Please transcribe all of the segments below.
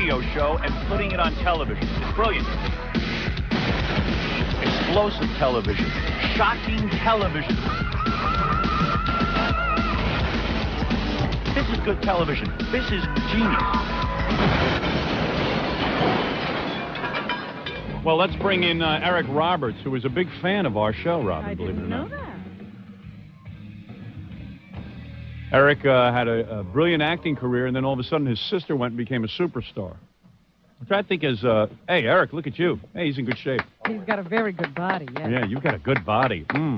radio show and putting it on television. It's brilliant. Explosive television. Shocking television. This is good television. This is genius. Well, let's bring in Eric Roberts, who is a big fan of our show, Robin, believe it or not. I didn't know that. Eric had a brilliant acting career, and then all of a sudden his sister went and became a superstar. Which I think is, hey, Eric, look at you. Hey, he's in good shape. He's got a very good body, yes. Yeah, you've got a good body. Yeah.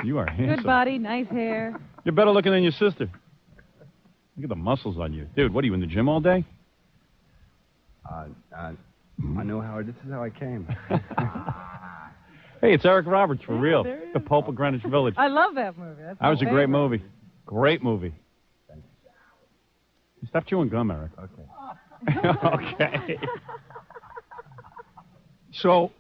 You are handsome. Good body, nice hair. You're better looking than your sister. Look at the muscles on you. Dude, what are you, in the gym all day? I know, Howard. This is how I came. Hey, it's Eric Roberts, for real. There he The is. Pope of Greenwich Village. I love that movie. That's That was a my great favorite. movie. Great movie. Stop chewing gum, Eric. Okay. Okay. So,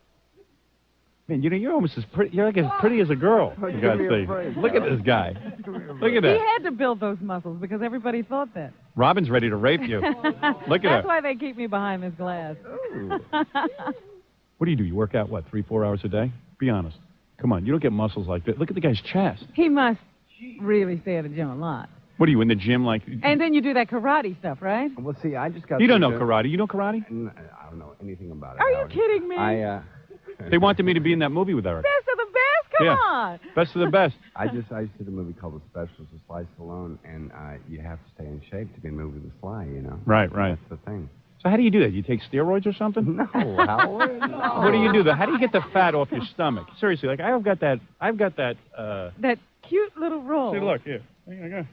man, you know, you're almost as pretty. You're like as pretty as a girl. You Give gotta me a say. break, Look at this guy. Look at He that. had to build those muscles because everybody thought that. Robin's ready to rape you. Look at That's her. why they keep me behind this glass. What do? You work out, what, 3-4 hours a day? Be honest. Come on, you don't get muscles like that. Look at the guy's chest. He must really stay at the gym a lot. What are you, in the gym like? And then you do that karate stuff, right? Well, see, I just got... You don't know through karate. You know karate? I don't know anything about it. Are you Howard. kidding me? They wanted me to be in that movie with Eric. Best of the best? Come Yeah. on. Best of the best. I did a movie called The Specials with Sly Stallone, and you have to stay in shape to be in a movie with Sly, you know? Right. That's the thing. So how do you do that? You take steroids or something? No, Howard. No. What do you do? How do you get the fat off your stomach? Seriously, like I've got that. That cute little roll. See, look here. There you go.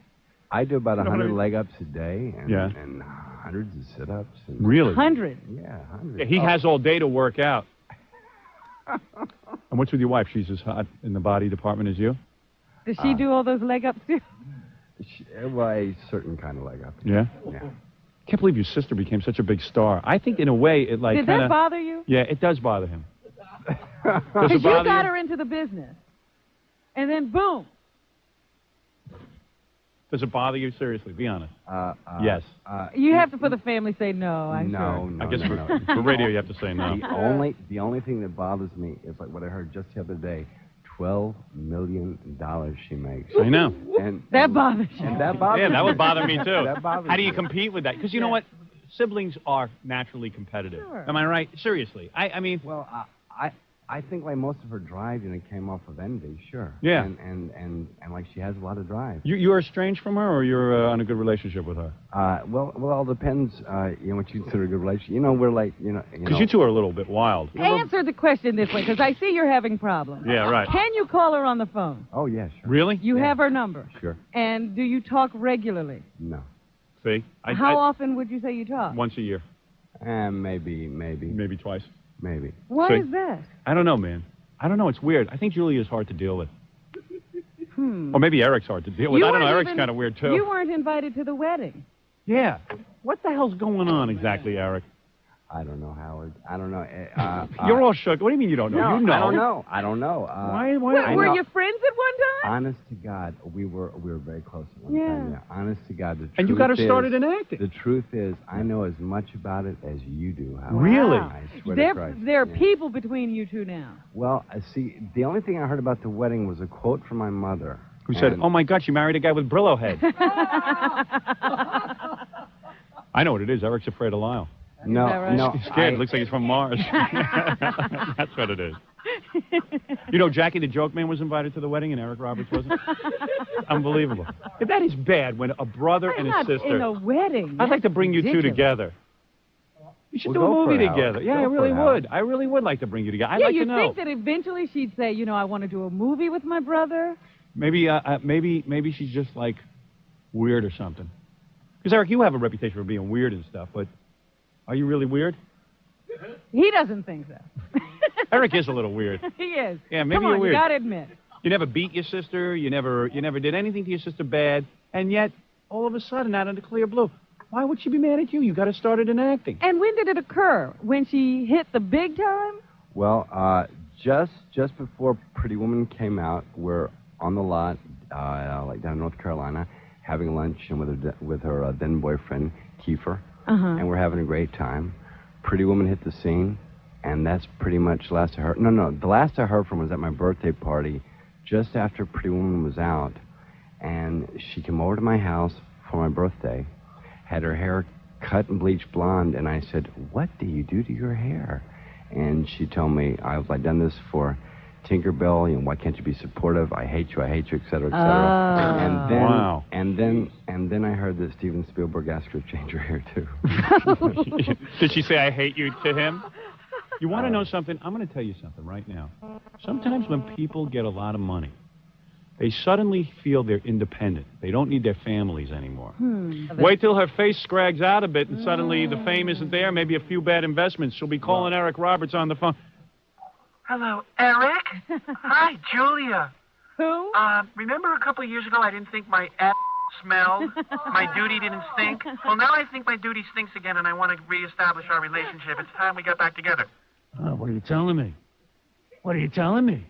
I do about You know what I 100 mean? leg ups a day, and, Yeah. and hundreds of sit ups. Really? 100. Yeah, hundreds. Yeah, he has all day to work out. And what's with your wife? She's as hot in the body department as you? Does she do all those leg ups too? Well, a certain kind of leg up. Yeah. Yeah. Can't believe your sister became such a big star. I think in a way it like Did kind that of. bother you? Yeah, it does bother him. Does Because it you bother got you? her into the business. And then boom. Does it bother you? Seriously, be honest. Yes. You have to, for the family, say no, I'm no, sure. no, I guess no, no. for radio you have to say no. The only thing that bothers me is like what I heard just the other day. $12 million she makes. I know. And That bothers you. And that bothers Yeah, that me. would bother me too. That bothers How do you me. compete with that? Because you know what? Siblings are naturally competitive. Sure. Am I right? Seriously. I mean. Well, I think like most of her drive, came off of envy, sure. Yeah. And like she has a lot of drive. You're estranged from her, or you're on a good relationship with her? Well, it all depends. What you consider a good relationship. We're like, Because you two are a little bit wild. Answer the question this way, because I see you're having problems. Yeah, right. Can you call her on the phone? Oh yeah, sure. Really? You have her number. Sure. And do you talk regularly? No. See? How often would you say you talk? Once a year. Maybe. Maybe twice. Maybe. Why So- is that? I don't know, man. I don't know. It's weird. I think Julie is hard to deal with. Hmm. Or maybe Eric's hard to deal with. You I don't know. weren't Eric's even- kind of weird, too. You weren't invited to the wedding. Yeah. What the hell's going on exactly, Eric? I don't know, Howard. I don't know. You're all shook. What do you mean you don't know? No, You know. I don't know. Why? Were you friends at one time? Honest to God, we were very close at one Yeah. time. Yeah. Honest to God, the truth And you got her is- started in acting. The truth is, I know as much about it as you do, Howard. Really? Wow. I swear to Christ. There are Yeah. people between you two now. Well, see, the only thing I heard about the wedding was a quote from my mother. Who said, And- oh, my God, she married a guy with Brillo head. I know what it is. Eric's afraid of Lyle. No, Is that right? no. He's scared. Looks like he's from Mars. That's what it is. You know, Jackie the Joke Man was invited to the wedding and Eric Roberts wasn't? Unbelievable. That is bad when a brother and I'm a not sister. in a wedding. I'd like to bring you two Ridiculous. together. You should Well, do a go for movie it, Howard. together. Yeah, Go I for really it, would. Howard. I really would like to bring you together. I'd Yeah, like you to know. think that eventually she'd say, I want to do a movie with my brother? Maybe she's just like weird or something. Because Eric, you have a reputation for being weird and stuff, but are you really weird? He doesn't think so. Eric is a little weird. He is. Yeah, maybe Come on, you're weird. you got to admit. You never beat your sister. You never did anything to your sister bad, and yet all of a sudden, out of the clear blue, why would she be mad at you? You got her started in acting. And when did it occur? When she hit the big time? Well, just before Pretty Woman came out, we're on the lot, like down in North Carolina, having lunch and with her then boyfriend, Kiefer. and we're having a great time. Pretty Woman hit the scene, and that's pretty much the last I heard. No, the last I heard from was at my birthday party, just after Pretty Woman was out, and she came over to my house for my birthday, had her hair cut and bleached blonde, and I said, "What do you do to your hair?" And she told me, I've done this for Tinkerbell, why can't you be supportive? I hate you, et cetera, et cetera. And then, wow. And then I heard that Steven Spielberg asked her to change her hair, too. Did she say, "I hate you" to him? You want to know something? I'm going to tell you something right now. Sometimes when people get a lot of money, they suddenly feel they're independent. They don't need their families anymore. Wait till her face scrags out a bit and suddenly the fame isn't there, maybe a few bad investments. She'll be calling Eric Roberts on the phone. Hello, Eric? Hi, Julia. Who? Remember a couple of years ago I didn't think my ass smelled? My duty didn't stink? Well, now I think my duty stinks again and I want to reestablish our relationship. It's time we got back together. Oh, what are you telling me? What are you telling me?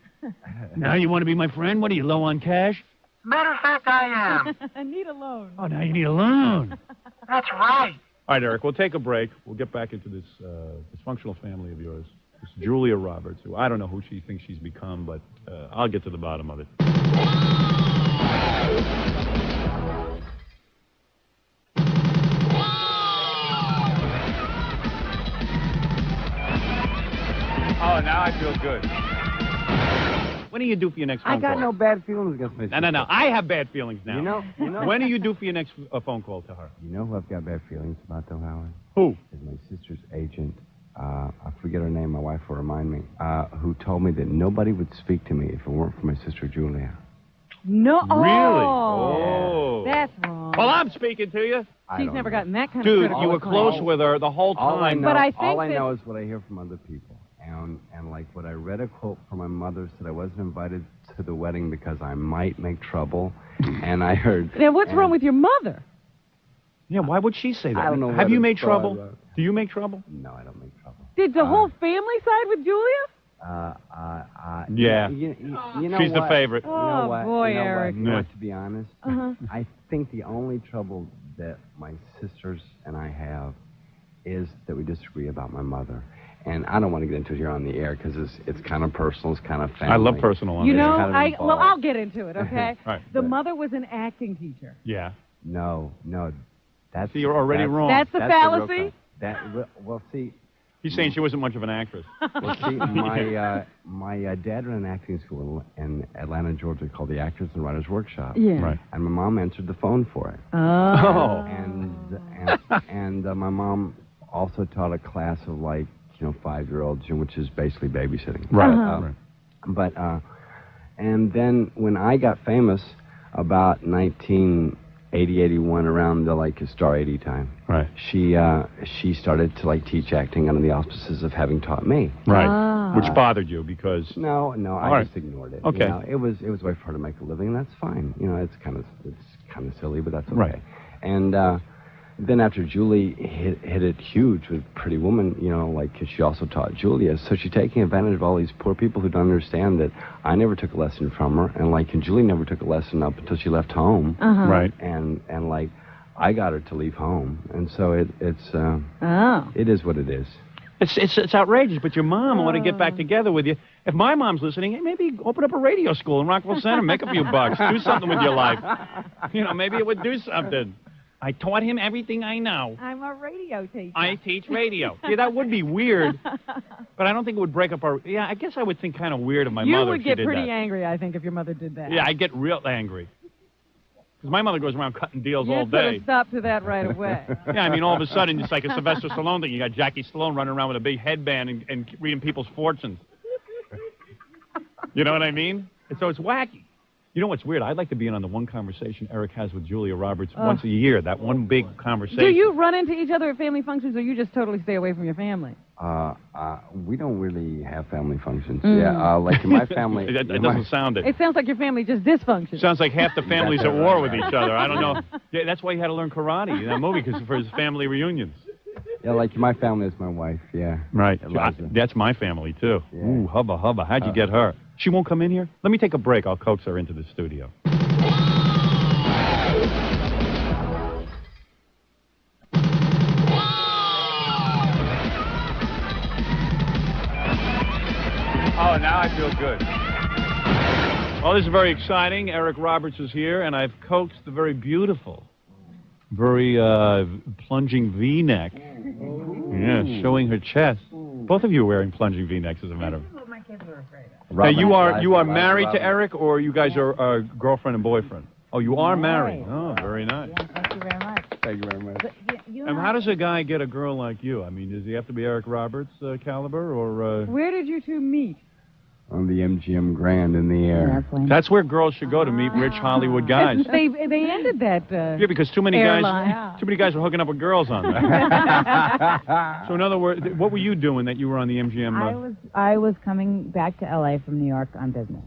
Now you want to be my friend? What are you, low on cash? Matter of fact, I am. I need a loan. Oh, now you need a loan. That's right. All right, Eric, we'll take a break. We'll get back into this dysfunctional family of yours. This Julia Roberts, who I don't know who she thinks she's become, but I'll get to the bottom of it. Oh, now I feel good. When do you do for your next phone call? I got no bad feelings against my sister. No. I have bad feelings now. You know. When do you do for your next phone call to her? You know who I've got bad feelings about, though, Howard? Who? Is my sister's agent. I forget her name. My wife will remind me. Who told me that nobody would speak to me if it weren't for my sister Julia. No. Really? Oh. That's wrong. Well, I'm speaking to you. She's never gotten that kind of Dude, critical you were acclaim. close with her the whole All I time. know, But I think all I that- know is what I hear from other people. And like what I read a quote from my mother said I wasn't invited to the wedding because I might make trouble. And I heard... Now, what's wrong with your mother? Yeah, why would she say that? I don't know. Have you made what trouble? it's called. Do you make trouble? No, I don't make trouble. Did the whole family side with Julia? Yeah. You know She's the what? favorite. You know Oh, what? boy, You know Eric. what? You know Yeah. what, to be honest, I think the only trouble that my sisters and I have is that we disagree about my mother. And I don't want to get into it here on the air because it's kind of personal, it's kind of family. I love personal on You this. know, kind of well, involved. I'll get into it, okay? Right. The mother was an acting teacher. Yeah. No. That's... See, you're already wrong. That's the That's the real fallacy? well, see... He's saying she wasn't much of an actress. Well, see, my dad ran an acting school in Atlanta, Georgia, called the Actors and Writers Workshop. Yeah. Right. And my mom answered the phone for it. Oh. And my mom also taught a class of 5-year-olds, which is basically babysitting. Right. But and then when I got famous, about 1980, 81, around the Star 80 time, Right. she started to teach acting under the auspices of having taught me. Right. Ah. Which bothered you because... No, I right. just ignored it. Okay. It was a way for her to make a living, and that's fine. It's kind of silly, but that's okay. Right. And then after Julie hit it huge with Pretty Woman, 'cause she also taught Julia, so she's taking advantage of all these poor people who don't understand that I never took a lesson from her, and Julie never took a lesson up until she left home. Right. And I got her to leave home, and so it is what it is. It's outrageous, but your mom want to get back together with you. If my mom's listening, hey, maybe open up a radio school in Rockville Center, make a few bucks, do something with your life. Maybe it would do something. I taught him everything I know. I'm a radio teacher. I teach radio. Yeah, that would be weird, but I don't think it would break up our... Yeah, I guess I would think kind of weird of my mother You would if she get did pretty that. angry, I think, if your mother did that. Yeah, I get real angry. Because my mother goes around cutting deals all You put day. a stop to that right away. Yeah, I mean, all of a sudden, it's like a Sylvester Stallone thing. You got Jackie Stallone running around with a big headband and reading people's fortunes. You know what I mean? And so it's wacky. You know what's weird? I'd like to be in on the one conversation Eric has with Julia Roberts once a year, that one big conversation. Do you run into each other at family functions, or you just totally stay away from your family? We don't really have family functions. Yeah, in my family... It doesn't sound it. It sounds like your family just dysfunctions. Sounds like half the family's at war with each other. I don't know. Yeah, that's why he had to learn karate in that movie, because for his family reunions. Yeah, my family is my wife, yeah. Right. Eliza. That's my family, too. Yeah. Ooh, hubba, hubba. How'd you get her? She won't come in here? Let me take a break. I'll coax her into the studio. Oh, now I feel good. Well, this is very exciting. Eric Roberts is here, and I've coaxed the very beautiful, very plunging V-neck. Yeah, showing her chest. Both of you are wearing plunging V-necks, as a matter of fact. This is what my kids were afraid of. Now, you are married to Eric, or you guys are girlfriend and boyfriend? Oh, you are married. Oh, very nice. Yeah, thank you very much. Thank you very much. But you And how does a guy get a girl like you? I mean, does he have to be Eric Roberts caliber, or? Where did you two meet? On the MGM Grand in the air. Airplane. That's where girls should go to meet rich Hollywood guys. They ended that. Yeah, because too many airline. guys were hooking up with girls on that. So in other words, what were you doing that you were on the MGM? I was coming back to LA from New York on business.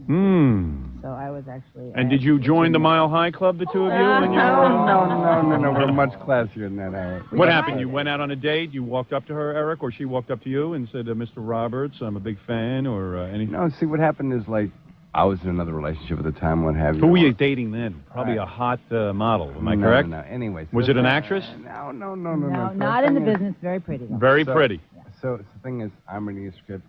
So I was actually. And did you join the Mile High Club, the two of you? When you No. We're much classier than that, Eric. What happened? You went out on a date? You walked up to her, Eric, or she walked up to you and said, "Mr. Roberts, I'm a big fan," or anything? No, see, what happened is, like, I was in another relationship at the time, what have you. Who were you dating then? Probably a hot model, am I correct? No. Anyway. Was it an actress? No. No, not in the business. Very pretty. Though. Very pretty. So the thing is, I'm reading a script.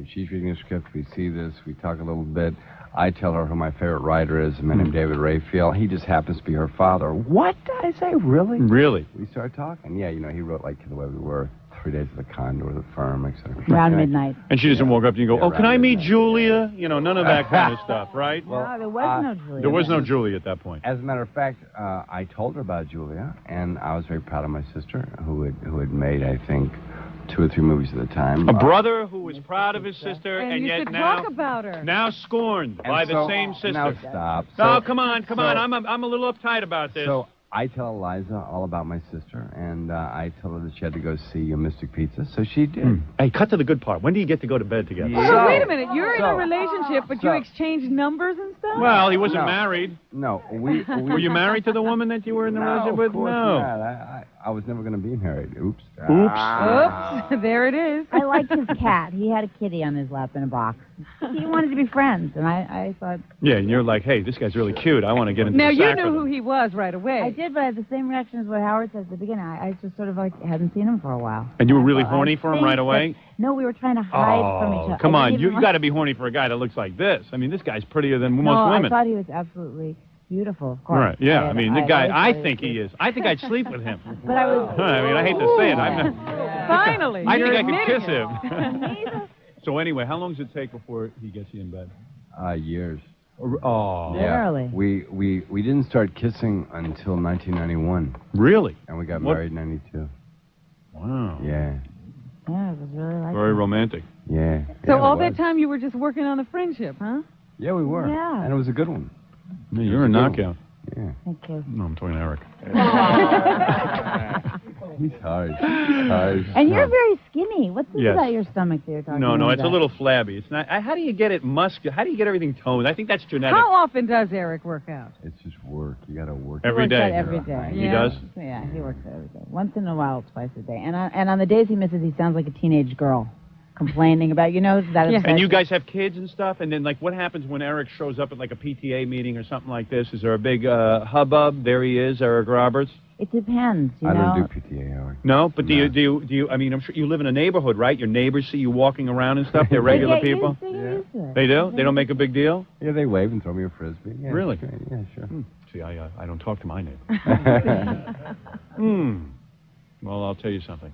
She's reading a script. We see this. We talk a little bit. I tell her who my favorite writer is, a man named David Raphael. He just happens to be her father. What did I say? Really? Really? We started talking. Yeah, he wrote, like, The Way We Were, 3 Days of the Condor, The Firm, etc. Around midnight. And she doesn't walk up to you and go, "Oh, can I meet midnight. Julia?" None of that kind of stuff, right? No, there was no Julia. There was no Julia at that point. As a matter of fact, I told her about Julia, and I was very proud of my sister, who had made, I think, 2 or 3 movies at the time. A brother who was proud of his sister, And and you yet should now talk about her. now scorned by the same sister. Now stop. No, come on. I'm a little uptight about this. So I tell Eliza all about my sister, and I told her that she had to go see Mystic Pizza, so she did. Hey, cut to the good part. When do you get to go to bed together? Oh, so wait a minute. You're in a relationship, but you so- exchange numbers and stuff? Well, he wasn't No. married. No, we Were you married to the woman that you were in the relationship with? Of course No. not. I was never going to be married. Oops. Oops. There it is. I liked his cat. He had a kitty on his lap in a box. He wanted to be friends, and I thought. Yeah, and you're like, hey, this guy's really cute. I want to get into Now, the you sack knew with who him. he was right away. I did, but I had the same reaction as what Howard says at the beginning. I just sort of like hadn't seen him for a while. And you were really I horny for him think right away? No, we were trying to hide from each other. Come I on. didn't You even got to be horny for a guy that looks like this. I mean, this guy's prettier than most No, women. I thought he was absolutely beautiful, of course. Right, yeah. I mean, the guy, I thought think he is. I think I'd sleep with him. But I was. I mean, I hate to say it. Finally. I you're think I could admitting kiss it. him. So anyway, how long does it take before he gets you in bed? Years. Oh. Literally. We didn't start kissing until 1991, Really? and we got What? married in 92. Wow. Yeah. Yeah, it was really like. Very romantic. Yeah. So Yeah, all it that was. time you were just working on the friendship, huh? Yeah, we were. Yeah. And it was a good one. Yeah, you're a knockout. Yeah. Thank you. No, I'm talking to Eric. He's harsh. Harsh. And you're very skinny. What's this Yes. about your stomach that you're talking about? No, it's a little flabby. It's not. How do you get it muscular? How do you get everything toned? I think that's genetic. How often does Eric work out? It's just work. You got to work. Every He works day. out every day. He Yeah. does? Yeah, he works out every day. Once in a while, twice a day. And on the days he misses, he sounds like a teenage girl complaining about, that. Yeah. And you guys have kids and stuff, and then, like, what happens when Eric shows up at, like, a PTA meeting or something like this? Is there a big hubbub? There he is, Eric Roberts. It depends, you I know. don't do PTA, Howard. No, but do No. you? I mean, I'm sure you live in a neighborhood, right? Your neighbors see you walking around and stuff. They're regular They get people. Used to it. They do. They don't make a big deal. Yeah, they wave and throw me a frisbee. Yeah, Really? Sure. Yeah, sure. See, I don't talk to my neighbors. Well, I'll tell you something.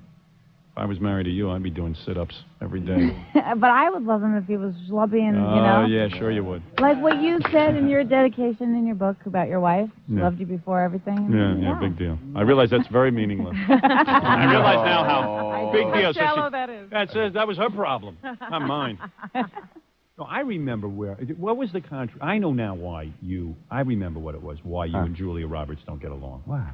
If I was married to you, I'd be doing sit-ups every day. But I would love him if he was schlubby and, Oh, yeah, sure you would. Like what you said in your dedication in your book about your wife. She Yeah. loved you before everything. Yeah, big deal. I realize that's very meaningless. I realize now how big deal. So shallow that is. that was her problem, not mine. No, I remember what was the contract? I know now I remember what it was, why you and Julia Roberts don't get along. Wow.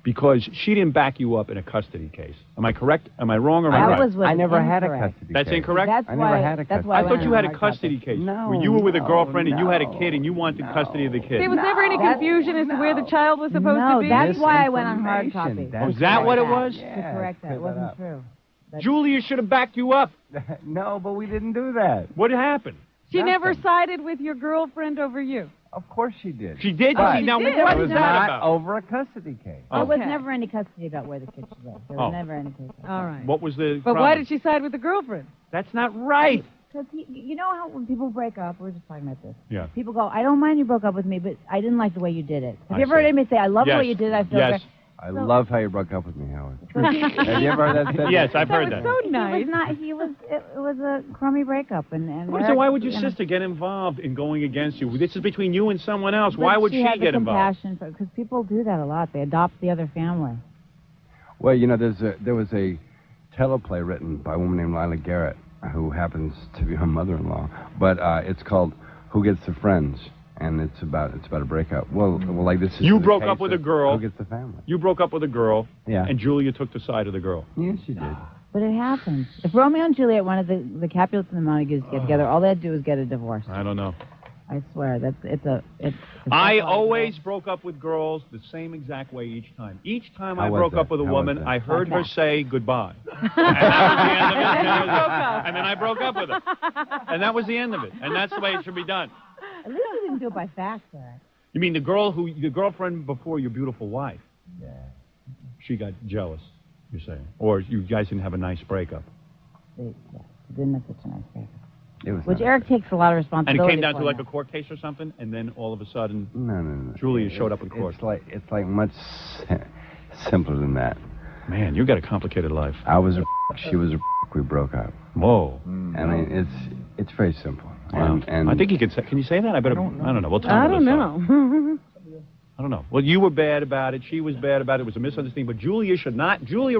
Because she didn't back you up in a custody case. Am I correct? Am I wrong or am I That right? was what I is never had a incorrect. custody That's case. incorrect? That's I why, never had a that's custody. why I thought went you on had a hard copy. custody case. No, where you were with a girlfriend and you had a no, kid and you wanted custody of the kid. There was never any confusion as to where the child was supposed to be? That's why I went on hard copy. Misinformation. Was that what it was? To correct that. It clear that wasn't up. true. Julia should have backed you up. No, but we didn't do that. What happened? She never Nothing. sided with your girlfriend over you. Of course she did. She did? But See, now, did. what it is was that not about? over a custody case. There was Okay. never any custody about where the kid should live. There was never any case. All right. What was the But problem? why did she side with the girlfriend? That's not right. Because you know how when people break up, we're just talking about this. Yeah. People go, I don't mind you broke up with me, but I didn't like the way you did it. Have you ever see. heard anybody say, I love the Yes. way you did it, I feel Yes. great? I love how you broke up with me, Howard. Have you ever heard that said? Yes, I've heard that. So nice. It was a crummy breakup. And Well, so why would your sister get involved in going against you? This is between you and someone else. But Why would she had the get involved? compassion because people do that a lot. They adopt the other family. Well, you know, there was a teleplay written by a woman named Lila Garrett, who happens to be her mother-in-law. But it's called Who Gets the Friends, and it's about a breakup. Well, like this is. You the broke case up with a of girl. Who Gets the Family? You broke up with a girl. Yeah. And Julia took the side of the girl. Yes, she did. But it happens. If Romeo and Juliet wanted the Capulets and the Montagues to get together, all they had to do was get a divorce. I don't know. I swear, it's I always broke up with girls the same exact way each time. Each time I broke up with a woman, I heard her say goodbye. And that was the end of it. And then I broke up with her. And that was the end of it. And that's the way it should be done. At least you didn't do it by fax, Eric. You mean the girlfriend before your beautiful wife? Yeah. She got jealous, you're saying? Or you guys didn't have a nice breakup? Yeah, didn't have such a nice breakup. Which Eric takes a lot of responsibility. And it came down for to like that. a court case or something, and then all of a sudden, No. Julia showed up in court. It's like much simpler than that. Man, you got a complicated life. I was a she was a we broke up. Whoa. I mean, it's very simple. Wow. And I think you can say. Can you say that? I don't know. We'll tell I them don't this know. I don't know. Well, you were bad about it. She was bad about it. It was a misunderstanding. But Julia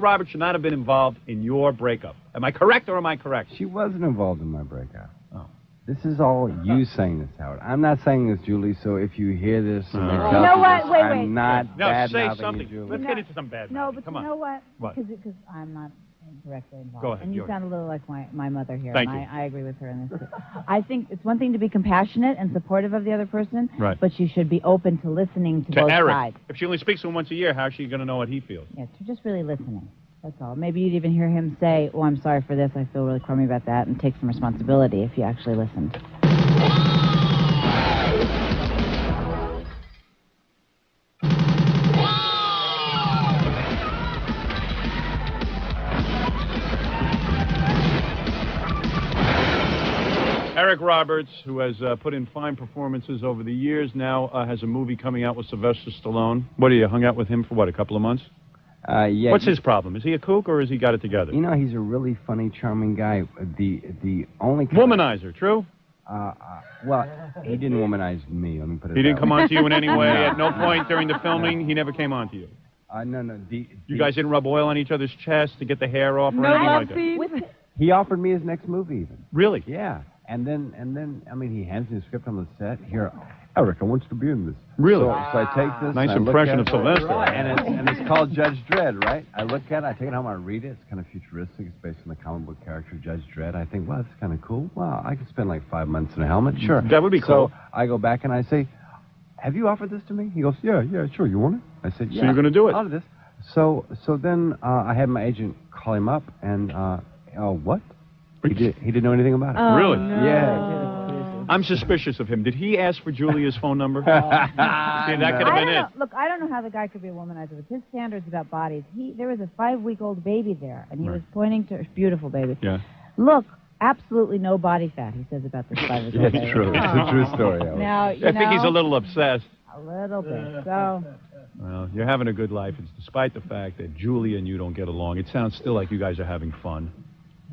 Roberts should not have been involved in your breakup. Am I correct or am I correct? she wasn't involved in my breakup. Oh. This is all you saying this, Howard. I'm not saying this, Julie, so if you hear this and they You tell know you what? this, Wait. I'm not No, bad say mouthing something. you, Julie. Let's get into some bad No, mouthing. but Come you on. know what? What? Because I'm not directly involved. Go ahead, And you yours. sound a little like my mother here. Thank and you. I agree with her in this. I think it's one thing to be compassionate and supportive of the other person, Right. but you should be open to listening to To both Eric. sides. If she only speaks to him once a year, how's she going to know what he feels? Yeah, to just really listening. That's all. Maybe you'd even hear him say, "Oh, I'm sorry for this. I feel really crummy about that," and take some responsibility if you actually listened. Eric Roberts, who has put in fine performances over the years, now has a movie coming out with Sylvester Stallone. What, you hung out with him for, what, a couple of months? Yeah. What's his problem? Is he a kook or has he got it together? You know, he's a really funny, charming guy. The only Womanizer, true? well, he didn't womanize me. Let me put it. He didn't that come way. on to you in any way? No. At no point during the filming, he never came on to you? No. You guys didn't rub oil on each other's chest to get the hair off or No anything love like that? scene. He offered me his next movie, even. Really? Yeah. And then, I mean, he hands me the script on the set. Here, Eric, I want you to be in this. Really? So I take this. Nice and I look impression at of it, Sylvester. And it's called Judge Dredd, right? I look at it, I take it home, I read it. It's kind of futuristic. It's based on the comic book character Judge Dredd. I think, well, that's kind of cool. Well, I could spend like 5 months in a helmet. Sure. That would be cool. So I go back and I say, have you offered this to me? He goes, yeah, sure. You want it? I said, yeah. So you're going to do it? I'll do this. So then I had my agent call him up and, what? He didn't know anything about it. Oh, Really? no. Yeah. I'm suspicious of him. Did he ask for Julia's phone number? See, that could have been it. Look, I don't know how the guy could be a womanizer with his standards about bodies. There was a 5-week-old baby there, and he was pointing to a beautiful baby. Yeah. Look, absolutely no body fat, he says about this 5-week-old baby. It's true. It's a true story. Howard. Now, I think he's a little obsessed. A little bit. So, Well, you're having a good life. It's despite the fact that Julia and you don't get along. It sounds still like you guys are having fun.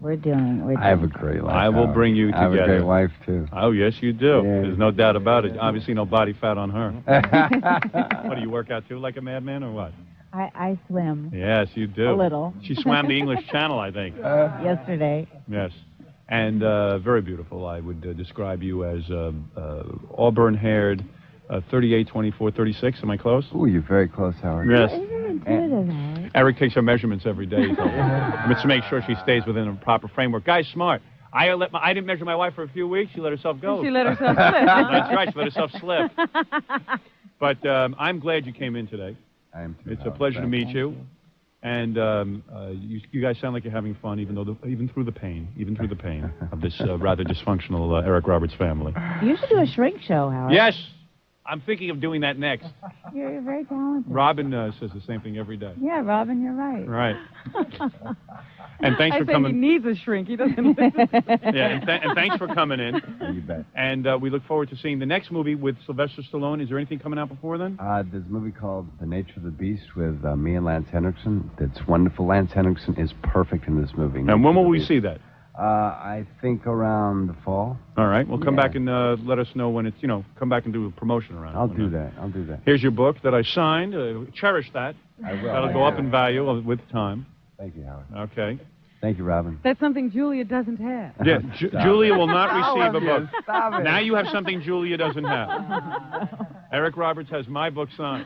we're doing. I have a great life. I will Howard. bring you I have together. a great wife, too. Oh, yes, you do. Yeah. There's no doubt about it. Obviously, no body fat on her. What, do you work out, too, like a madman, or what? I swim Yes, you do. a little. She swam the English Channel, I think. Yesterday. Yes. And very beautiful. I would describe you as auburn-haired, 38, 24, 36. Am I close? Ooh, you're very close, Howard. Yes. You're intuitive, Howard. Eric takes her measurements every day. He told me. To make sure she stays within a proper framework. Guy's smart. I didn't measure my wife for a few weeks. She let herself go. She let herself slip. That's right. She let herself slip. But I'm glad you came in today. I am too, It's a Howard. pleasure to Thank meet you. And you guys sound like you're having fun, even through the pain of this rather dysfunctional Eric Roberts family. You should do a shrink show, Howard. Yes. I'm thinking of doing that next. You're very talented. Robin says the same thing every day. Yeah, Robin, you're right. Right. And thanks for I say coming. he needs a shrink. He doesn't listen. Yeah, and thanks for coming in. You bet. And we look forward to seeing the next movie with Sylvester Stallone. Is there anything coming out before then? There's a movie called The Nature of the Beast with me and Lance Henriksen. That's wonderful. Lance Henriksen is perfect in this movie. And when will we see that? I think around the fall. All right. Well, come back and let us know when it's, come back and do a promotion around it. I'll do that. I'll do that. Here's your book that I signed. Cherish that. I will. That'll go up in value with time. Thank you, Howard. Okay. Thank you, Robin. That's something Julia doesn't have. Yeah, Julia will not receive a book. Stop it. Now you have something Julia doesn't have. Eric Roberts has my book signed.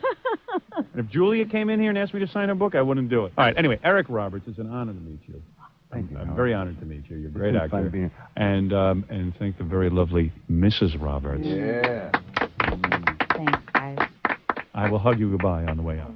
And if Julia came in here and asked me to sign her book, I wouldn't do it. All right, anyway, Eric Roberts, it's an honor to meet you. Thank you. I'm very honored to meet you. You're a great actor. Fun being here. And thank the very lovely Mrs. Roberts. Yeah. Thanks, guys. I will hug you goodbye on the way out.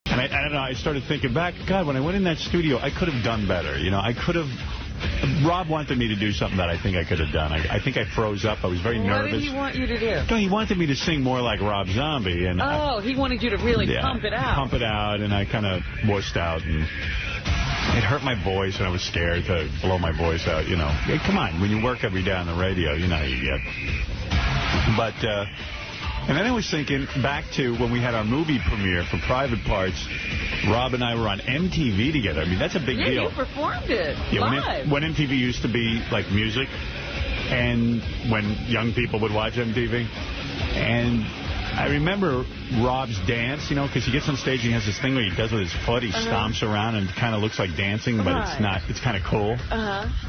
And I don't know, I started thinking back, God, when I went in that studio, I could have done better. I could have... Rob wanted me to do something that I think I could have done. I think I froze up. I was very nervous. What did he want you to do? No, he wanted me to sing more like Rob Zombie. And he wanted you to really pump it out. Pump it out, and I kind of wussed out. And it hurt my voice, and I was scared to blow my voice out, Hey, come on, when you work every day on the radio, you know how you get. But... And then I was thinking back to when we had our movie premiere for Private Parts. Rob and I were on MTV together. I mean, that's a big deal. Yeah, you performed it live. When MTV used to be like music, and when young people would watch MTV. And I remember Rob's dance, because he gets on stage and he has this thing where he does with his foot. He stomps around and kind of looks like dancing, but it's not. It's kind of cool.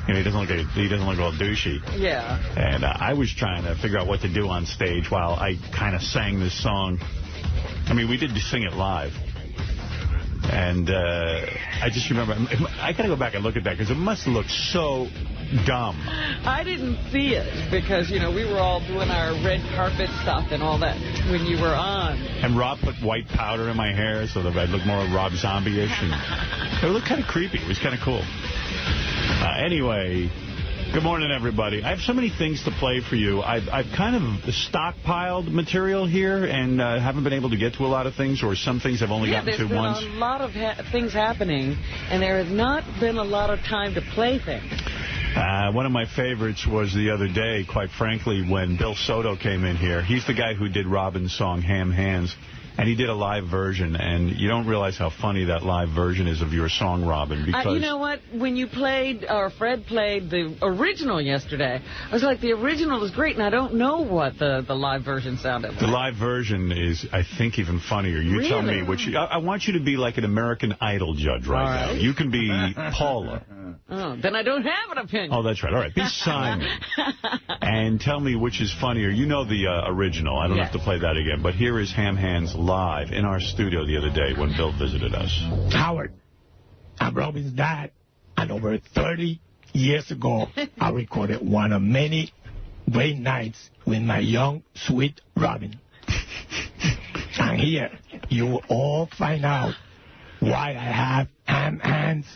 He doesn't look all douchey. Yeah. And I was trying to figure out what to do on stage while I kind of sang this song. I mean, we did sing it live. And I just remember, I got to go back and look at that because it must look so dumb. I didn't see it because, we were all doing our red carpet stuff and all that when you were on. And Rob put white powder in my hair so that I'd look more Rob Zombie-ish. And it looked kind of creepy. It was kind of cool. Anyway, good morning, everybody. I have so many things to play for you. I've kind of stockpiled material here and haven't been able to get to a lot of things, or some things I've only gotten to once. There's been a lot of things happening, and there has not been a lot of time to play things. One of my favorites was the other day, quite frankly, when Bill Soto came in here. He's the guy who did Robin's song, Ham Hands. And he did a live version, and you don't realize how funny that live version is of your song, Robin, because... you know what? When you played, or Fred played the original yesterday, I was like, the original is great, and I don't know what the live version sounded like. The live version is, I think, even funnier. You really? Tell me. I want you to be like an American Idol judge right now. You can be Paula. Oh, then I don't have an opinion. Oh, that's right. All right, be Simon. And tell me which is funnier. You know the original. I don't have to play that again. But here is Ham Hands live in our studio the other day when Bill visited us. Howard, I'm Robin's dad. And over 30 years ago, I recorded one of many great nights with my young, sweet Robin. And here, you will all find out why I have hands,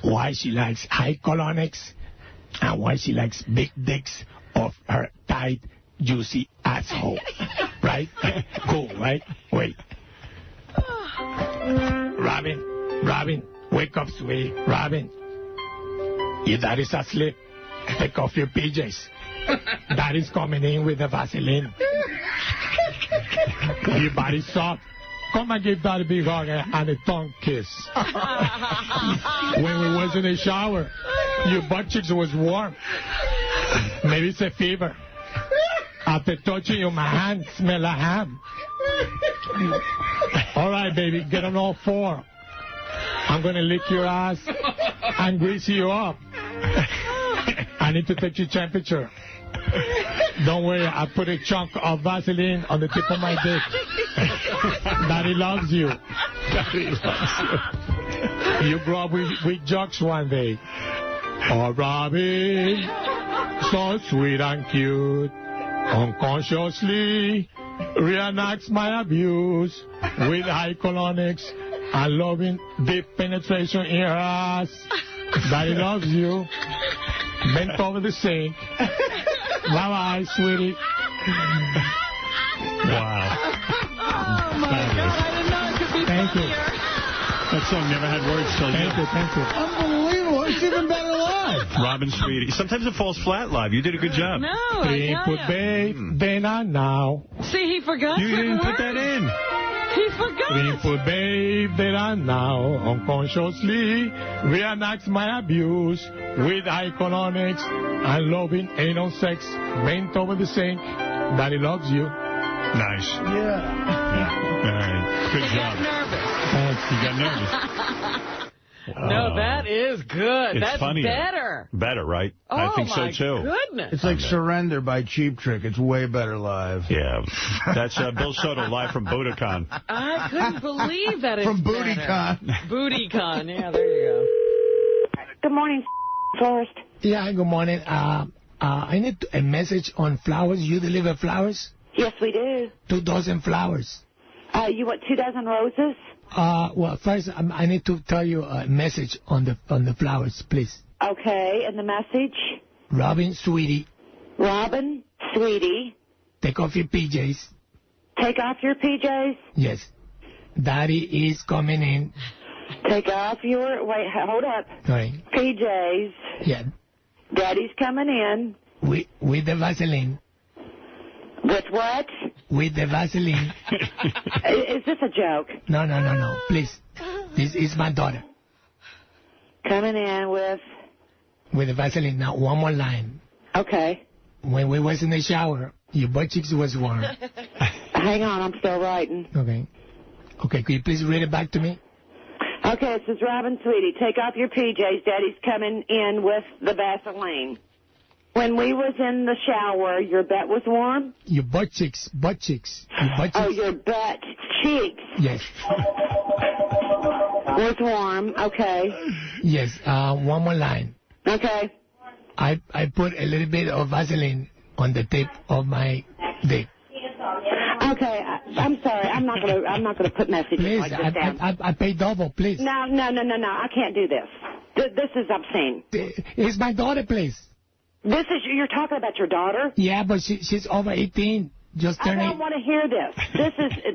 why she likes high colonics, and why she likes big dicks of her tight, juicy asshole. Right? Cool, right? Wait. Robin, wake up, sweetie. Robin, your daddy's asleep. Take off your PJs. Daddy's coming in with the Vaseline. Your body's soft. Come and give Daddy a big hug and a tongue kiss. When we was in the shower, your butt cheeks was warm. Maybe it's a fever. After touching you, my hand smell like ham. All right, baby, get on all four. I'm going to lick your ass and grease you up. I need to take your temperature. Don't worry, I put a chunk of Vaseline on the tip of my dick. Daddy loves you. Daddy loves you. You grow up with jokes one day. Oh, Robin, so sweet and cute, unconsciously reenacts my abuse with high colonics and loving deep penetration in her ass. Daddy loves you. Bent over the sink. Bye-bye, sweetie. Wow. Oh, my God. I didn't know it could be Thank you. That song never had words till Thank you. Unbelievable. It's even better live. Robin Sweetie. Sometimes it falls flat live. You did a good job. No, I Put babe, then and now. See, he forgot You didn't put that in. He forgot. Put babe, then and now. Unconsciously reenacts my abuse with high colonics and loving anal sex. Bent over the sink. Daddy loves you. Nice. Yeah. All right. Good job. Nervous. Thanks. You got nervous. No, that is good. It's That's funnier. better. Better, right? Oh, I think my so, too. goodness. It's like Surrender by Cheap Trick. It's way better live. Yeah. That's Bill Soto live from Budokan. I couldn't believe that it's From better. BootyCon. BootyCon. Yeah, there you go. Good morning, Forrest. Yeah, good morning. I need a message on flowers. You deliver flowers? Yes, we do. 2 dozen flowers. You want 2 dozen roses? Well, first, I need to tell you a message on the flowers, please. Okay, and the message? Robin, sweetie, Robin, sweetie, take off your PJs. take off your PJs. Yes. Daddy is coming in. Take off your, wait, hold up. All right. PJs. Yeah. Daddy's coming in. With the Vaseline. With what? With the Vaseline. Is this a joke? No. Please. This is my daughter. Coming in with... With the Vaseline. Now, one more line. Okay. When we was in the shower, your butt cheeks was warm. Hang on, I'm still writing. Okay. Okay, could you please read it back to me? Okay, it says, Robin, sweetie, take off your PJs. Daddy's coming in with the Vaseline. When we was in the shower, your butt was warm? Your butt cheeks. Your butt cheeks. Oh, your butt cheeks. Yes. Was warm, okay. Yes, one more line. Okay. I put a little bit of Vaseline on the tip of my dick. Okay, I'm sorry. I'm not gonna put messages Please, like this down. I pay double, please. No. I can't do this. This is obscene. It's my daughter, please. You're talking about your daughter? Yeah, but she's over 18. Just I turning. don't want to hear this.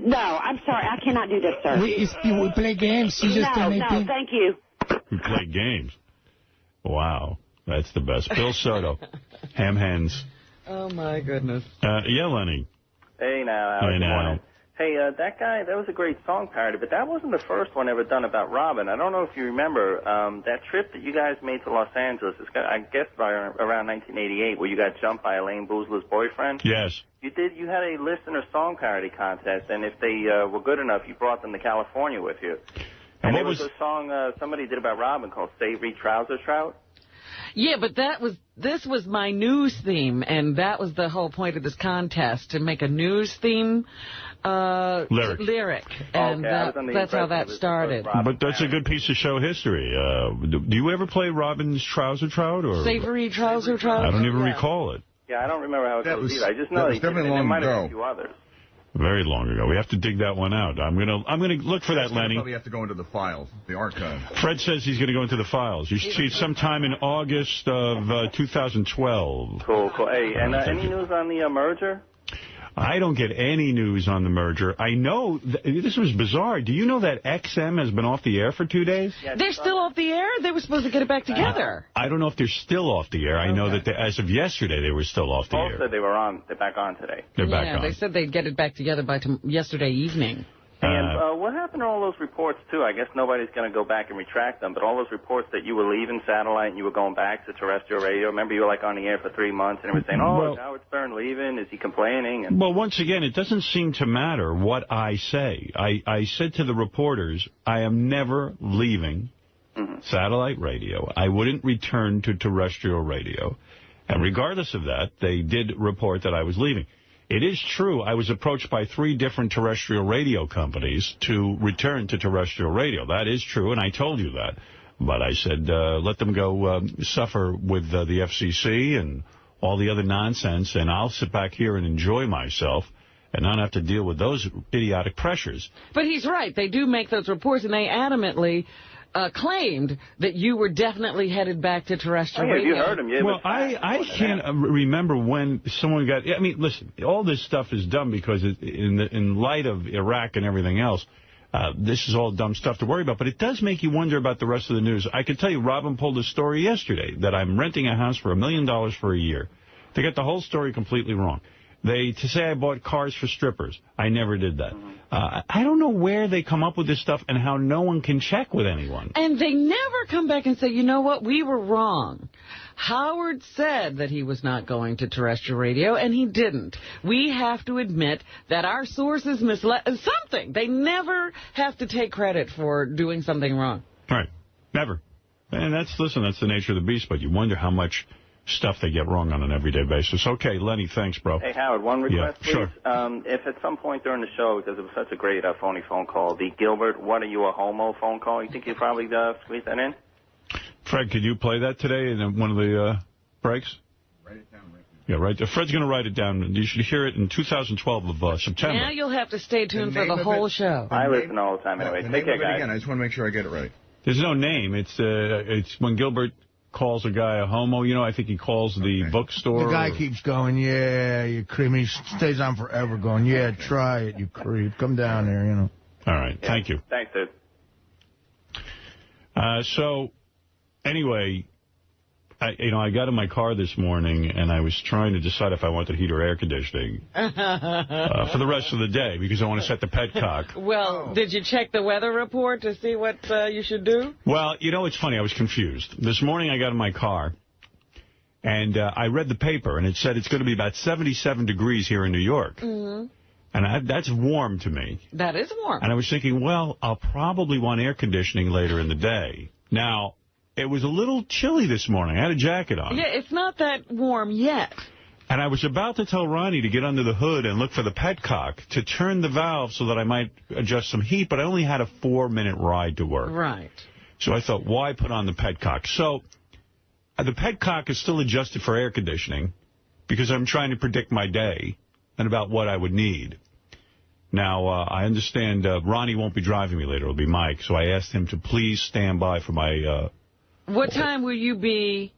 No, I'm sorry. I cannot do this, sir. We play games. She just turned 18. No, thank you. We play games. Wow. That's the best. Bill Soto. Ham hands. Oh, my goodness. Yeah, Lenny. Hey, now. Hey, now. Hey, that guy, that was a great song parody, but that wasn't the first one ever done about Robin. I don't know if you remember that trip that you guys made to Los Angeles. I guess by around 1988, where you got jumped by Elaine Boozler's boyfriend. Yes. You had a listener song parody contest, and if they were good enough, you brought them to California with you. And there was a song somebody did about Robin called Savory Trouser Trout. Yeah, but this was my news theme, and that was the whole point of this contest, to make a news theme lyric. And that's how that started. But that's a good piece of show history. Do you ever play Robin's Trouser Trout? Or Savory Trouser Trout? I don't even recall it. Yeah, I don't remember how it goes either. I just know there might have been a few others. Very long ago. We have to dig that one out. I'm gonna look for that, Lenny. Probably have to go into the files, the archive. Fred says he's going to go into the files. You should see it sometime in August of 2012. Cool. Hey, and any news on the merger? I don't get any news on the merger. I know, this was bizarre. Do you know that XM has been off the air for 2 days? They're still off the air? They were supposed to get it back together. I don't know if they're still off the air. I know that as of yesterday, they were still off the air. Paul said they were on. They're back on today. They're back on. They said they'd get it back together by yesterday evening. And what happened to all those reports, too? I guess nobody's going to go back and retract them, but all those reports that you were leaving satellite and you were going back to terrestrial radio, remember you were like on the air for 3 months and everything, is Howard Stern leaving? Is he complaining? And well, once again, it doesn't seem to matter what I say. I said to the reporters, I am never leaving satellite radio. I wouldn't return to terrestrial radio. And regardless of that, they did report that I was leaving. It is true, I was approached by 3 different terrestrial radio companies to return to terrestrial radio. That is true, and I told you that. But I said, let them go suffer with the FCC and all the other nonsense, and I'll sit back here and enjoy myself and not have to deal with those idiotic pressures. But he's right. They do make those reports, and they adamantly claimed that you were definitely headed back to terrestrial radio. You heard him. Yeah, well, I can't remember when someone got... I mean, listen, all this stuff is dumb because in light of Iraq and everything else, this is all dumb stuff to worry about. But it does make you wonder about the rest of the news. I could tell you, Robin pulled a story yesterday that I'm renting a house for $1 million for a year. They got the whole story completely wrong. To say I bought cars for strippers. I never did that. I don't know where they come up with this stuff and how no one can check with anyone. And they never come back and say, you know what, we were wrong. Howard said that he was not going to terrestrial radio, and he didn't. We have to admit that our sources misled something. They never have to take credit for doing something wrong. Right. Never. And that's the nature of the beast, but you wonder how much stuff they get wrong on an everyday basis. Okay, Lenny, thanks, bro. Hey, Howard, one request, please. Sure. If at some point during the show, because it was such a great phony phone call, the Gilbert, what are you, a homo phone call, you think you'd probably squeeze that in? Fred, could you play that today in one of the breaks? Write it down right Yeah, now. right. Fred's going to write it down. You should hear it in 2012 of September. Now you'll have to stay tuned for the whole show. I listen all the time anyway. Take care, guys. Again, I just want to make sure I get it right. There's no name. It's when Gilbert calls a guy a homo. You know, I think he calls the bookstore. The guy keeps going, yeah, you creep. He stays on forever going, yeah, try it, you creep. Come down there, you know. All right. Yeah. Thank you. Thanks, dude. So, anyway, I got in my car this morning, and I was trying to decide if I wanted heat or air conditioning for the rest of the day, because I want to set the petcock. Well, did you check the weather report to see what you should do? Well, you know, it's funny. I was confused. This morning I got in my car, and I read the paper, and it said it's going to be about 77 degrees here in New York. Mm-hmm. And that's warm to me. That is warm. And I was thinking, well, I'll probably want air conditioning later in the day. Now, it was a little chilly this morning. I had a jacket on. Yeah, it's not that warm yet. And I was about to tell Ronnie to get under the hood and look for the petcock to turn the valve so that I might adjust some heat, but I only had a 4-minute ride to work. Right. So I thought, why put on the petcock? So the petcock is still adjusted for air conditioning because I'm trying to predict my day and about what I would need. Now, I understand Ronnie won't be driving me later. It'll be Mike. So I asked him to please stand by for my... What time will you be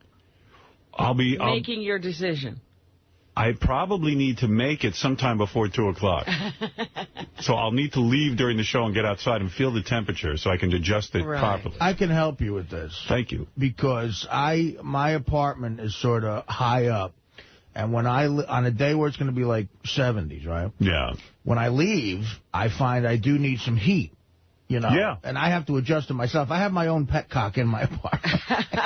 making your decision? I probably need to make it sometime before 2 o'clock. So I'll need to leave during the show and get outside and feel the temperature so I can adjust it properly. I can help you with this. Thank you. Because my apartment is sort of high up. And when on a day where it's going to be like 70s, right? Yeah. When I leave, I find I do need some heat. You know, yeah. And I have to adjust it myself. I have my own petcock in my apartment.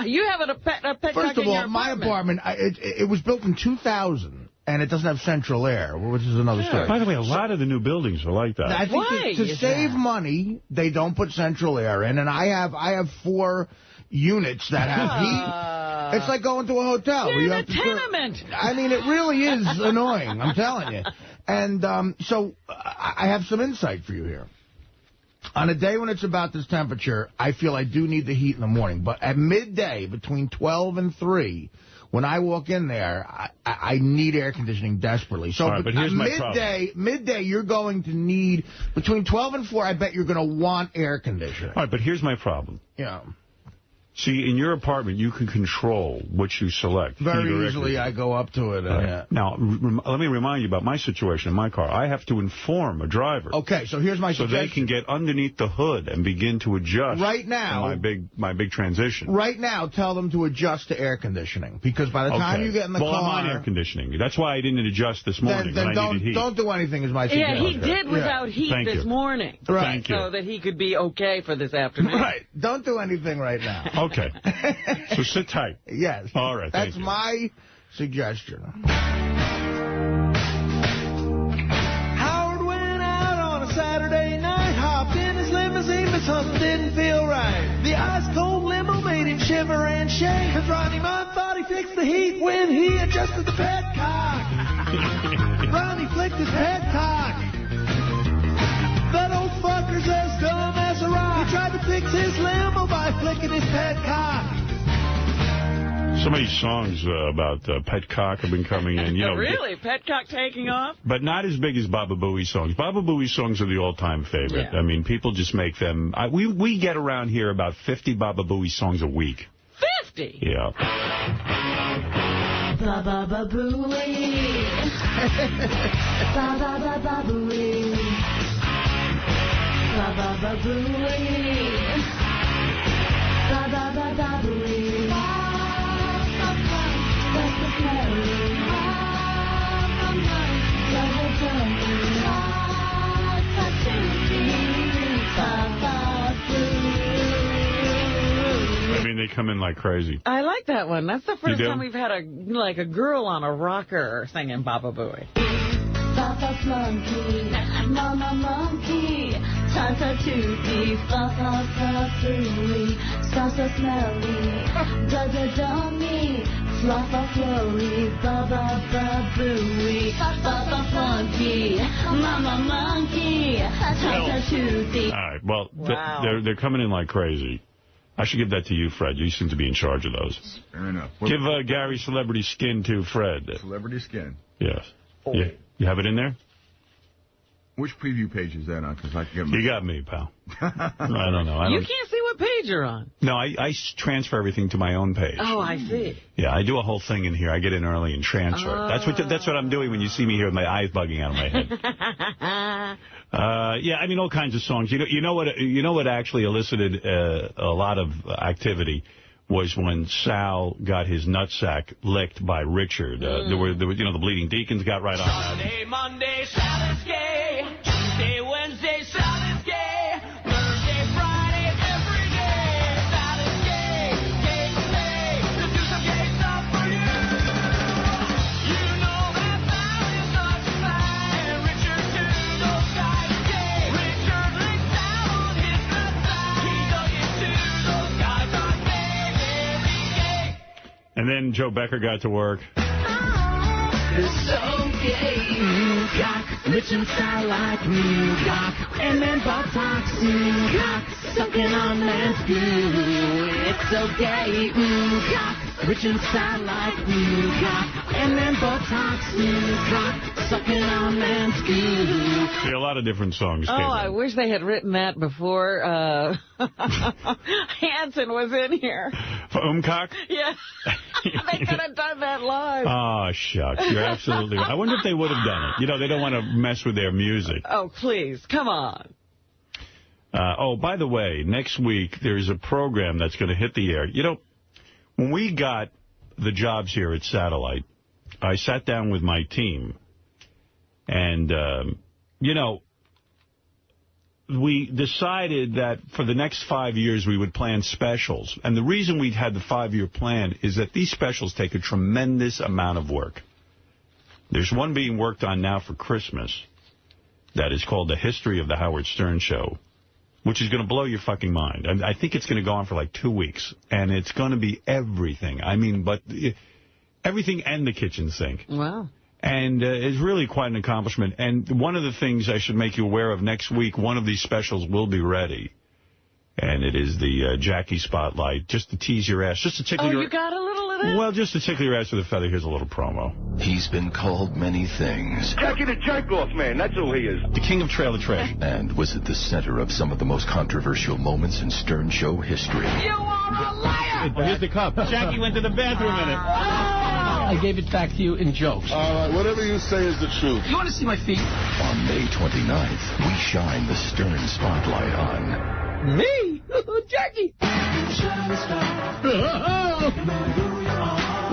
You have a petcock in your apartment? First of all, my apartment, it was built in 2000, and it doesn't have central air, which is another story. By the way, a lot of the new buildings are like that. I think to save money, they don't put central air in, and I have 4 units that have heat. It's like going to a hotel. You're in a tenement. I mean, it really is annoying, I'm telling you. And so I have some insight for you here. On a day when it's about this temperature, I feel I do need the heat in the morning. But at midday, between 12 and 3, when I walk in there, I need air conditioning desperately. So right, but here's my problem. Midday, you're going to need, between 12 and 4, I bet you're going to want air conditioning. All right, but here's my problem. Yeah. See, in your apartment, you can control what you select. Very easily, I go up to it. Yeah. Now, let me remind you about my situation in my car. I have to inform a driver. Okay, so here's my suggestion. So they can get underneath the hood and begin to adjust. Right now. My big transition. Right now, tell them to adjust to air conditioning. Because by the time you get in the car... Well, I'm on air conditioning. That's why I didn't adjust this morning when I needed heat. Don't do anything is my suggestion. Yeah, he did without heat this morning. Right. Thank you. So that he could be okay for this afternoon. Right. Don't do anything right now. Okay. So sit tight. Yes. All right. That's my suggestion. Howard went out on a Saturday night, hopped in his limousine, but something didn't feel right. The ice-cold limo made him shiver and shake, because Ronnie Munn thought he fixed the heat when he adjusted the petcock. Ronnie flicked his petcock. That old fucker's as dumb as a rock. He tried to fix his limo by flicking his petcock. So many songs about petcock have been coming in. You know, really? Petcock taking off? But not as big as Baba Booey songs. Baba Booey songs are the all-time favorite. Yeah. I mean, people just make them. We get around here about 50 Baba Booey songs a week. 50? Yeah. Baba Booey. Baba Booey. Baba Booey. Baba Booey. I mean, they come in like crazy. I like that one. That's the first do? time we've had a girl on a rocker singing Baba Booey. Papa's monkey, Mama monkey, Tata toothy, Papa fooey, Salsa smelly, Dada dummy, Floppa flowy, Baba babooey, Papa funky, Mama monkey, Tata toothy. All right, well, Wow. they're coming in like crazy. I should give that to you, Fred. You seem to be in charge of those. Fair enough. Give Gary Celebrity Skin to Fred. Celebrity Skin. Yes. Oh. Yeah. You have it in there? Which preview page is that on? Because I can get You got me, pal. I don't know. You can't see what page you're on. No, I transfer everything to my own page. Oh, I see. Yeah, I do a whole thing in here. I get in early and transfer. That's what I'm doing when you see me here with my eyes bugging out of my head. Yeah, I mean, all kinds of songs. You know what actually elicited a lot of activity was when Sal got his nutsack licked by Richard. There were the Bleeding Deacons got right on that. Sunday, Monday, Sal is gay. Tuesday, Wednesday, Sal is gay. Thursday, Friday, every day. Sal is gay. Gay today. To do some gay stuff for you. You know that Sal is not fine. Richard too, those guys are gay. Richard licked Sal on his nutsack. He dug into those guys are gay. And then Joe Becker got to work. It's so gay, cock, rich and fat like cock, and then Botox, cock, sucking on man's goo. It's so gay, cock, rich and fat like cock, and then Botox, cock, sucking on man's goo. See, a lot of different songs Oh, came I in. wish they had written that before Hanson was in here. For Umcock? Yeah. They could have done that live. Oh, shucks. You're absolutely right. I wonder if they would have done it. They don't want to mess with their music. Oh, please. Come on. Oh, by the way, next week there's a program that's going to hit the air. When we got the jobs here at Satellite, I sat down with my team, and, we decided that for the next 5 years we would plan specials. And the reason we had the 5-year plan is that these specials take a tremendous amount of work. There's one being worked on now for Christmas that is called The History of the Howard Stern Show, which is going to blow your fucking mind. And I think it's going to go on for like 2 weeks. And it's going to be everything. I mean, but everything and the kitchen sink. Wow. And it's really quite an accomplishment. And one of the things I should make you aware of, next week, one of these specials will be ready. And it is the Jackie Spotlight, just to tease your ass, just to tickle your... Oh, you got a little of him? Well, just to tickle your ass with a feather, here's a little promo. He's been called many things. Jackie the Jerk-Off Man, that's who he is. The king of trailer trash. And was at the center of some of the most controversial moments in Stern Show history. You are a liar! Here's the cup. Jackie went to the bathroom in it. I gave it back to you in jokes. All right, whatever you say is the truth. You want to see my feet? On May 29th, we shine the Stern spotlight on... Me? Jackie!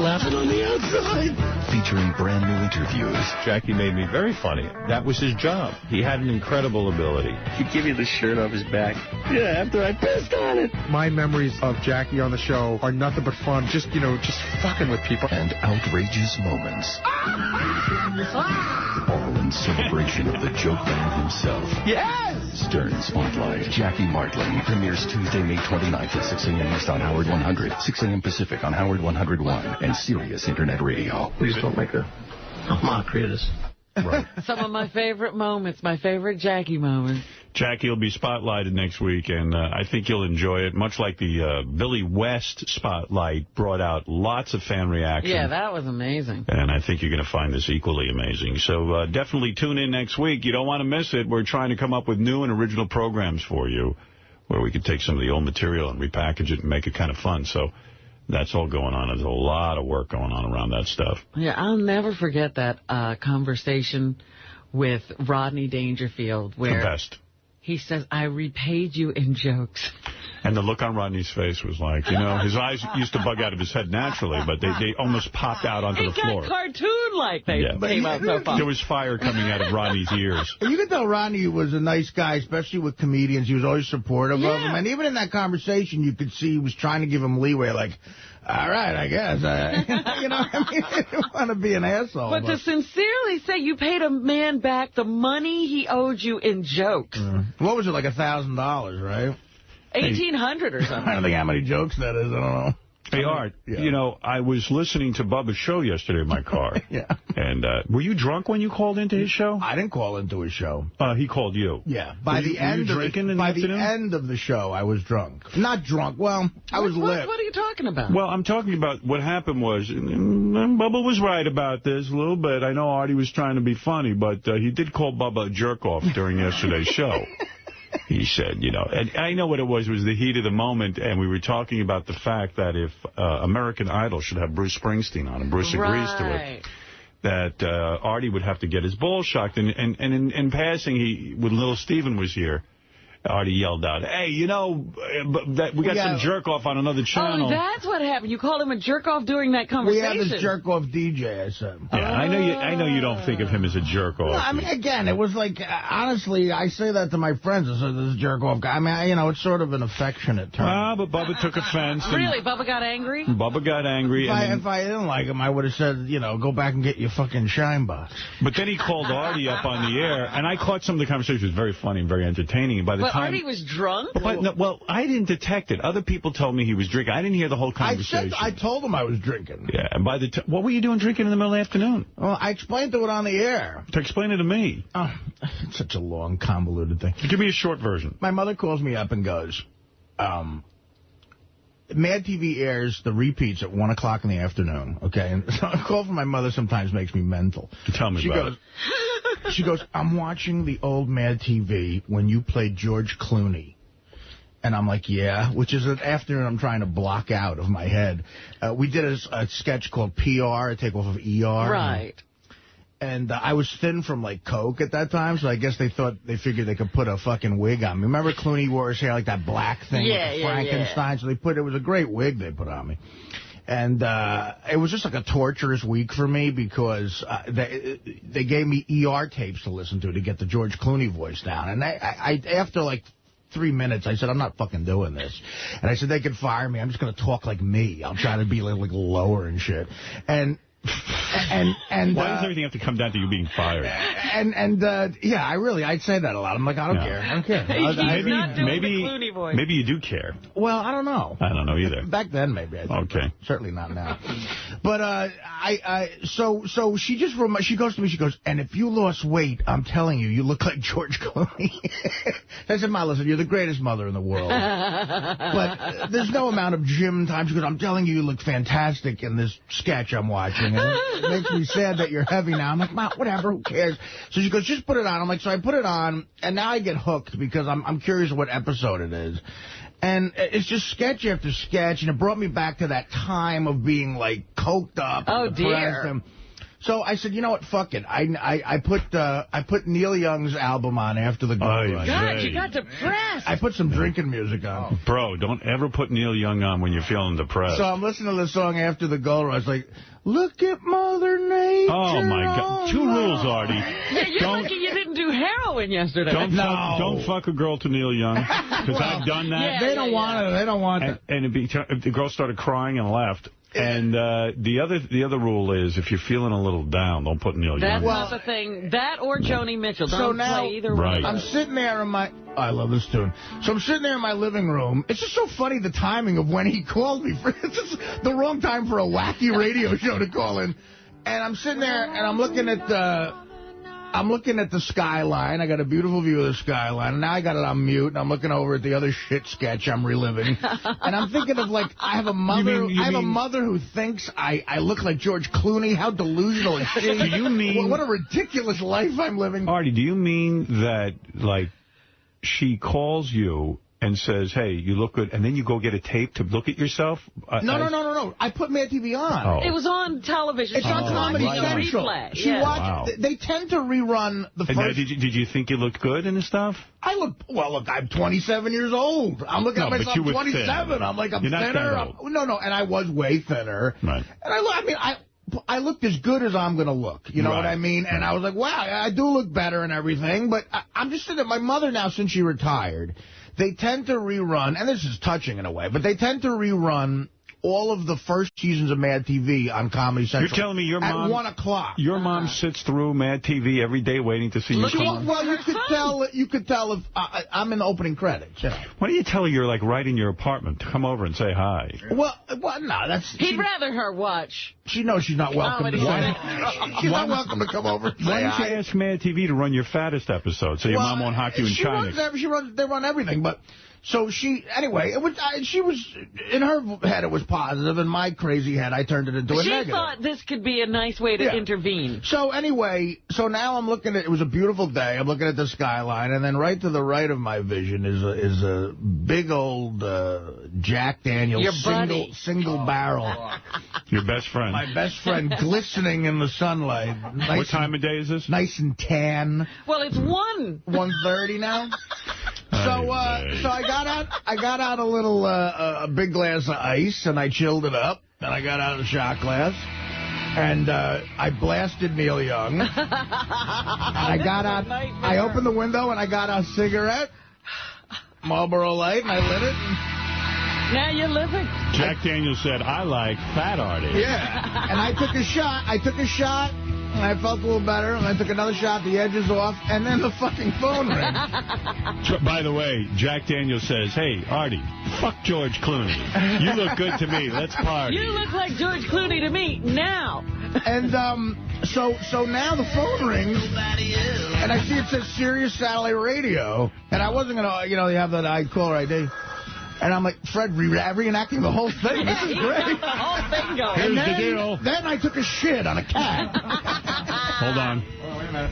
Laughing on the outside. Featuring brand new interviews. Jackie made me very funny. That was his job. He had an incredible ability. He'd give you the shirt off his back. Yeah, after I pissed on it. My memories of Jackie on the show are nothing but fun. Just fucking with people. And outrageous moments. All in celebration of the joke man himself. Yes! Stern Spotlight. Jackie Martling premieres Tuesday, May 29th at 6 a.m. East on Howard 100, 6 a.m. Pacific on Howard 101, and Sirius Internet Radio. Please don't make a mockery of this. Right. Some of my favorite moments, my favorite Jackie moments. Jackie will be spotlighted next week, and I think you'll enjoy it. Much like the Billy West spotlight brought out lots of fan reaction. Yeah, that was amazing. And I think you're going to find this equally amazing. So definitely tune in next week. You don't want to miss it. We're trying to come up with new and original programs for you where we could take some of the old material and repackage it and make it kind of fun. So that's all going on. There's a lot of work going on around that stuff. Yeah, I'll never forget that conversation with Rodney Dangerfield where the best. He says, I repaid you in jokes. And the look on Rodney's face was like, his eyes used to bug out of his head naturally, but they almost popped out onto the floor. It got cartoon-like they came out so far. There was fire coming out of Rodney's ears. You can tell Rodney was a nice guy, especially with comedians. He was always supportive of them. And even in that conversation, you could see he was trying to give him leeway, like, all right, I guess. I didn't want to be an asshole. But to sincerely say you paid a man back the money he owed you in jokes. What was it, like $1,000, right? 1,800 or something. I don't think how many jokes that is. I don't know. Hey, Art, I was listening to Bubba's show yesterday in my car. Yeah. And were you drunk when you called into his show? I didn't call into his show. He called you. Yeah. By the end of the show, I was drunk. Not drunk. Well, I was lit. What are you talking about? Well, I'm talking about what happened was, and Bubba was right about this a little bit. I know Artie was trying to be funny, but he did call Bubba a jerk-off during yesterday's show. He said, and I know what it was the heat of the moment, and we were talking about the fact that if American Idol should have Bruce Springsteen on, and Bruce agrees to it, that Artie would have to get his balls shocked. And in passing, when Little Steven was here, Artie yelled out, hey, we got some jerk-off on another channel. Oh, that's what happened. You called him a jerk-off during that conversation. We had this jerk-off DJ, I said. Yeah, I know you don't think of him as a jerk-off. No, I mean, again, it was like, honestly, I say that to my friends. I said, this jerk-off guy. I mean, it's sort of an affectionate term. But Bubba took offense. Really? Bubba got angry? Bubba got angry. If I didn't like him, I would have said, go back and get your fucking shine box. But then he called Artie up on the air, and I caught some of the conversation. It was very funny and very entertaining. And by the time Artie was drunk? Well, I didn't detect it. Other people told me he was drinking. I didn't hear the whole conversation. I told him I was drinking. Yeah, and by the time, what were you doing drinking in the middle of the afternoon? Well, I explained it on the air. To explain it to me. Oh, it's such a long, convoluted thing. Give me a short version. My mother calls me up and goes, Mad TV airs the repeats at 1 o'clock in the afternoon, okay? And so a call from my mother sometimes makes me mental. Tell me about it. She goes, I'm watching the old Mad TV when you played George Clooney. And I'm like, yeah, which is an afternoon I'm trying to block out of my head. We did a sketch called PR, a takeoff of ER. Right. And I was thin from, like, coke at that time, so I guess they figured they could put a fucking wig on me. Remember Clooney wore his hair like that black thing with Frankenstein? So it was a great wig they put on me. And it was just like a torturous week for me because they gave me ER tapes to listen to get the George Clooney voice down. And I after, like, 3 minutes, I said, I'm not fucking doing this. And I said, they could fire me. I'm just going to talk like me. I'll try to be like lower and shit. And And why does everything have to come down to you being fired? Yeah, I'd say that a lot. I'm like, I don't care. I don't care. Maybe you do care. Well, I don't know. I don't know either. Back then, maybe. I did, okay. Certainly not now. But so she just she goes to me. She goes, and if you lost weight, I'm telling you, you look like George Clooney. I said, Ma, listen, you're the greatest mother in the world. But there's no amount of gym time. She goes, I'm telling you, you look fantastic in this sketch I'm watching. And it makes me sad that you're heavy now. I'm like, Ma, whatever, who cares? So she goes, just put it on. I'm like, so I put it on, and now I get hooked because I'm curious what episode it is. And it's just sketch after sketch, and it brought me back to that time of being, like, coked up. Oh, dear. So I said, you know what, fuck it. I put Neil Young's album on after the Gold Rush. God, you got depressed. I put some drinking music on. Bro, don't ever put Neil Young on when you're feeling depressed. So I'm listening to the song after the Gold Rush, like, look at Mother Nature. Oh, my God. 2 rules, Artie. Yeah, you're lucky you didn't do heroin yesterday. Don't fuck a girl to Neil Young, because I've done that. Yeah, they don't want it. They don't want it. And if the girl started crying and left. And the other rule is, if you're feeling a little down, don't put Neil Young. That's not the thing. That or Joni Mitchell. Don't play either one. I'm sitting there in my... Oh, I love this tune. So I'm sitting there in my living room. It's just so funny, the timing of when he called me. It's just the wrong time for a wacky radio show to call in. And I'm sitting there, and I'm looking at the skyline. I got a beautiful view of the skyline. And now I got it on mute, and I'm looking over at the other shit sketch I'm reliving. And I'm thinking of, like, I have a mother a mother who thinks I look like George Clooney. How delusional is she? Do you mean... What a ridiculous life I'm living. Artie, do you mean that, like, she calls you and says, hey, you look good, and then you go get a tape to look at yourself? No. I put Mad TV on. Oh. It was on television. It's on Comedy Central. She watched. They tend to rerun the first... Now, did you think you looked good and stuff? Look, I'm 27 years old. I'm looking at myself 27. Thin. I'm like, I'm You're thinner. No, and I was way thinner. Right. And I looked as good as I'm going to look. You know what I mean? And I was like, wow, I do look better and everything. But I'm just sitting there. My mother now, since she retired, they tend to rerun, and this is touching in a way, but they tend to rerun all of the first seasons of Mad TV on Comedy Central. You're telling me your mom... At 1 o'clock. Your mom sits through Mad TV every day waiting to see you come on? Well, you could tell if I'm in the opening credits. Yeah. Why don't you tell her you're, like, right in your apartment to come over and say hi? Well, no, that's... He'd rather her watch. She knows she's not welcome. She's not welcome to come over and say Why don't you ask Mad TV to run your fattest episode so your mom won't hock you in China? They run everything, but... So anyway, she was, in her head it was positive, in my crazy head I turned it into a negative. She thought this could be a nice way to intervene. So anyway, now I'm looking at, it was a beautiful day, I'm looking at the skyline, and then right to the right of my vision is a big old Jack Daniels single barrel. Your best friend. My best friend, glistening in the sunlight. Nice. What time of day is this? Nice and tan. Well, it's 1:30 now. So I got out a little a big glass of ice, and I chilled it up. Then I got out a shot glass, and I blasted Neil Young. And I got out. I opened the window, and I got a cigarette, Marlboro Light, and I lit it. Now you're living. Jack Daniels said, I like fat Artie. Yeah. And I took a shot. And I felt a little better, and I took another shot, the edges off, and then the fucking phone rang. By the way, Jack Daniels says, hey, Artie, fuck George Clooney. You look good to me. Let's party. You look like George Clooney to me now. And so now the phone rings, and I see it says Sirius Satellite Radio, and I wasn't going to, you have that caller ID. And I'm like, Fred, reenacting the whole thing. This is great. The whole thing going. Here's the deal. Then I took a shit on a cat. Hold on. Oh, wait a minute.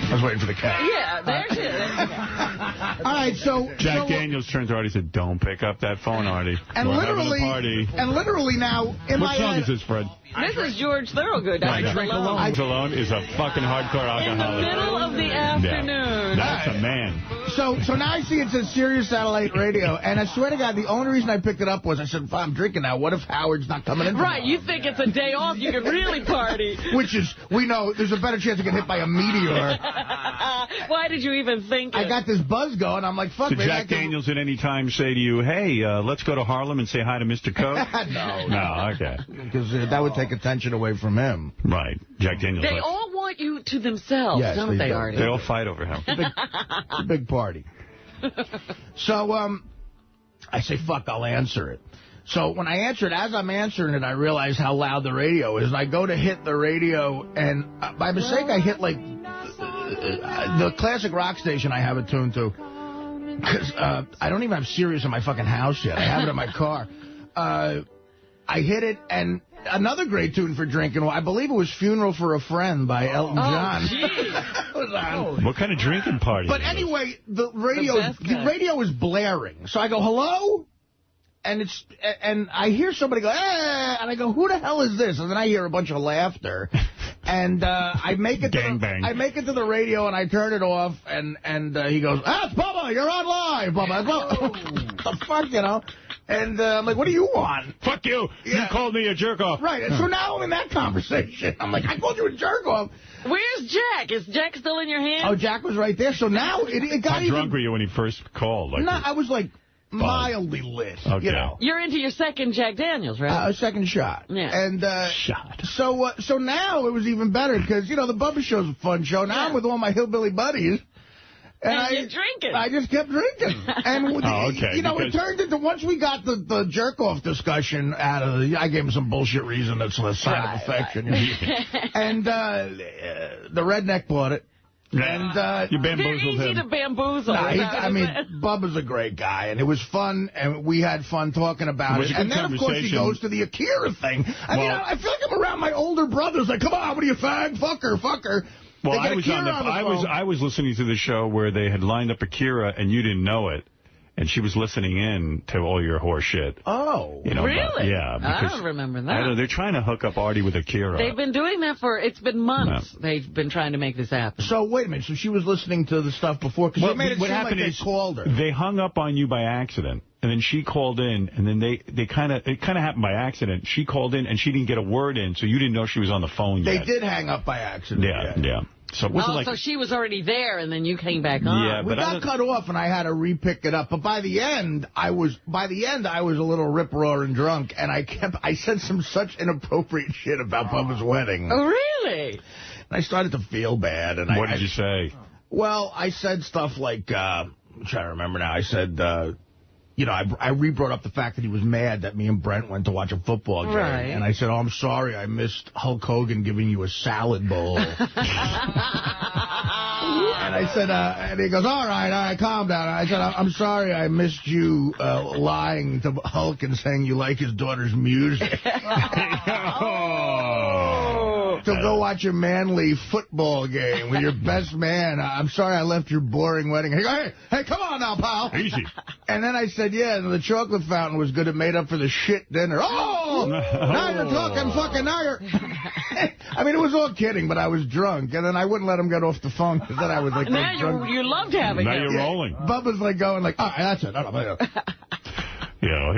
I was waiting for the cat. Yeah, there's it. All right, so... Jack Daniels turned to Artie and said, don't pick up that phone, Artie. And We're literally... having a party. And literally now... What song is this, Fred? This is George Thorogood. I Drink Alone. Alone is a fucking hardcore alcoholic. In the middle of the afternoon. Yeah. That's a man. So now I see it says Sirius Satellite Radio, and I swear to God, the only reason I picked it up was I said, I'm drinking now. What if Howard's not coming in tomorrow? Right, you think it's a day off, you can really party. Which is, we know, there's a better chance to get hit by a meteor. Why did you even think I got this buzz going. I'm like, fuck, Did Jack Daniels at any time say to you, hey, let's go to Harlem and say hi to Mr. Coe? No, okay. Because that would take attention away from him. Right. Jack Daniels. They all want you to themselves, yes, don't they, Artie? They all fight over him. It's a big party. So, I say, fuck, I'll answer it. So when I answer it, as I'm answering it, I realize how loud the radio is. And I go to hit the radio, and by mistake, I hit, like, the classic rock station I have it tuned to. Because I don't even have Sirius in my fucking house yet. I have it in my car. I hit it, and another great tune for drinking. I believe it was Funeral for a Friend by Elton John. What kind of drinking party? But anyway, the radio is blaring. So I go, hello? And I hear somebody go, and I go, who the hell is this? And then I hear a bunch of laughter. And I make it I make it to the radio, and I turn it off, and he goes, it's Bubba, you're on live, Bubba. The fuck, you know? And I'm like, what do you want? Fuck you. Yeah. You called me a jerk-off. Right, and so now I'm in that conversation. I'm like, I called you a jerk-off. Where's Jack? Is Jack still in your hand? Oh, Jack was right there. So now it got How drunk were you when he first called? Like, no, I was like mildly lit. Okay. You know. You're into your second Jack Daniels, right? Second shot. Yeah. And So now it was even better because, you know, the Bubba Show's a fun show. Now I'm with all my hillbilly buddies. And you're drinking. I just kept drinking. And, you know, it turned into, once we got the jerk-off discussion out of I gave him some bullshit reason that's a sign of affection. Right. And the redneck bought it. And you bamboozled him. Easy to bamboozle. I mean, Bubba's a great guy, and it was fun, and we had fun talking about it. And then, of course, he goes to the Akira thing. I mean, I feel like I'm around my older brothers. Like, come on, what are you, fag? Fucker. Well, I was listening to the show where they had lined up Akira, and you didn't know it. And she was listening in to all your horse shit. Oh. You know, really? Yeah. I don't remember that. I know, they're trying to hook up Artie with Akira. They've been doing that it's been months. Yeah. They've been trying to make this happen. So, wait a minute. So she was listening to the stuff before? Because they made it seem like they called her. They hung up on you by accident. And then she called in, and then it kind of happened by accident. She called in, and she didn't get a word in, so you didn't know she was on the phone yet. They did hang up by accident. Yeah. So it wasn't so she was already there, and then you came back on. Yeah, we got cut off, and I had to re-pick it up. But by the end, I was a little rip-roaring drunk, and I said such inappropriate shit about Bubba's wedding. Oh, really? And I started to feel bad. And what did you say? Well, I said stuff like, I'm trying to remember now. I said, you know, I re-brought up the fact that he was mad that me and Brent went to watch a football game. Right. And I said, I'm sorry, I missed Hulk Hogan giving you a salad bowl. And I said, and he goes, all right, calm down. I said, I'm sorry I missed you lying to Hulk and saying you like his daughter's music. To go watch a manly football game with your best man. I'm sorry I left your boring wedding. Hey, come on now, pal. Easy. And then I said, yeah, the chocolate fountain was good. It made up for the shit dinner. Oh! Now you're talking fucking, now you're... I mean, it was all kidding, but I was drunk. And then I wouldn't let him get off the phone because then I was like... Now you loved having Now him. you're rolling. Bubba's like going like, all right, that's it. You know,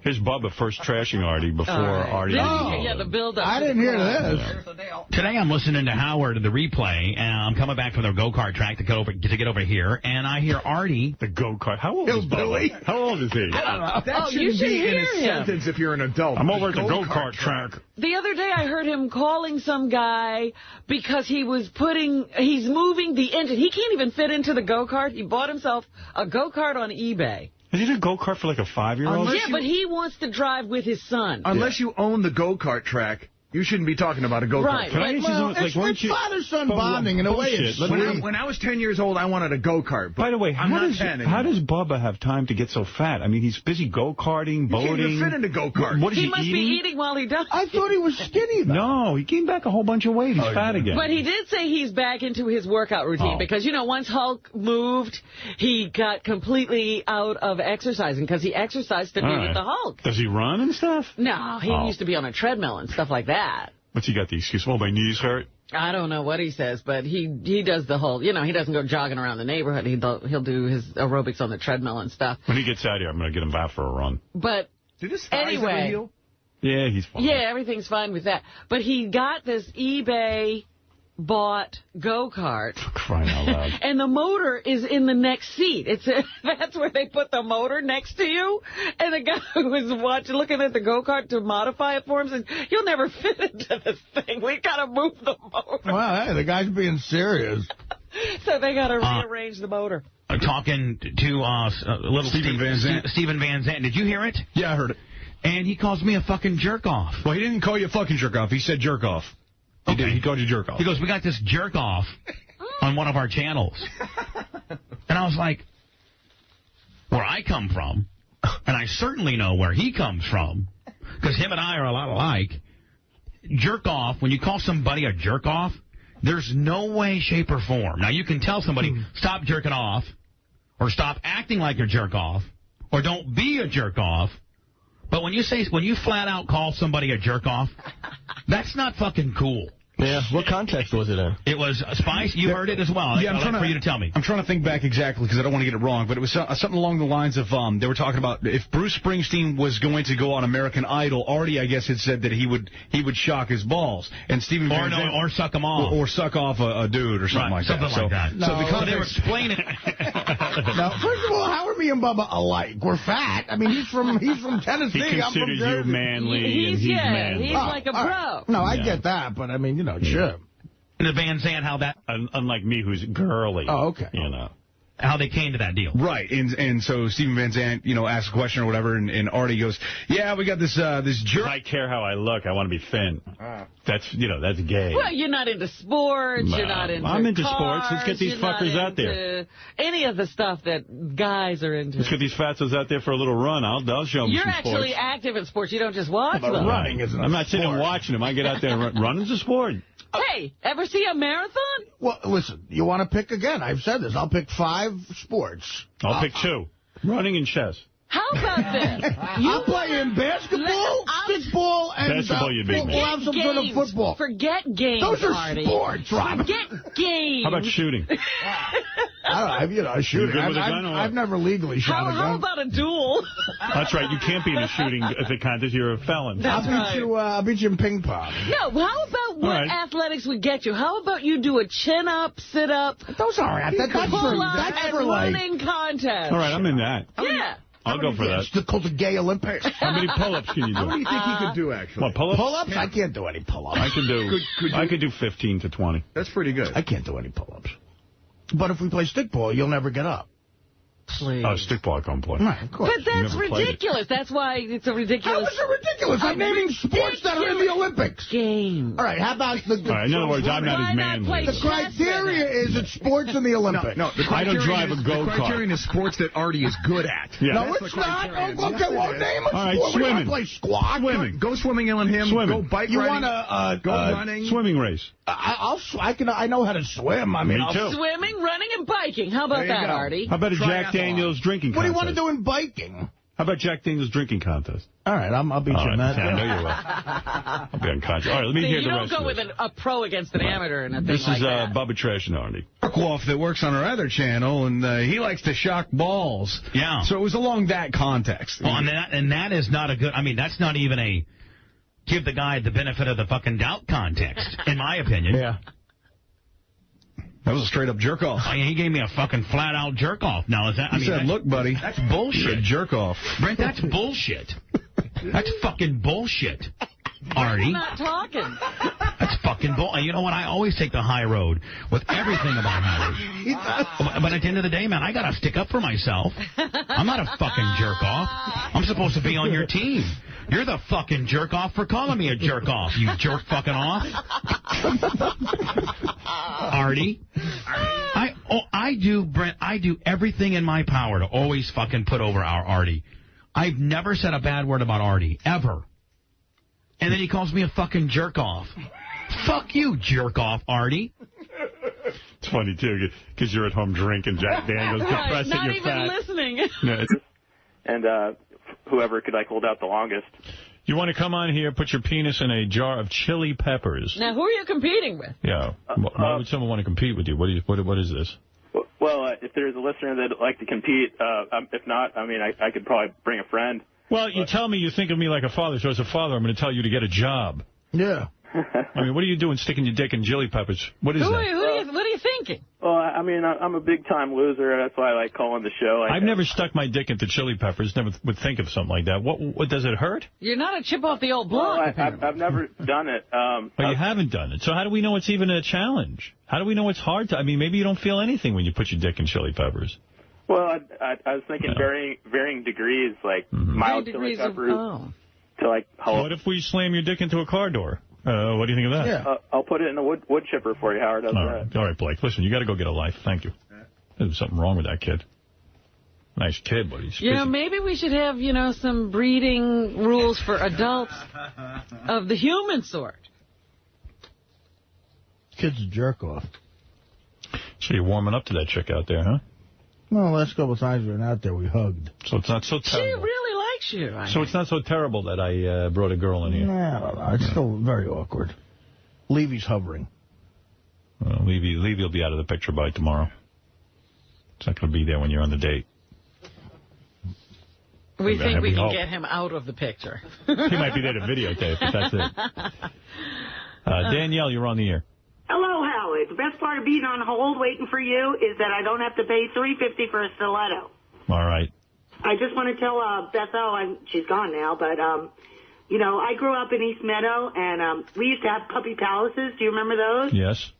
here's Bubba first trashing Artie before Artie... Yeah, the build-up. I didn't hear this. Today I'm listening to Howard, the replay, and I'm coming back from the go-kart track to get over here, and I hear Artie... The go-kart? How old is Bubba? How old is he? I don't know. That shouldn't be in a sentence if you're an adult. I'm over at the go-kart track. The other day I heard him calling some guy because he's moving the engine. He can't even fit into the go-kart. He bought himself a go-kart on eBay. Is he a go-kart for like a 5-year-old? Yeah, but he wants to drive with his son. Unless you own the go-kart track, you shouldn't be talking about a go-kart. Right. It's father-son bonding in a way. It's when I was 10 years old, I wanted a go-kart. By the way, how does Bubba have time to get so fat? I mean, he's busy go-karting, boating. You can't even fit into go-kart. What is he must eating? be eating while he does. I thought he was skinny, though. No, he gained back a whole bunch of weight. He's fat again. But he did say he's back into his workout routine because, you know, once Hulk moved, he got completely out of exercising because he exercised to be with the Hulk. Does he run and stuff? No, he used to be on a treadmill and stuff like that. What's he got the excuse? Well, my knees hurt. I don't know what he says, but he does the whole, he doesn't go jogging around the neighborhood. He'll do his aerobics on the treadmill and stuff. When he gets out here, I'm going to get him back for a run. But anyway. Yeah, he's fine. Yeah, everything's fine with that. But he got this eBay-bought go-kart. Crying out loud. And the motor is in the next seat. That's where they put the motor next to you. And the guy who was looking at the go-kart to modify it for him said, "You'll never fit into this thing. We've got to move the motor." Well, hey, the guy's being serious. So they got to rearrange the motor. Talking to little Steven Van Zandt. Steven Van Zandt. Did you hear it? Yeah, I heard it. And he calls me a fucking jerk-off. Well, he didn't call you a fucking jerk-off. He said jerk-off. He did. He called you jerk-off. He goes, "We got this jerk-off on one of our channels." And I was like, where I come from, and I certainly know where he comes from, because him and I are a lot alike, jerk-off, when you call somebody a jerk-off, there's no way, shape, or form. Now, you can tell somebody, stop jerking off, or stop acting like a jerk-off, or don't be a jerk-off. But when you flat out call somebody a jerk-off, that's not fucking cool. Yeah, what context was it in? It was Spice. You heard it as well. Yeah, I'd like for you to tell me. I'm trying to think back exactly because I don't want to get it wrong, but it was something along the lines of they were talking about if Bruce Springsteen was going to go on American Idol. Artie, I guess, had said that he would shock his balls, and Stephen Van Zandt, or suck him off, or suck off a dude or something like that. Something like that. No, so they were explaining. Now, first of all, how are me and Bubba alike? We're fat. I mean, he's from Tennessee. He considers you manly, and he's manly. He's like a bro. No, I get that, but I mean, sure. And the Van Zandt, how that... Unlike me, who's girly. Oh, okay. How they came to that deal. Right, and so Stephen Van Zandt, asked a question or whatever, and Artie goes, "Yeah, we got this jerk." I care how I look. I want to be thin. That's gay. Well, you're not into sports. You're not into I'm into cars, sports. Let's get these fuckers out there. Any of the stuff that guys are into. Let's get these fatzos out there for a little run. I'll show them You're some sports. actually active in sports. You don't just watch them. Running isn't I'm not sitting and watching them. I get out there and run. Running's a sport. Hey, ever see a marathon? Well, listen, you want to pick again. I've said this. I'll pick 5 sports. I'll pick 2. Running and chess. How about this? I'll play in basketball, football, and we'll have some sort of football. Forget games, Those are Artie. sports, Rob. Forget games. How about shooting? I don't know, shooting. I've never legally shot a gun. How about a duel? That's right. You can't be in a shooting if it contest. You're a felon. I'll beat you in ping pong. No, how about what athletics would get you? How about you do a chin-up, sit-up, those are that's for running contest? All right, I'm in that. Yeah. I'll go for that. It's called the Gay Olympics. How many pull-ups can you do? How many do you think he could do, actually? What, pull-ups? Pull-ups? Yeah. I can't do any pull-ups. I can do. I could do 15 to 20. That's pretty good. I can't do any pull-ups. But if we play stickball, you'll never get up. Please. Oh, stickball I can't play. Right, of course. But that's ridiculous. That's why it's a ridiculous... How is it ridiculous? I'm naming sports that are in the Olympics. Game. All right, how about the... All right, in other words, I'm not as manly. The criteria is it's sports in the Olympics. No, I don't drive a go-kart. The criterion is sports that Artie is good at. Yeah. No, it's not. Okay, well, name a sport. All right, swimming. Play squat. Swimming. Go swimming on him. Swimming. Go bike riding. You want go running. Swimming race. I know how to swim. I mean, Me too. Swimming, running, and biking. How about that, Artie? How about a Jack Daniels drinking contest? What do you want to do in biking? How about Jack Daniels drinking contest? All right, I'll beat you in that. I know you will. I'll be unconscious. All right, let me hear the rest of this. You don't go with a pro against an amateur and a thing like that. This is Bubba Trash and Artie. Wolf that works on our other channel, and he likes to shock balls. Yeah. So it was along that context. Well, and that is not a good... I mean, that's not even a give the guy the benefit of the fucking doubt context, in my opinion. Yeah. That was a straight-up jerk-off. I mean, he gave me a fucking flat-out jerk-off. Now, is that... He said, look, buddy. That's bullshit. You're a jerk-off. Brent, that's bullshit. That's fucking bullshit, Artie. I'm not talking. That's fucking bull. You know what? I always take the high road with everything about Artie. But at the end of the day, man, I got to stick up for myself. I'm not a fucking jerk-off. I'm supposed to be on your team. You're the fucking jerk-off for calling me a jerk-off, you jerk fucking off. Artie. Brent, I do everything in my power to always fucking put over our Artie. I've never said a bad word about Artie, ever. And then he calls me a fucking jerk-off. Fuck you, jerk-off, Artie. It's funny, too, because you're at home drinking Jack Daniels, depressed that you're fat. Not even listening. And whoever could hold out the longest. You want to come on here, put your penis in a jar of chili peppers. Now, who are you competing with? Yeah. Why would someone want to compete with you? What is this? Well, if there's a listener that would like to compete, if not, I mean, I could probably bring a friend. Well, you tell me you think of me like a father, so as a father, I'm going to tell you to get a job. Yeah. I mean, what are you doing sticking your dick in chili peppers? What is that? What are you thinking? Well, I mean, I'm a big-time loser. That's why I like calling the show. I've never stuck my dick into chili peppers. Never would think of something like that. What does it hurt? You're not a chip off the old block. Well, I've never done it. But you haven't done it. So how do we know it's even a challenge? How do we know it's hard to? I mean, maybe you don't feel anything when you put your dick in chili peppers. Well, I was thinking varying degrees, like mild chili peppers to like. What if we slam your dick into a car door? What do you think of that? Yeah. I'll put it in a wood chipper for you, Howard. All right, Blake. Listen, you got to go get a life. Thank you. There's something wrong with that kid. Nice kid, but he's busy. Maybe we should have, some breeding rules for adults of the human sort. Kid's a jerk-off. So you're warming up to that chick out there, huh? Well, the last couple of times we were out there, we hugged. So it's not so terrible. She really likes you. So it's not so terrible that I brought a girl in here. No. It's still very awkward. Levy's hovering. Well, Levy will be out of the picture by tomorrow. It's not going to be there when you're on the date. We think we can get him out of the picture. He might be there to videotape, but that's it. Danielle, you're on the air. Hello, Howard. The best part of being on hold waiting for you is that I don't have to pay $3.50 for a stiletto. All right. I just want to tell Bethel, she's gone now, but, I grew up in East Meadow, and we used to have puppy palaces. Do you remember those? Yes.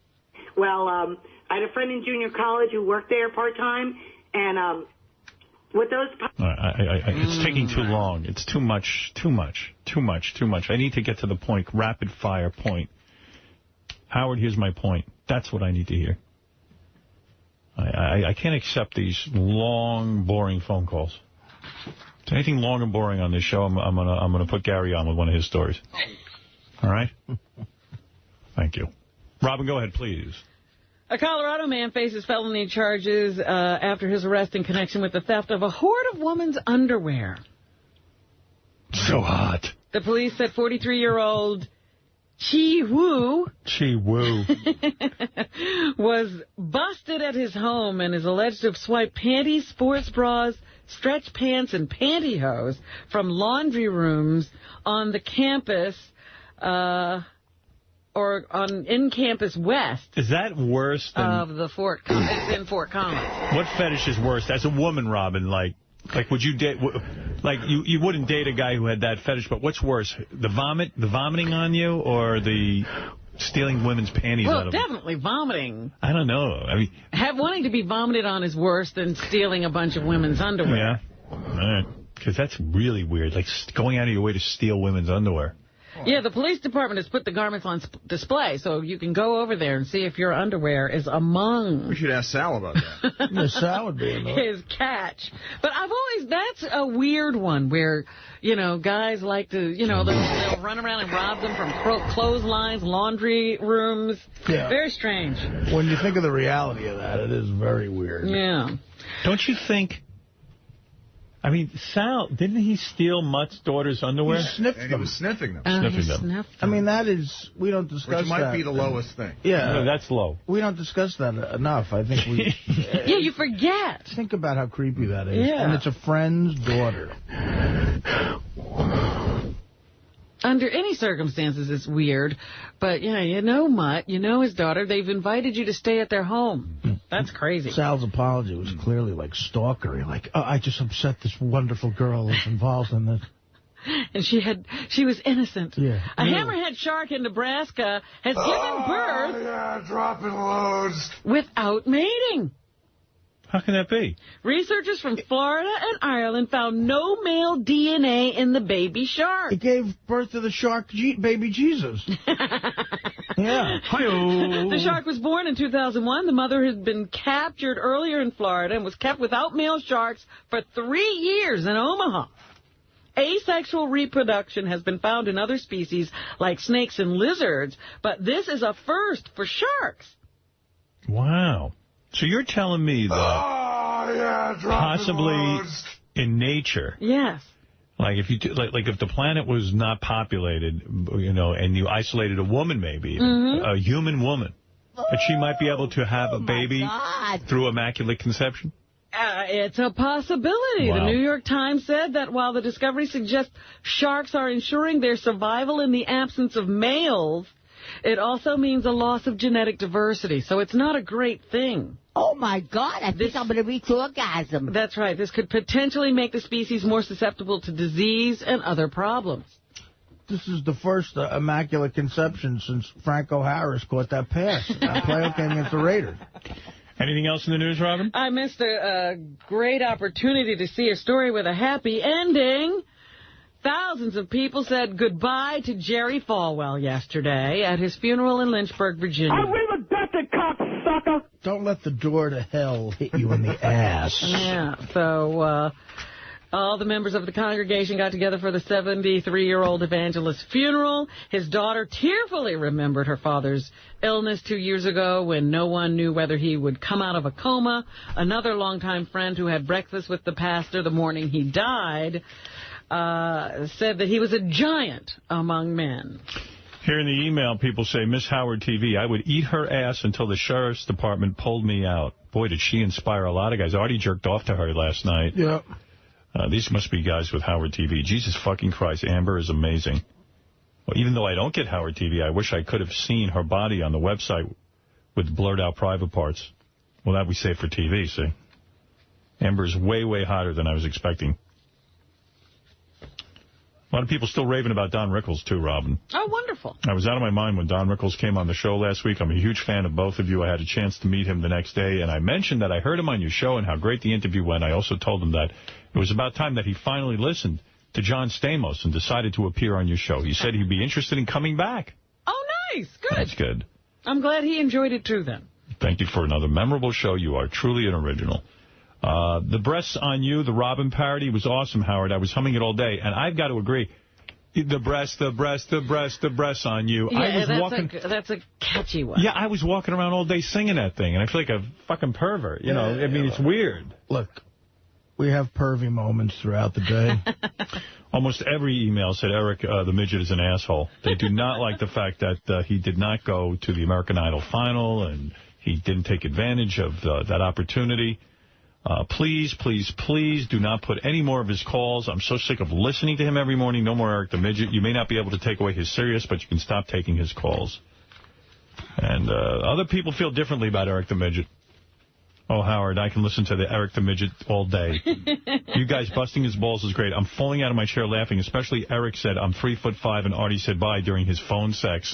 Well, I had a friend in junior college who worked there part-time, and with those... It's taking too long. It's too much. I need to get to the point, rapid-fire point. Howard, here's my point. That's what I need to hear. I can't accept these long, boring phone calls. If there's anything long and boring on this show, I'm gonna put Gary on with one of his stories. All right? Thank you. Robin, go ahead, please. A Colorado man faces felony charges after his arrest in connection with the theft of a hoard of women's underwear. So hot. The police said 43-year-old 𝗧𝗵𝗲 was busted at his home and is alleged to have swiped panties, sports bras, stretch pants, and pantyhose from laundry rooms on the campus or on in-campus west. Is that worse than... Of the it's in Fort Collins. What fetish is worse? As a woman, Robin, like would you date... Like, you wouldn't date a guy who had that fetish, but what's worse? The vomiting on you or the stealing women's panties out of them? Well, definitely vomiting. I don't know. I mean... Wanting to be vomited on is worse than stealing a bunch of women's underwear. Yeah. All right. Because that's really weird. Like, going out of your way to steal women's underwear. Yeah, the police department has put the garments on display, so you can go over there and see if your underwear is among... We should ask Sal about that. Yeah, Sal would be in there. His catch. But that's a weird one where, guys like to, they'll run around and rob them from clotheslines, laundry rooms. Yeah. Very strange. When you think of the reality of that, it is very weird. Yeah. Don't you think... I mean, Sal, didn't he steal Mutt's daughter's underwear? He sniffed them. He was sniffing them. Sniffing them. I mean, that is, we don't discuss that. Which might be the lowest thing. Yeah. No, that's low. We don't discuss that enough. I think we... Yeah, you forget. Think about how creepy that is. Yeah. And it's a friend's daughter. Under any circumstances, it's weird. But, Mutt, his daughter. They've invited you to stay at their home. That's crazy. Sal's apology was clearly, like, stalkery. Like, I just upset this wonderful girl who's involved in this. And she was innocent. Yeah. A hammerhead shark in Nebraska has given birth... dropping loads. ...without mating. How can that be? Researchers from Florida and Ireland found no male DNA in the baby shark. It gave birth to the shark baby Jesus. Yeah. Hi-oh. The shark was born in 2001. The mother had been captured earlier in Florida and was kept without male sharks for 3 years in Omaha. Asexual reproduction has been found in other species like snakes and lizards, but this is a first for sharks. Wow. So you're telling me that possibly in nature, yes, Like if if the planet was not populated, and you isolated a woman, maybe a human woman, that she might be able to have a baby through immaculate conception. It's a possibility. Wow. The New York Times said that while the discovery suggests sharks are ensuring their survival in the absence of males, it also means a loss of genetic diversity. So it's not a great thing. Oh, my God. I think I'm going to reach orgasm. That's right. This could potentially make the species more susceptible to disease and other problems. This is the first immaculate conception since Franco Harris caught that pass. That playoff game against the Raiders. Anything else in the news, Robin? I missed a great opportunity to see a story with a happy ending. Thousands of people said goodbye to Jerry Falwell yesterday at his funeral in Lynchburg, Virginia. Don't let the door to hell hit you in the ass. Yeah, so all the members of the congregation got together for the 73-year-old evangelist's funeral. His daughter tearfully remembered her father's illness 2 years ago when no one knew whether he would come out of a coma. Another longtime friend who had breakfast with the pastor the morning he died said that he was a giant among men. Here in the email, people say, Miss Howard TV, I would eat her ass until the sheriff's department pulled me out. Boy, did she inspire a lot of guys. Artie jerked off to her last night. Yeah. These must be guys with Howard TV. Jesus fucking Christ, Amber is amazing. Well, even though I don't get Howard TV, I wish I could have seen her body on the website with blurred out private parts. Well, that we save for TV, see? Amber is way, way hotter than I was expecting. A lot of people still raving about Don Rickles, too, Robin. Oh, wonderful. I was out of my mind when Don Rickles came on the show last week. I'm a huge fan of both of you. I had a chance to meet him the next day, and I mentioned that I heard him on your show and how great the interview went. I also told him that it was about time that he finally listened to John Stamos and decided to appear on your show. He said he'd be interested in coming back. Oh, nice. Good. That's good. I'm glad he enjoyed it, too, then. Thank you for another memorable show. You are truly an original. The breasts on you, the Robin parody, was awesome, Howard. I was humming it all day, and I've got to agree. The breast on you. Yeah, I was walking. That's a catchy one. Yeah, I was walking around all day singing that thing, and I feel like a fucking pervert. I mean, it's weird. Look, we have pervy moments throughout the day. Almost every email said Eric, the midget, is an asshole. They do not like the fact that he did not go to the American Idol final, and he didn't take advantage of that opportunity. Please, please, please do not put any more of his calls. I'm so sick of listening to him every morning. No more Eric the Midget. You may not be able to take away his Sirius, but you can stop taking his calls. And other people feel differently about Eric the Midget. Oh, Howard, I can listen to the Eric the Midget all day. You guys busting his balls is great. I'm falling out of my chair laughing, especially Eric said, I'm 3'5", and Artie said bye during his phone sex.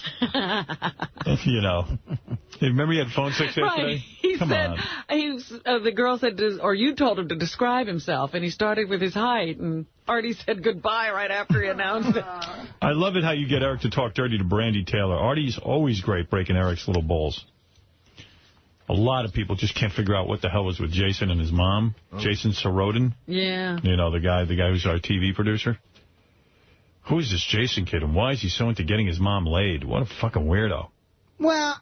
Remember he had phone sex yesterday? Right. He Come said, on. The girl said, or you told him to describe himself, and he started with his height, and Artie said goodbye right after he announced it. I love it how you get Eric to talk dirty to Brandy Taylor. Artie's always great breaking Eric's little balls. A lot of people just can't figure out what the hell was with Jason and his mom, Jason Soroden. Yeah. The guy who's our TV producer. Who is this Jason kid, and why is he so into getting his mom laid? What a fucking weirdo. Well,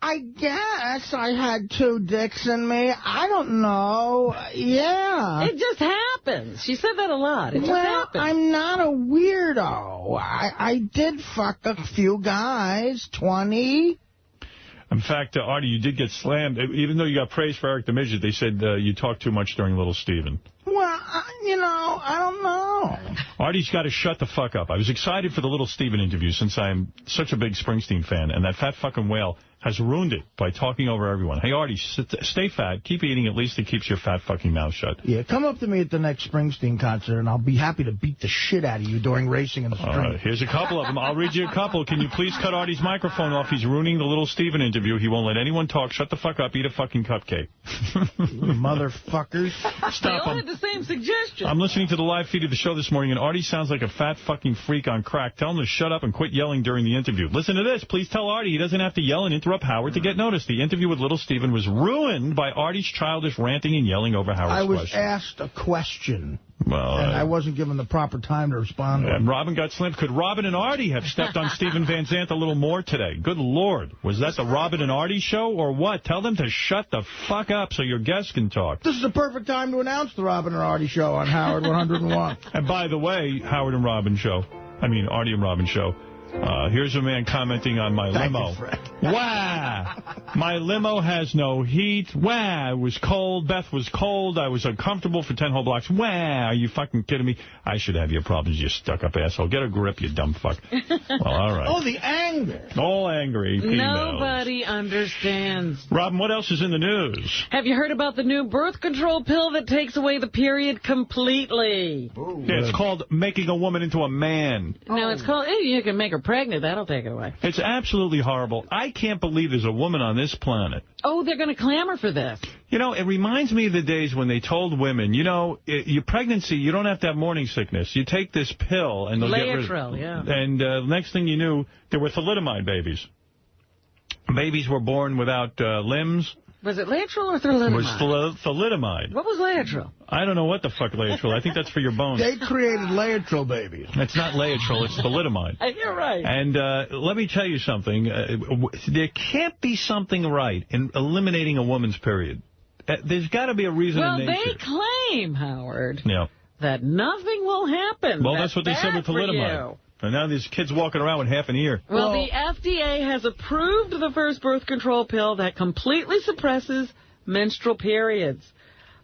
I guess I had 2 dicks in me. I don't know. Yeah. It just happens. She said that a lot. It just happens. I'm not a weirdo. I did fuck a few guys, 20. In fact, Artie, you did get slammed. Even though you got praised for Eric the Midget, they said you talked too much during Little Steven. Well, I don't know. Artie's got to shut the fuck up. I was excited for the Little Steven interview since I'm such a big Springsteen fan, and that fat fucking whale has ruined it by talking over everyone. Hey, Artie, stay fat. Keep eating. At least it keeps your fat fucking mouth shut. Yeah, come up to me at the next Springsteen concert, and I'll be happy to beat the shit out of you during racing in the street. Here's a couple of them. I'll read you a couple. Can you please cut Artie's microphone off? He's ruining the Little Steven interview. He won't let anyone talk. Shut the fuck up. Eat a fucking cupcake. Motherfuckers. Stop. They all had the same suggestion. I'm listening to the live feed of the show this morning, and Artie sounds like a fat fucking freak on crack. Tell him to shut up and quit yelling during the interview. Listen to this. Please tell Artie he doesn't have to yell and interrupt interrupt Howard to get noticed. The interview with Little Steven was ruined by Artie's childish ranting and yelling over Howard's questions. I was asked a question, well, and I wasn't given the proper time to respond. And Robin got slammed. Could Robin and Artie have stepped on Stephen Van Zandt a little more today? Good Lord. Was that the Robin and Artie show or what? Tell them to shut the fuck up so your guests can talk. This is the perfect time to announce the Robin and Artie show on Howard 101. And by the way, Howard and Robin show. I mean, Artie and Robin show. Here's a man commenting on my limo. Wow. My limo has no heat. Wow. It was cold. Beth was cold. I was uncomfortable for 10 whole blocks. Wow. Are you fucking kidding me? I should have your problems, you stuck-up asshole. Get a grip, you dumb fuck. Well, all right. Oh, the anger. All angry females. Nobody understands. Robin, what else is in the news? Have you heard about the new birth control pill that takes away the period completely? Ooh, yeah, it's called making a woman into a man. No, it's called, you can make her pregnant. That'll take it away. It's absolutely horrible. I can't believe there's a woman on this planet. Oh, they're going to clamor for this. You know, it reminds me of the days when they told women, you know, your pregnancy, you don't have to have morning sickness. You take this pill and they'll get rid of it. Yeah. And next thing you knew, there were thalidomide babies. Babies were born without limbs. Was it Laetrile or thalidomide? It was thalidomide. What was Laetrile? I don't know what the fuck Laetrile. I think that's for your bones. They created Laetrile babies. It's not Laetrile. It's thalidomide. You're right. And let me tell you something. There can't be something right in eliminating a woman's period. There's got to be a reason in nature. Well, they claim, Howard, yeah, that nothing will happen. Well, that's what they said with thalidomide. And now there's kids walking around with half an ear. Well, the FDA has approved the first birth control pill that completely suppresses menstrual periods.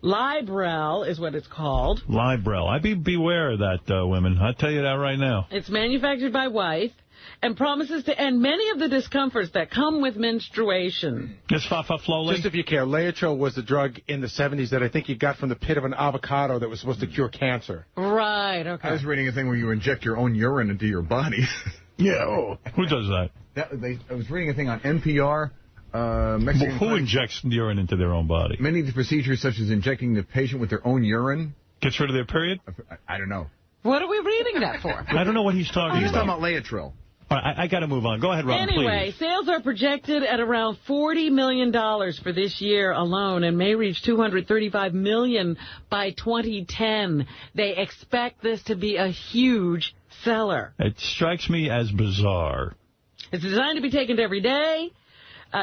Librel is what it's called. Librel. Beware of that, women. I'll tell you that right now. It's manufactured by Wyeth and promises to end many of the discomforts that come with menstruation. Yes, Fafa Flowley? Just if you care, Laetrile was the drug in the 70s that I think you got from the pit of an avocado that was supposed to cure cancer. Right, okay. I was reading a thing where you inject your own urine into your body. Yeah. Oh. Who does that? I was reading a thing on NPR. Who injects urine into their own body? Many of the procedures, such as injecting the patient with their own urine. Gets rid of their period? I don't know. What are we reading that for? I don't know what he's talking about. He's talking about Laetrile. All right, I got to move on. Go ahead, Robin, anyway, please. Sales are projected at around $40 million for this year alone and may reach $235 million by 2010. They expect this to be a huge seller. It strikes me as bizarre. It's designed to be taken every day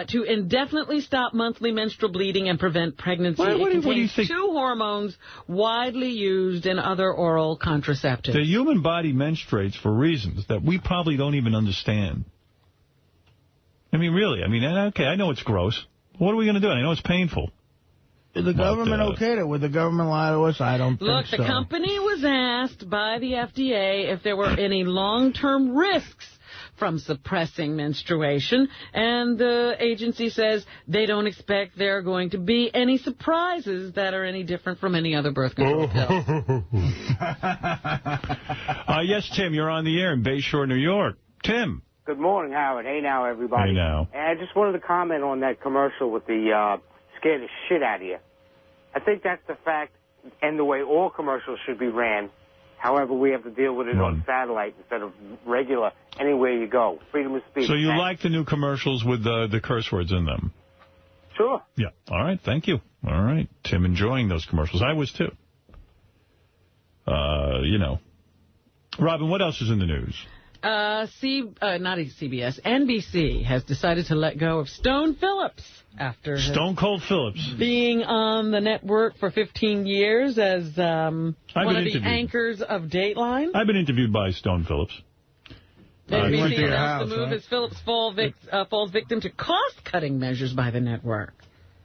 to indefinitely stop monthly menstrual bleeding and prevent pregnancy. It contains 2 hormones widely used in other oral contraceptives. The human body menstruates for reasons that we probably don't even understand. I mean, really. I mean, okay, I know it's gross. What are we going to do? I know it's painful. Did the government okay it? Would the government lie to us? I don't think so. Look, the company was asked by the FDA if there were any long-term risks from suppressing menstruation, and the agency says they don't expect there are going to be any surprises that are any different from any other birth control pill. Yes, Tim, you're on the air in Bayshore, New York. Tim. Good morning, Howard. Hey now, everybody. Hey now. And I just wanted to comment on that commercial with the scare the shit out of you. I think that's the fact and the way all commercials should be ran. However, we have to deal with it on satellite instead of regular, anywhere you go. Freedom of speech. So you like the new commercials with the curse words in them? Sure. Yeah. All right. Thank you. All right. Tim enjoying those commercials. I was, too. You know. Robin, what else is in the news? Not CBS, NBC has decided to let go of Stone Phillips after Stone Cold Phillips being on the network for 15 years as one of the anchors of Dateline. I've been interviewed by Stone Phillips. NBC announced the move as Phillips falls victim to cost-cutting measures by the network.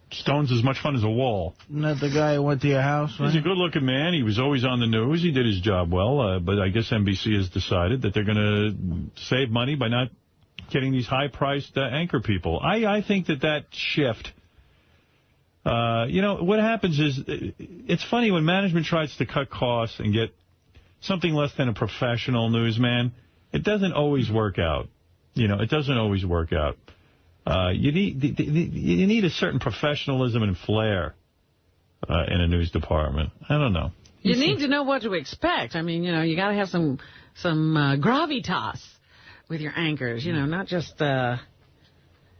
Stone's as much fun as a wall. Isn't that the guy who went to your house, right? He's a good-looking man. He was always on the news. He did his job well, but I guess NBC has decided that they're going to save money by not getting these high-priced anchor people. I think that shift, you know, what happens is, it's funny when management tries to cut costs and get something less than a professional newsman, it doesn't always work out. You know, it doesn't always work out. You need a certain professionalism and flair in a news department. I don't know. You need to know what to expect. I mean, you know, you got to have some gravitas with your anchors. You know, not just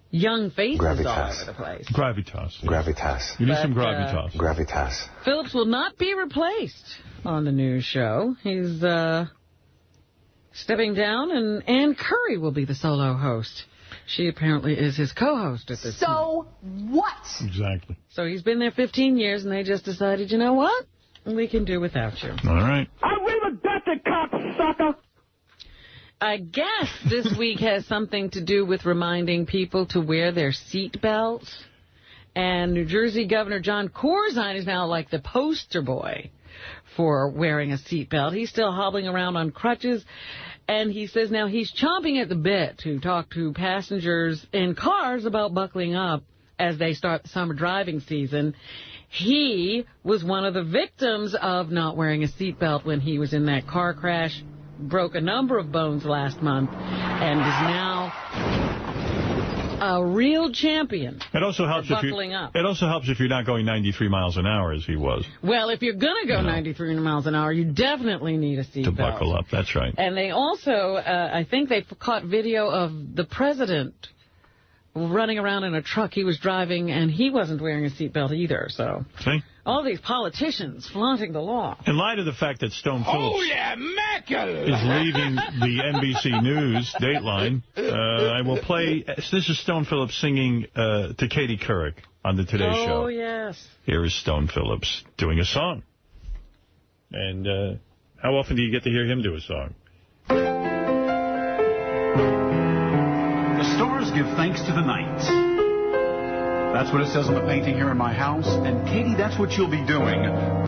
young faces all over the place. Gravitas. Gravitas. You need some gravitas. Gravitas. Phillips will not be replaced on the news show. He's stepping down, and Ann Curry will be the solo host. She apparently is his co-host at this So what? Exactly. So he's been there 15 years, and they just decided, you know what? We can do without you. All right. I will adopt a cocksucker. I guess this week has something to do with reminding people to wear their seat belts. And New Jersey Governor John Corzine is now like the poster boy for wearing a seat belt. He's still hobbling around on crutches. And he says now he's chomping at the bit to talk to passengers in cars about buckling up as they start the summer driving season. He was one of the victims of not wearing a seatbelt when he was in that car crash, broke a number of bones last month, and is now a real champion. It also helps if buckling up. It also helps if you're not going 93 miles an hour as he was. Well, if you're going to go 93 miles an hour, you definitely need a seatbelt. To buckle up, that's right. And they also, I think they caught video of the president running around in a truck he was driving, and he wasn't wearing a seatbelt either. So See? All these politicians flaunting the law. In light of the fact that Stone Phillips is leaving the NBC News Dateline, I will play. This is Stone Phillips singing to Katie Couric on the Today Show. Oh, yes. Here is Stone Phillips doing a song. And how often do you get to hear him do a song? The stars give thanks to the night. That's what it says on the painting here in my house. And, Katie, that's what you'll be doing.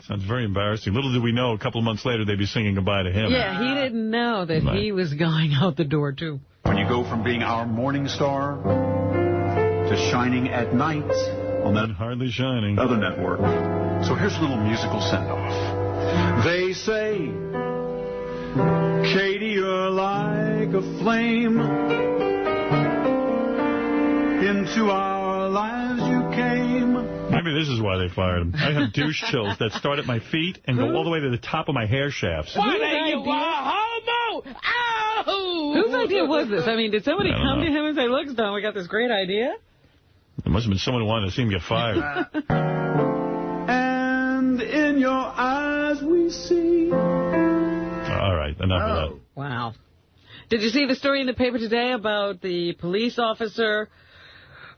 Sounds very embarrassing. Little did we know, a couple of months later, they'd be singing goodbye to him. Yeah, he didn't know that he was going out the door, too. When you go from being our morning star to shining at night on that hardly shining other network. So here's a little musical send-off. They say, Katie, you're like a flame. Into our lives you came. Maybe this is why they fired him. I have douche chills that start at my feet and go all the way to the top of my hair shafts. What are you, a homo? Ow! Whose idea was this? I mean, did somebody come to him and say, look, Stone, we got this great idea? It must have been someone who wanted to see him get fired. And in your eyes we see. All right, enough of that. Wow. Did you see the story in the paper today about the police officer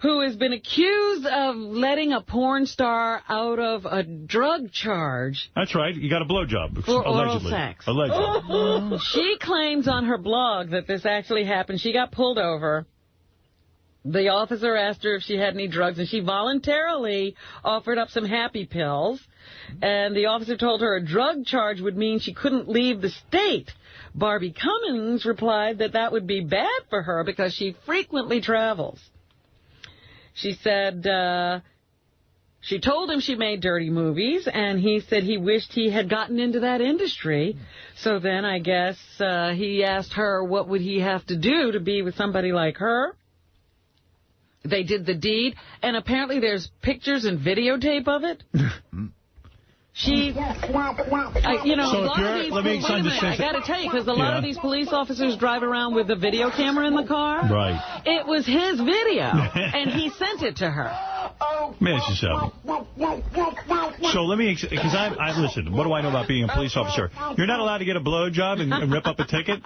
who has been accused of letting a porn star out of a drug charge? That's right. You got a blowjob. For allegedly. oral sex. Allegedly. She claims on her blog that this actually happened. She got pulled over. The officer asked her if she had any drugs, and she voluntarily offered up some happy pills. And the officer told her a drug charge would mean she couldn't leave the state. Barbie Cummings replied that that would be bad for her because she frequently travels. She said she told him she made dirty movies, and he said he wished he had gotten into that industry. So then I guess he asked her what would he have to do to be with somebody like her. They did the deed, and apparently there's pictures and videotape of it. She, you know, So a lot of these, let me wait a minute, I got to tell you, because a lot of these police officers drive around with a video camera in the car. Right. It was his video, and he sent it to her. Manage yourself. So let me, because I listen, what do I know about being a police officer? You're not allowed to get a blowjob and rip up a ticket?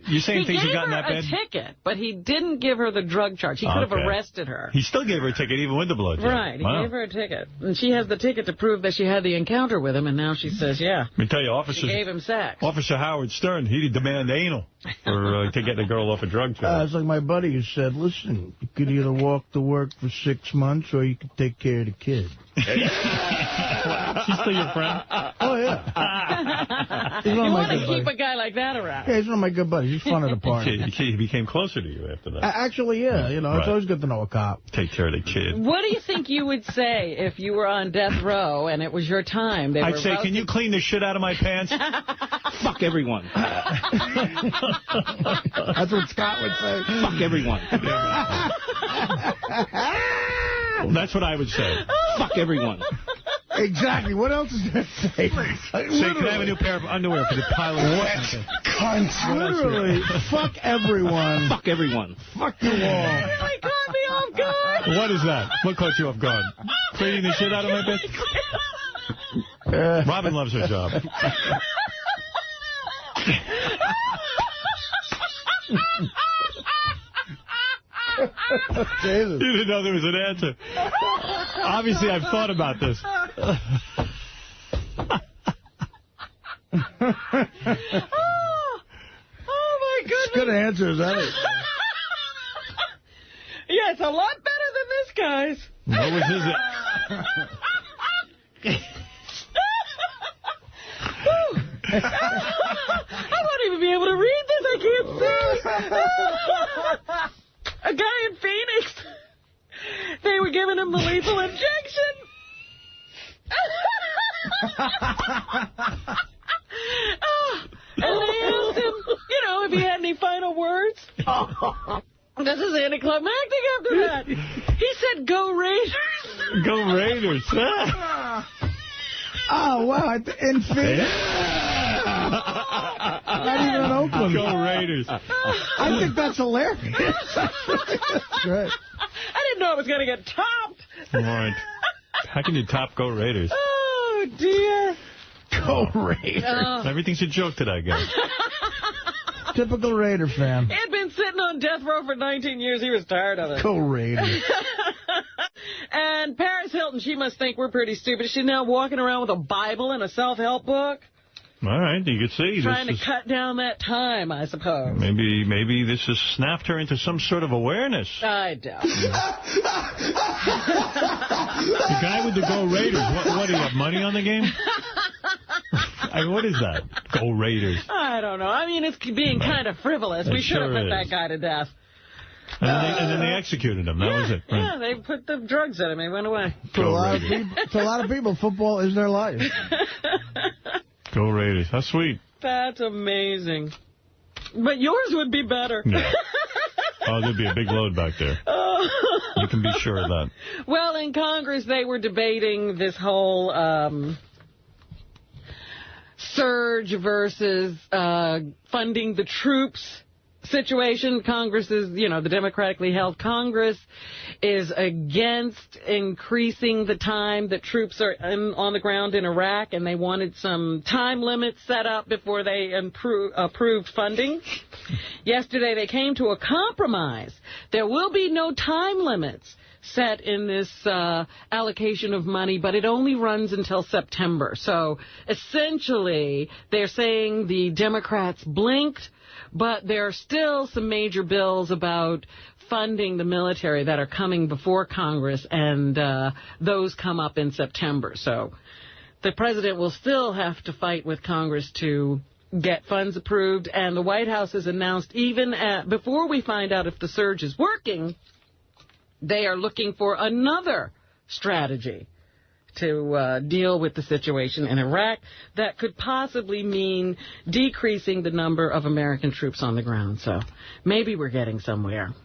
You're saying things have gotten that bad? He gave her a ticket, but he didn't give her the drug charge. He could have arrested her. He still gave her a ticket even with the blowjob. Right, he gave her a ticket. And she has the ticket to prove that she had the encounter with him, and now she says, yeah. Let me tell you, she gave him sex. Officer Howard Stern, he demand anal for to get the girl off a drug charge. It's like my buddy who said, listen, you could either walk to work for 6 months or you could take care of the kid. She's still your friend? Oh, yeah. You want to keep a guy like that around. Yeah, he's one of my good buddies. He's fun at the party. He became closer to you after that. Actually, yeah. You know, it's always good to know a cop. Take care of the kid. What do you think you would say if you were on death row and it was your time? I'd say, can you clean the shit out of my pants? Fuck everyone. That's what Scott would say. Fuck everyone. That's what I would say. Fuck everyone. Exactly. What else is there to say? Say, can I have a new pair of underwear for the pilot? Wet cunts. Literally, fuck everyone. Fuck everyone. Fuck you all. It caught me off guard. What is that? What caught you off guard? Cleaning the shit out of my bed? Robin loves her job. You didn't know there was an answer. Obviously, I've thought about this. Oh, my goodness. It's good answers, isn't it? Yeah, it's a lot better than this guy's. What was his... I won't even be able to read this. I can't see. A guy in Phoenix, they were giving him the lethal injection. And they asked him, if he had any final words. This is anticlimactic after that. He said, "Go Raiders." Go Raiders. Oh, wow. In Phoenix. Not even in Oakland. Go Raiders. I think that's hilarious. That's great. I didn't know it was going to get topped. Right. How can you top Go Raiders? Oh, dear. Go Raiders. Everything's a joke today, guys. Typical Raider fan. He had been sitting on death row for 19 years. He was tired of it. Go Raiders. And Paris Hilton, she must think we're pretty stupid. She's now walking around with a Bible and a self-help book. All right, you can see. Trying to cut down that time, I suppose. Maybe this has snapped her into some sort of awareness. I doubt it. The guy with the Go Raiders, what do you have, money on the game? I mean, what is that? Go Raiders. I don't know. I mean, it's being kind of frivolous. We should have put that guy to death. And then they executed him. That was it. Right? Yeah, they put the drugs in him. He went away. To a lot of people, football is their life. Go Raiders. How sweet. That's amazing. But yours would be better. Yeah. Oh, there'd be a big load back there. You can be sure of that. Well, in Congress, they were debating this whole surge versus funding the troops situation. Congress is, the democratically held Congress is against increasing the time that troops are on the ground in Iraq, and they wanted some time limits set up before they approved funding. Yesterday, they came to a compromise. There will be no time limits set in this allocation of money, but it only runs until September. So, essentially, they're saying the Democrats blinked, but there are still some major bills about funding the military that are coming before Congress, and those come up in September. So the president will still have to fight with Congress to get funds approved, and the White House has announced even before we find out if the surge is working, they are looking for another strategy to deal with the situation in Iraq that could possibly mean decreasing the number of American troops on the ground. So maybe we're getting somewhere.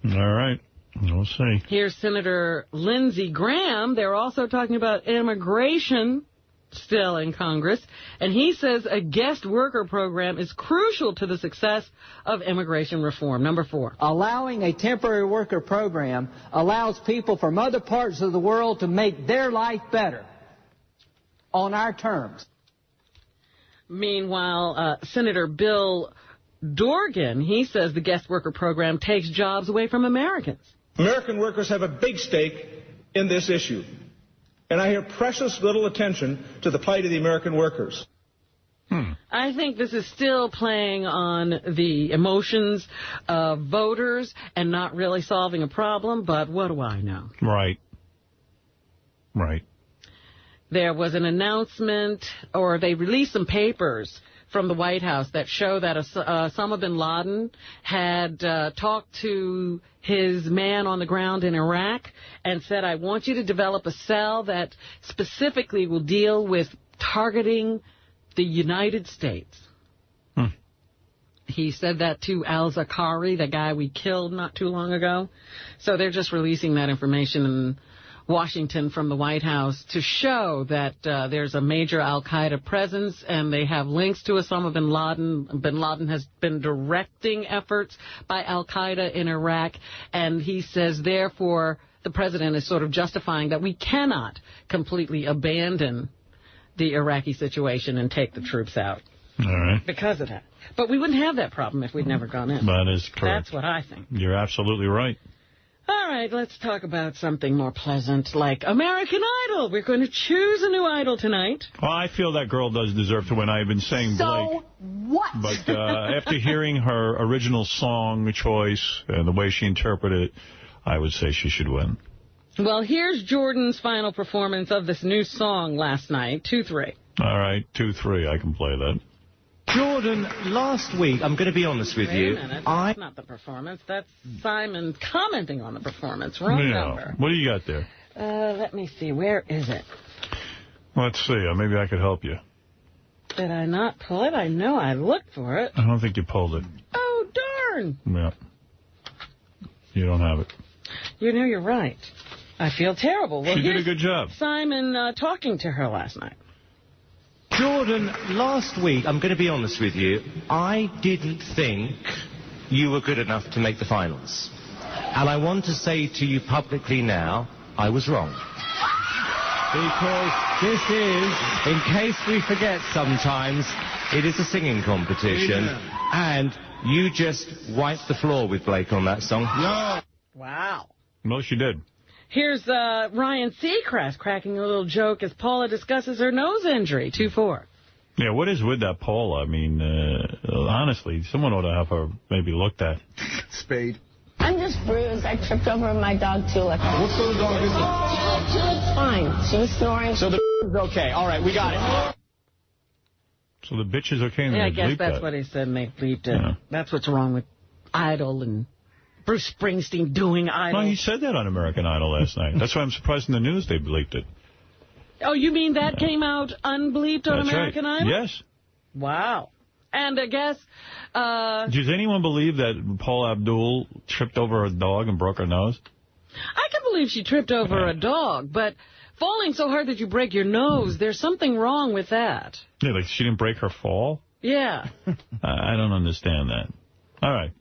All right. We'll see. Here's Senator Lindsey Graham. They're also talking about immigration still in Congress, and he says a guest worker program is crucial to the success of immigration reform. Number 4. Allowing a temporary worker program allows people from other parts of the world to make their life better on our terms. Meanwhile, Senator Bill Dorgan, he says the guest worker program takes jobs away from Americans. American workers have a big stake in this issue, and I hear precious little attention to the plight of the American workers. I think this is still playing on the emotions of voters and not really solving a problem, but what do I know? Right. Right. There was an announcement, or they released some papers from the White House that show that Osama bin Laden had talked to his man on the ground in Iraq and said, I want you to develop a cell that specifically will deal with targeting the United States. He said that to al-Zakari, the guy we killed not too long ago. So they're just releasing that information in Washington from the White House to show that there's a major al-Qaeda presence, and they have links to Osama bin Laden. Bin Laden has been directing efforts by al-Qaeda in Iraq, and he says, therefore, the president is sort of justifying that we cannot completely abandon the Iraqi situation and take the troops out. All right. Because of that. But we wouldn't have that problem if we'd never gone in. That is correct. That's what I think. You're absolutely right. All right, let's talk about something more pleasant, like American Idol. We're going to choose a new idol tonight. Well, I feel that girl does deserve to win. I've been saying Blake. So what? But after hearing her original song choice and the way she interpreted it, I would say she should win. Well, here's Jordan's final performance of this new song last night, 2-3. All right, 2-3. I can play that. Jordan, last week, I'm going to be honest with you. Wait a minute. That's not the performance. That's Simon commenting on the performance. Wrong number. What do you got there? Let me see. Where is it? Let's see. Maybe I could help you. Did I not pull it? I know I looked for it. I don't think you pulled it. Oh, darn. Yeah. You don't have it. You know, you're right. I feel terrible. Well, she did a good job. Simon talking to her last night. Jordan, last week, I'm going to be honest with you, I didn't think you were good enough to make the finals. And I want to say to you publicly now, I was wrong. Because this is, in case we forget sometimes, it is a singing competition. Yeah. And you just wiped the floor with Blake on that song. No. Wow. No, she did. Here's Ryan Seacrest cracking a little joke as Paula discusses her nose injury, 2-4. Yeah, what is with that Paula? I mean, honestly, someone ought to have her maybe looked at. Spade. I'm just bruised. I tripped over my dog, Tulip. What's the dog? Tulip's fine. She was snoring. So the is okay. All right, we got it. So the bitch is okay? Yeah, I guess that's what he said, and they bleeped it. Yeah. That's what's wrong with Idol and Bruce Springsteen doing Idol. No, he said that on American Idol last night. That's why I'm surprised in the news they bleeped it. Oh, you mean that came out unbleeped on American Idol? Yes. Wow. And I guess... does anyone believe that Paula Abdul tripped over a dog and broke her nose? I can believe she tripped over a dog, but falling so hard that you break your nose, there's something wrong with that. Yeah, like she didn't break her fall? Yeah. I don't understand that. All right.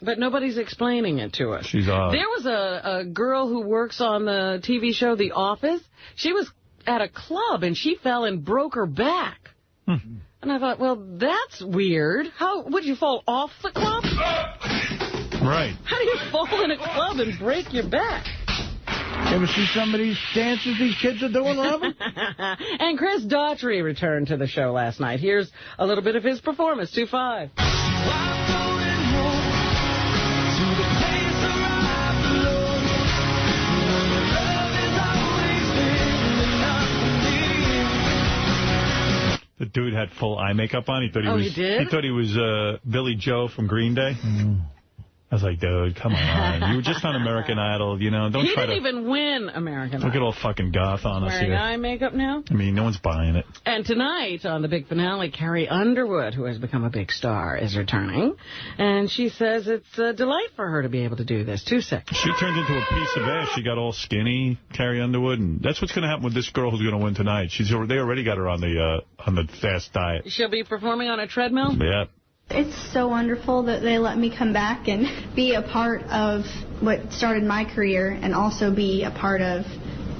But nobody's explaining it to us. She's odd. There was a girl who works on the TV show The Office. She was at a club, and she fell and broke her back. And I thought, well, that's weird. How would you fall off the club? Right. How do you fall in a club and break your back? You ever see some of these dances these kids are doing, Robin? And Chris Daughtry returned to the show last night. Here's a little bit of his performance, 2-5. The dude had full eye makeup on. He thought he did? He thought he was Billy Joe from Green Day. I was like, dude, come on. You were just on American Idol, you know. Don't he try didn't even win American Idol. Look at all fucking goth on us wearing here. eye makeup now? I mean, no one's buying it. And tonight, on the big finale, Carrie Underwood, who has become a big star, is returning. And she says it's a delight for her to be able to do this. 2-6. She turned into a piece of ass. She got all skinny, Carrie Underwood. And that's what's going to happen with this girl who's going to win tonight. They already got her on the fast diet. She'll be performing on a treadmill? Yeah. It's so wonderful that they let me come back and be a part of what started my career and also be a part of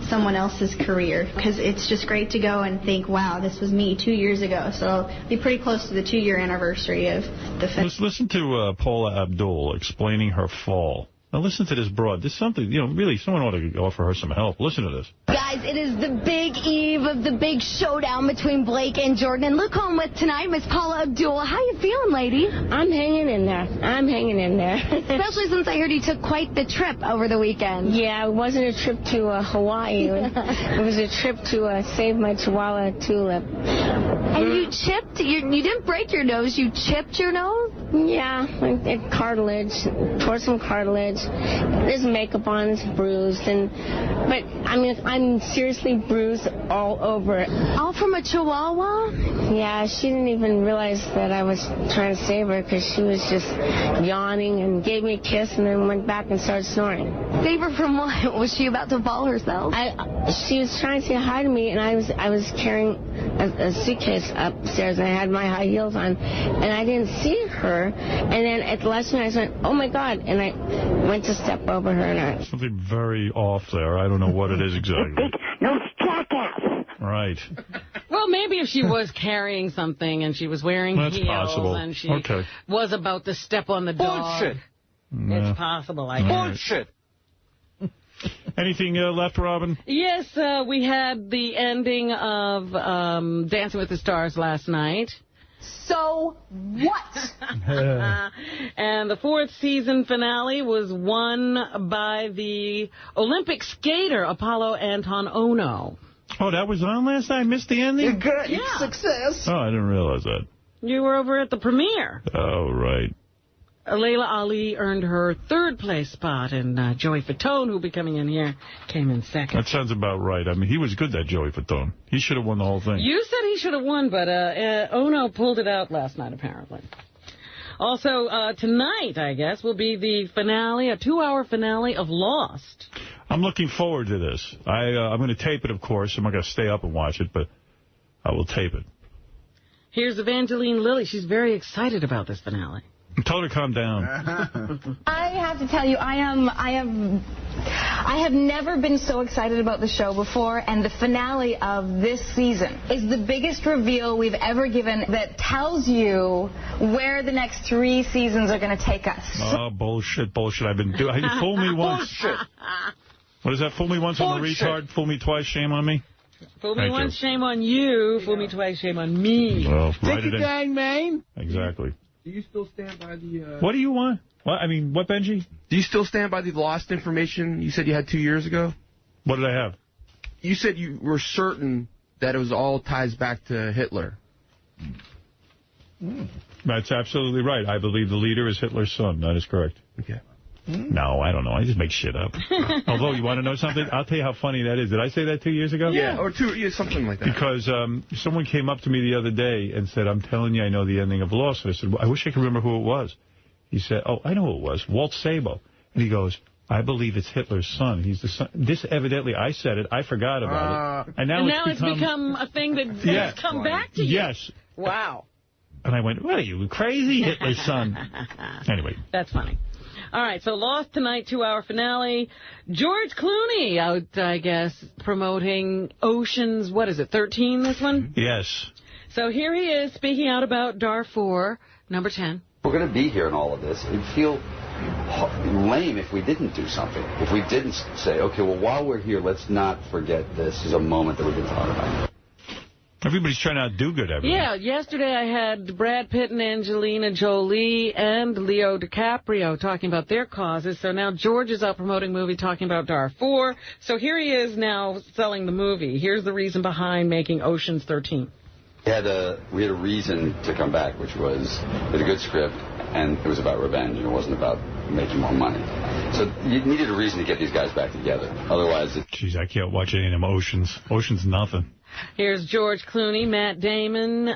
someone else's career, because it's just great to go and think, wow, this was me 2 years ago. So it'll be pretty close to the 2-year anniversary of the film. Let's listen to Paula Abdul explaining her fall. Now listen to this broad. This is something, you know, really, someone ought to offer her some help. Listen to this. Guys, it is the big eve of the big showdown between Blake and Jordan. And look who I'm with tonight, Miss Paula Abdul. How you feeling, lady? I'm hanging in there. I'm hanging in there. Especially since I heard you took quite the trip over the weekend. Yeah, it wasn't a trip to Hawaii. It was a trip to save my Chihuahua Tulip. And you chipped? You didn't break your nose. You chipped your nose? Yeah, cartilage. Tore some cartilage. There's makeup on. It's bruised. And But, I mean, I'm seriously bruised all over. All from a chihuahua? Yeah, she didn't even realize that I was trying to save her because she was just yawning and gave me a kiss and then went back and started snoring. Save her from what? Was she about to fall herself? She was trying to say hi to me, and I was carrying a suitcase upstairs, and I had my high heels on, and I didn't see her. And then at the last minute, I went, oh, my God, and I went to step over her. And Something very off there. I don't know what it is exactly. No, jackass. Right. Well, maybe if she was carrying something and she was wearing That's heels possible. and she Okay. was about to step on the dog. Bullshit. It's possible, I guess. Bullshit. Anything left, Robin? Yes, we had the ending of Dancing with the Stars last night. So what? And the 4th season finale was won by the Olympic skater Apollo Anton Ono. Oh, that was on last night? I missed the ending? You're good. Yeah. Success. Oh, I didn't realize that. You were over at the premiere. Oh, right. Layla Ali earned her 3rd place spot, and Joey Fatone, who'll be coming in here, came in 2nd. That sounds about right. I mean, he was good, that Joey Fatone. He should have won the whole thing. You said he should have won, but Ono pulled it out last night, apparently. Also, tonight, I guess, will be the finale, a 2-hour finale of Lost. I'm looking forward to this. I'm going to tape it, of course. I'm not going to stay up and watch it, but I will tape it. Here's Evangeline Lilly. She's very excited about this finale. Tell her to calm down. I have to tell you, I have never been so excited about the show before, and the finale of this season is the biggest reveal we've ever given that tells you where the next 3 seasons are going to take us. Oh, bullshit. I've been doing. You fool me once. Bullshit. What is that? Fool me once, I'm a retard. Fool me twice, shame on me. Fool me once, shame on you. Fool me twice, shame on me. Well, write it in. Dang, man. Exactly. Do you still stand by the... What do you want? What? I mean, what, Benji? Do you still stand by the lost information you said you had 2 years ago? What did I have? You said you were certain that it was all ties back to Hitler. That's absolutely right. I believe the leader is Hitler's son. That is correct. Okay. No, I don't know. I just make shit up. Although, you want to know something? I'll tell you how funny that is. Did I say that 2 years ago? Yeah, or something like that. Because someone came up to me the other day and said, I'm telling you, I know the ending of Lost. And I said, well, I wish I could remember who it was. He said, oh, I know who it was, Walt Sabo. And he goes, I believe it's Hitler's son. He's the son. This, evidently, I said it. I forgot about it. And now it's become a thing that has come back to you. Yes. Wow. And I went, what are you, crazy? Hitler's son. Anyway. That's funny. All right, so Lost tonight, 2-hour finale. George Clooney out, I guess, promoting Ocean's, what is it, 13, this one? Yes. So here he is speaking out about Darfur, number 10. We're going to be here in all of this. It'd feel lame if we didn't do something. If we didn't say, okay, well, while we're here, let's not forget this is a moment that we can talk about. Everybody's trying to do good everything. Yeah, yesterday I had Brad Pitt and Angelina Jolie and Leo DiCaprio talking about their causes. So now George is out promoting a movie talking about Darfur. So here he is now selling the movie. Here's the reason behind making Ocean's 13. We had a reason to come back, which was with a good script, and it was about revenge. It wasn't about making more money. So you needed a reason to get these guys back together. Otherwise, Jeez, I can't watch any of them Oceans. Ocean's nothing. Here's George Clooney, Matt Damon,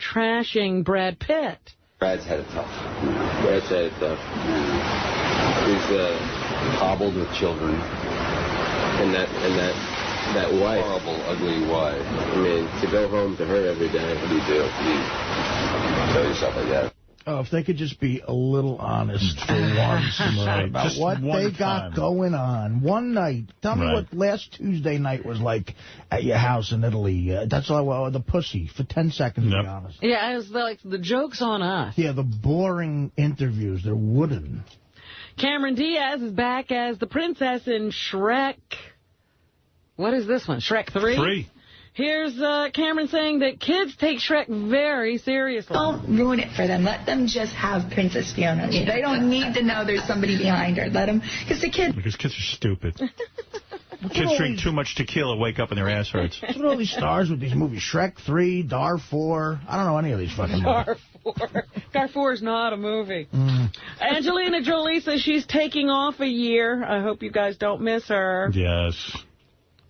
trashing Brad Pitt. Brad's had it tough. Brad's had it tough. He's hobbled with children. And that wife. Horrible, ugly wife. I mean, to go home to her every day. What do you do? You tell yourself like that. Oh, if they could just be a little honest for once about just what they got going on. One night. Tell me what last Tuesday night was like at your house in Italy. That's all, the pussy, for 10 seconds, to be honest. Yeah, it was like the joke's on us. Yeah, the boring interviews. They're wooden. Cameron Diaz is back as the princess in Shrek. What is this one? Shrek 3? 3. Here's Cameron saying that kids take Shrek very seriously. Don't ruin it for them. Let them just have Princess Fiona. They don't need to know there's somebody behind her. Let them, because the kids... Because kids are stupid. Kids drink too much tequila, wake up and their ass hurts. What's with all these stars with these movies? Shrek 3, Darfur. I don't know any of these fucking movies. Darfur is not a movie. Angelina Jolie says she's taking off a year. I hope you guys don't miss her. Yes.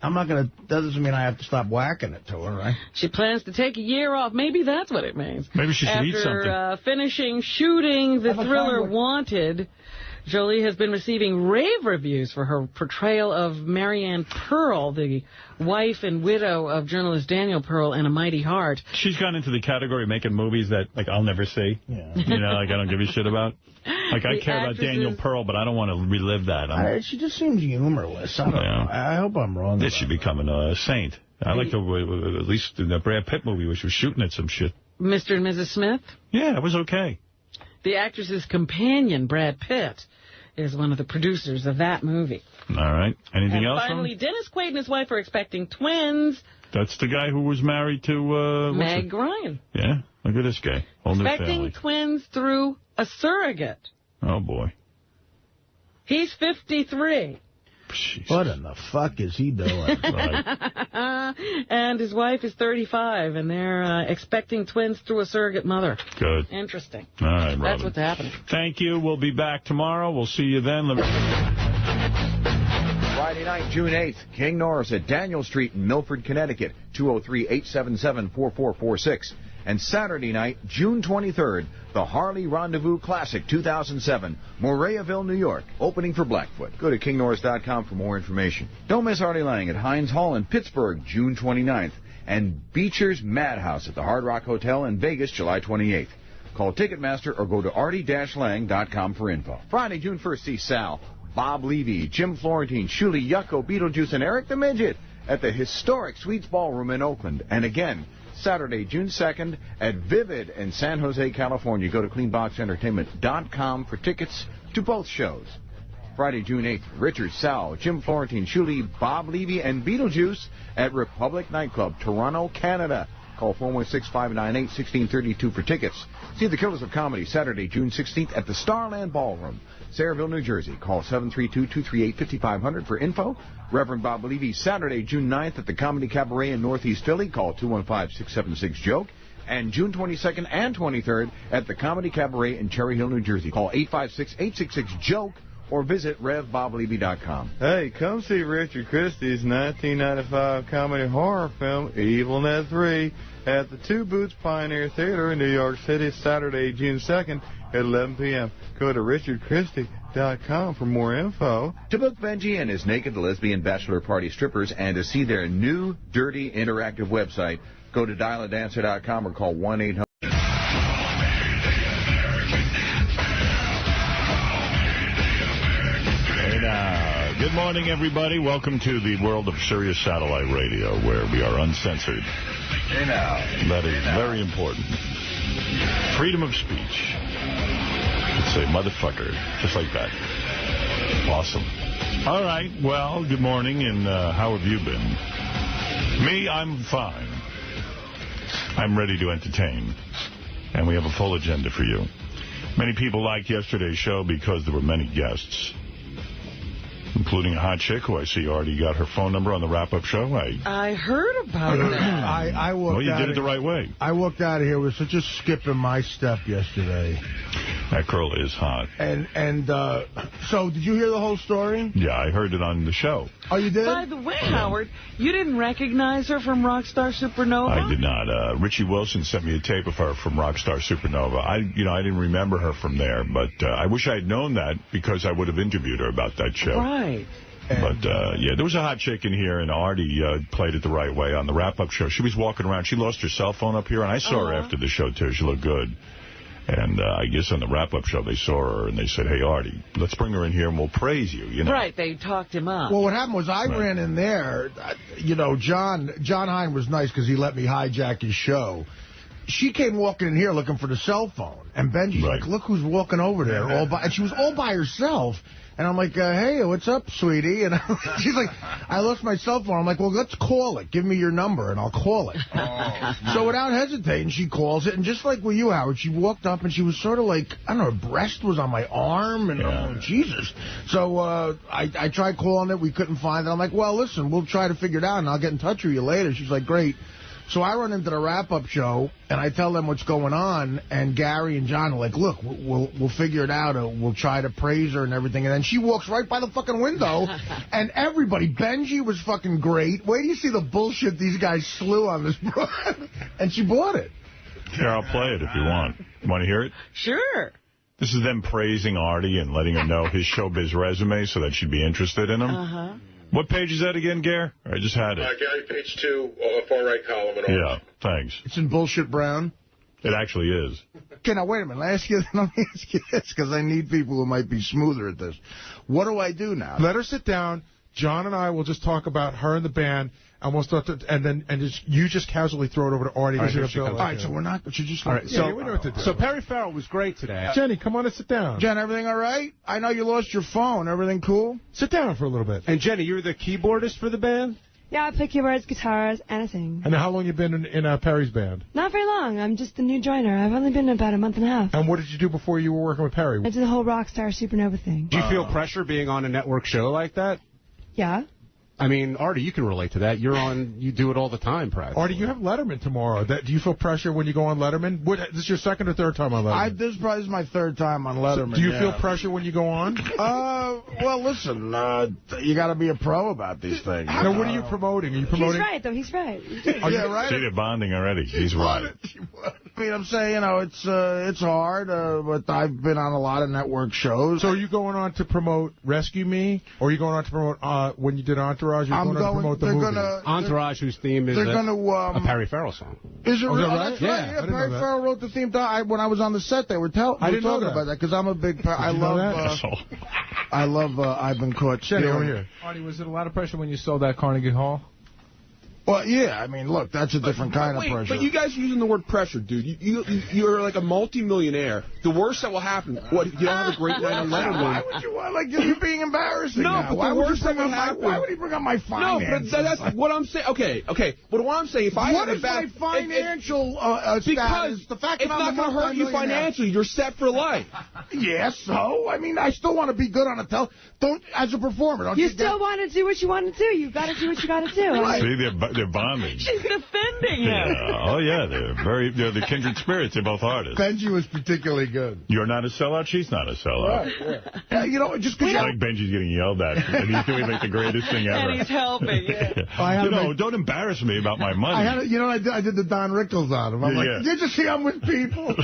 I'm not going to... That doesn't mean I have to stop whacking it to her, right? She plans to take a year off. Maybe that's what it means. Maybe she should eat something. After finishing shooting the thriller Wanted, Jolie has been receiving rave reviews for her portrayal of Marianne Pearl, the wife and widow of journalist Daniel Pearl in A Mighty Heart. She's gone into the category of making movies that, like, I'll never see. Yeah. You know, like, I don't give a shit about. Like, I care about Daniel Pearl, but I don't want to relive that. She just seems humorless. I don't know. I hope I'm wrong. This should become a saint. I like at least the Brad Pitt movie, which was shooting at some shit. Mr. and Mrs. Smith? Yeah, it was okay. The actress's companion, Brad Pitt, is one of the producers of that movie. All right. Anything else? Finally, Dennis Quaid and his wife are expecting twins. That's the guy who was married to... Meg Ryan. Yeah, look at this guy. Whole new family. Expecting twins through a surrogate. Oh, boy. He's 53. Jesus. What in the fuck is he doing? Right. And his wife is 35, and they're expecting twins through a surrogate mother. Good. Interesting. All right, Robin. That's what's happening. Thank you. We'll be back tomorrow. We'll see you then. Friday night, June 8th, King Norris at Daniel Street in Milford, Connecticut, 203-877-4446. And Saturday night, June 23rd, the Harley Rendezvous Classic 2007, Moreaville, New York, opening for Blackfoot. Go to kingnorris.com for more information. Don't miss Artie Lang at Heinz Hall in Pittsburgh, June 29th, and Beecher's Madhouse at the Hard Rock Hotel in Vegas, July 28th. Call Ticketmaster or go to artie-lang.com for info. Friday, June 1st, see Sal, Bob Levy, Jim Florentine, Shuli Yucko, Beetlejuice, and Eric the Midget at the historic Sweets Ballroom in Oakland. And again, Saturday, June 2nd, at Vivid in San Jose, California. Go to cleanboxentertainment.com for tickets to both shows. Friday, June 8th, Richard, Sal, Jim Florentine, Shuli, Bob Levy, and Beetlejuice at Republic Nightclub, Toronto, Canada. Call 416-598-1632 for tickets. See The Killers of Comedy Saturday, June 16th at the Starland Ballroom, Sayreville, New Jersey. Call 732-238-5500 for info. Reverend Bob Levy Saturday, June 9th at the Comedy Cabaret in Northeast Philly. Call 215-676-JOKE. And June 22nd and 23rd at the Comedy Cabaret in Cherry Hill, New Jersey. Call 856-866-JOKE or visit RevBobLevy.com. Hey, come see Richard Christie's 1995 comedy horror film, Evil Net 3, at the Two Boots Pioneer Theater in New York City, Saturday, June 2nd at 11 p.m. Go to richardchristie.com for more info. To book Benji and his naked lesbian bachelor party strippers and to see their new, dirty, interactive website, go to dialadancer.com or call 1-800. Good morning, everybody. Welcome to the world of Sirius Satellite Radio, where we are uncensored. That is very important. Freedom of speech. Let's say motherfucker, just like that. Awesome. All right, well, good morning, and how have you been? Me, I'm fine. I'm ready to entertain, and we have a full agenda for you. Many people liked yesterday's show because there were many guests, including a hot chick who I see already got her phone number on the wrap-up show. I heard about that. Well, you did it the right way. I walked out of here with such a skip in my step yesterday. That girl is hot. And so, did you hear the whole story? Yeah, I heard it on the show. Oh, you did? By the way, Howard, you didn't recognize her from Rockstar Supernova? I did not. Richie Wilson sent me a tape of her from Rockstar Supernova. I didn't remember her from there, but I wish I had known that because I would have interviewed her about that show. Right. But, yeah, there was a hot chick in here, and Artie played it the right way on the wrap-up show. She was walking around. She lost her cell phone up here, and I saw her after the show, too. She looked good. And I guess on the wrap-up show, they saw her, and they said, hey, Artie, let's bring her in here, and we'll praise you, you know. Right, they talked him up. Well, what happened was I ran in there. John Hine was nice because he let me hijack his show. She came walking in here looking for the cell phone. And Benji's like, look who's walking over there. And she was all by herself. And I'm like, hey, what's up, sweetie? And she's like, I lost my cell phone. I'm like, well, let's call it. Give me your number, and I'll call it. So without hesitating, she calls it. And just like with you, Howard, she walked up, and she was sort of like, I don't know, her breast was on my arm. And, oh, Jesus. So I tried calling it. We couldn't find it. I'm like, well, listen, we'll try to figure it out, and I'll get in touch with you later. She's like, great. So I run into the wrap-up show, and I tell them what's going on, and Gary and John are like, look, we'll figure it out. We'll try to praise her and everything. And then she walks right by the fucking window, and everybody, Benji was fucking great. Wait till you see the bullshit these guys slew on this broad. And she bought it. Here, I'll play it if you want. You want to hear it? Sure. This is them praising Artie and letting her know his showbiz resume so that she'd be interested in him. Uh-huh. What page is that again, Gare? I just had it. Gary, page 2, far right column. And all. Yeah, thanks. It's in bullshit brown. It actually is. Okay, now, wait a minute. Let me ask you this, because I need people who might be smoother at this. What do I do now? Let her sit down. John and I will just talk about her and the band, and we'll start to, you just casually throw it over to Artie. All right, so we're not, but you just... All right, so, we know what to do. So Perry Farrell was great today. Jenny, come on and sit down. Jen, everything all right? I know you lost your phone. Everything cool? Sit down for a little bit. And Jenny, you're the keyboardist for the band? Yeah, I play keyboards, guitars, and I sing. And how long you been in Perry's band? Not very long. I'm just a new joiner. I've only been about a month and a half. And what did you do before you were working with Perry? I did the whole Rockstar Supernova thing. Do you feel pressure being on a network show like that? Yeah. I mean, Artie, you can relate to that. You do it all the time, practically. Artie, you have Letterman tomorrow. Do you feel pressure when you go on Letterman? This is your second or third time on Letterman? This is my third time on Letterman. So do you feel pressure when you go on? Well, listen, you got to be a pro about these things. Now, what are you promoting? Are you promoting? He's right, though. He's right. Yeah, right. See, they're bonding already. He's right. I mean, I'm saying, it's hard, but I've been on a lot of network shows. So are you going on to promote Rescue Me, or are you going on to promote when you did Entourage? You're going to promote the movie. Entourage, whose theme is a Perry Farrell song. Is it really? Right? That's right. Yeah, Perry Farrell wrote the theme. When I was on the set, they were talking about that because I'm a big. I love I've Been Caught Stealing. Over here. Artie, was it a lot of pressure when you sold that Carnegie Hall? Well, yeah, I mean, look, that's a different kind of pressure. But you guys are using the word pressure, dude. You're like a multi-millionaire. The worst that will happen, you don't have a great night on Letterman. Why would you want, you're being embarrassing now. But why the worst that would happen... Why would he bring up my finances? No, but that's what I'm saying. Okay. But what I'm saying, if I what have is a bad... my financial status? Because the fact it's not going to hurt you financially. You're set for life. Yes, so? I mean, I still want to be good on a as a performer. Don't you still want to do what you want to do. You've got to do what you got to do. Right. See, they're bonding. She's defending him. Oh, yeah, they're the kindred spirits. They're both artists. Benji was particularly good. You're not a sellout. She's not a sellout. Right, just because like Benji's getting yelled at, and he's doing like the greatest thing ever. And he's helping. Yeah. Don't embarrass me about my money. I did the Don Rickles on him. I'm like, did you see I'm with people?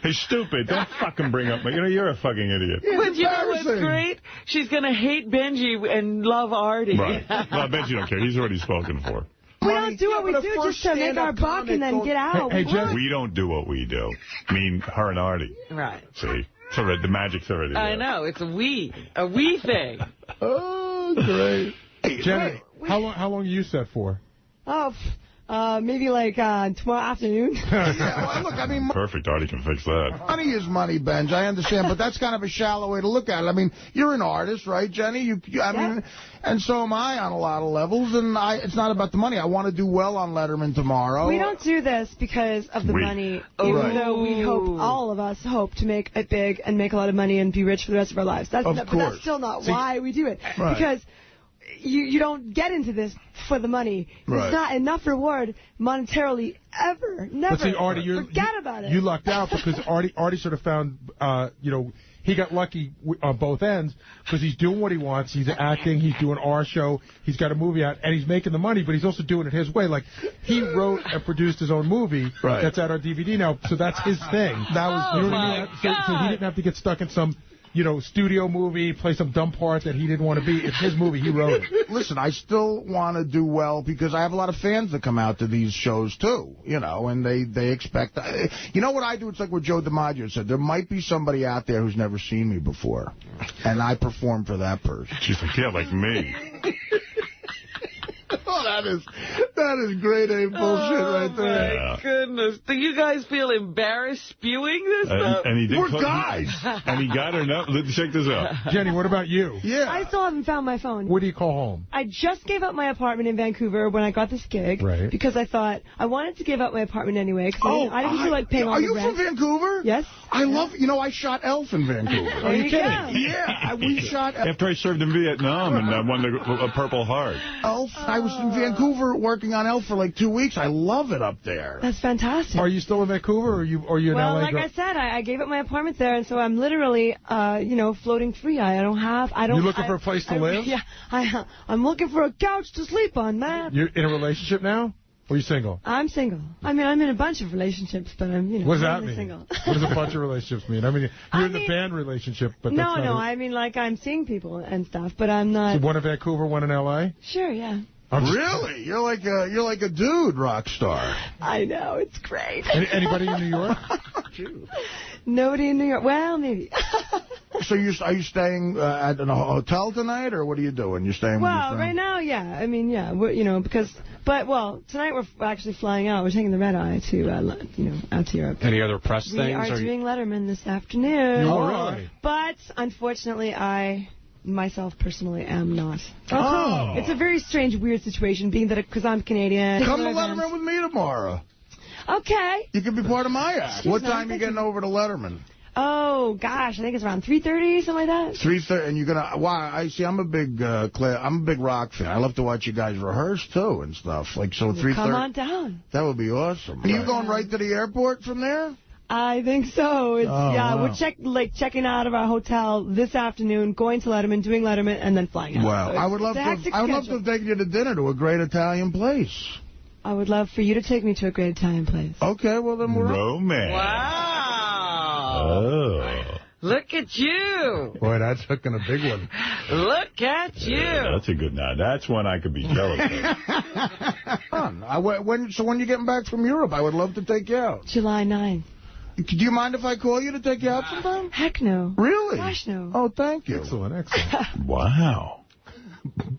Hey, stupid! Don't fucking bring up my. You're a fucking idiot. But you know what's great? She's going to hate Benji and love Artie. Right. Well, Benji don't care. He's already spoken for. We don't do what we do just to make our buck and then get out. Hey, Jen, we don't do what we do. I mean, her and Artie. Right. See? So the magic's already there. I know. It's a we thing. Oh, great. Hey, Jenny, how long are you set for? Maybe like tomorrow afternoon. Look, I mean... Perfect, Artie can fix that. Money is money, Benj. I understand, but that's kind of a shallow way to look at it. I mean, you're an artist, right, Jenny? I mean, and so am I on a lot of levels, and it's not about the money. I want to do well on Letterman tomorrow. We don't do this because of the money, even though we all of us hope to make it big and make a lot of money and be rich for the rest of our lives. But that's still not why we do it. Right. Because... You don't get into this for the money. Right. It's not enough reward monetarily ever. Never. But see, Artie, forget about it. You lucked out because Artie sort of found, he got lucky on both ends because he's doing what he wants. He's acting. He's doing our show. He's got a movie out, and he's making the money, but he's also doing it his way. Like, he wrote and produced his own movie that's at our DVD now, so that's his thing. That was, you know what I mean? So he didn't have to get stuck in some... studio movie, play some dumb part that he didn't want to be. It's his movie. He wrote it. Listen, I still want to do well because I have a lot of fans that come out to these shows, too, and they expect... You know what I do? It's like what Joe DiMaggio said. There might be somebody out there who's never seen me before, and I perform for that person. She's like, yeah, like me. Oh, That is grade A bullshit right there. Oh, my goodness. Do you guys feel embarrassed spewing this stuff? And he did. We're guys. And he got her. No, check this out. Jenny, what about you? Yeah. I still haven't found my phone. What do you call home? I just gave up my apartment in Vancouver when I got this gig. Right. Because I thought I wanted to give up my apartment anyway. Because I didn't feel like paying all the rent. Are you from Vancouver? Yes. I love, I shot Elf in Vancouver. Are you kidding? Yeah, we shot Elf. After I served in Vietnam and won a Purple Heart. Elf. I was in Vancouver working on Elf for like 2 weeks. I love it up there. That's fantastic. Are you still in Vancouver or are you in LA? Well, like I said, I gave up my apartment there, and so I'm literally, floating free. I don't. You're looking for a place to live? Yeah, I'm looking for a couch to sleep on, man. You're in a relationship now? Or are you single? I'm single. I mean, I'm in a bunch of relationships, but I'm, what does that mean? Single. What does a bunch of relationships mean? I mean, you're in the band relationship, but no, I mean, like, I'm seeing people and stuff, but I'm not. So one in Vancouver, one in L.A.? Sure, yeah. Really? You're like a dude rock star. I know, it's great. Anybody in New York? Nobody in New York. Well, maybe. So are you staying at a hotel tonight, or what are you doing? You're staying with your friend? Right now, yeah. I mean, yeah, tonight we're actually flying out. We're taking the red eye to, out to Europe. Any other press things? We are doing Letterman this afternoon. Oh, really? But, unfortunately, myself personally am not. Oh. It's a very strange, weird situation, being that because I'm Canadian. Come to Letterman with me tomorrow. Okay. You can be part of my act. What time are you getting over to Letterman? Oh, gosh, I think it's around 3:30, something like that. 3:30, and you're gonna. Wow, I see. I'm a big rock fan. I love to watch you guys rehearse too and stuff. Like 3:30. Come on down. That would be awesome. Are you going right to the airport from there? I think so. We're checking out of our hotel this afternoon, going to Letterman, doing Letterman, and then flying out. Wow, So I would love to have taken you to dinner to a great Italian place. I would love for you to take me to a great Italian place. Okay, well then we're romance. Wow. Oh. Look at you. Boy, that's hooking a big one. Look at you. Yeah, that's a good now. That's one I could be jealous of. Fun. When you're getting back from Europe, I would love to take you out. July 9th. Do you mind if I call you to take you out sometime? Heck no. Really? Gosh, no. Oh, thank you. Excellent. Wow.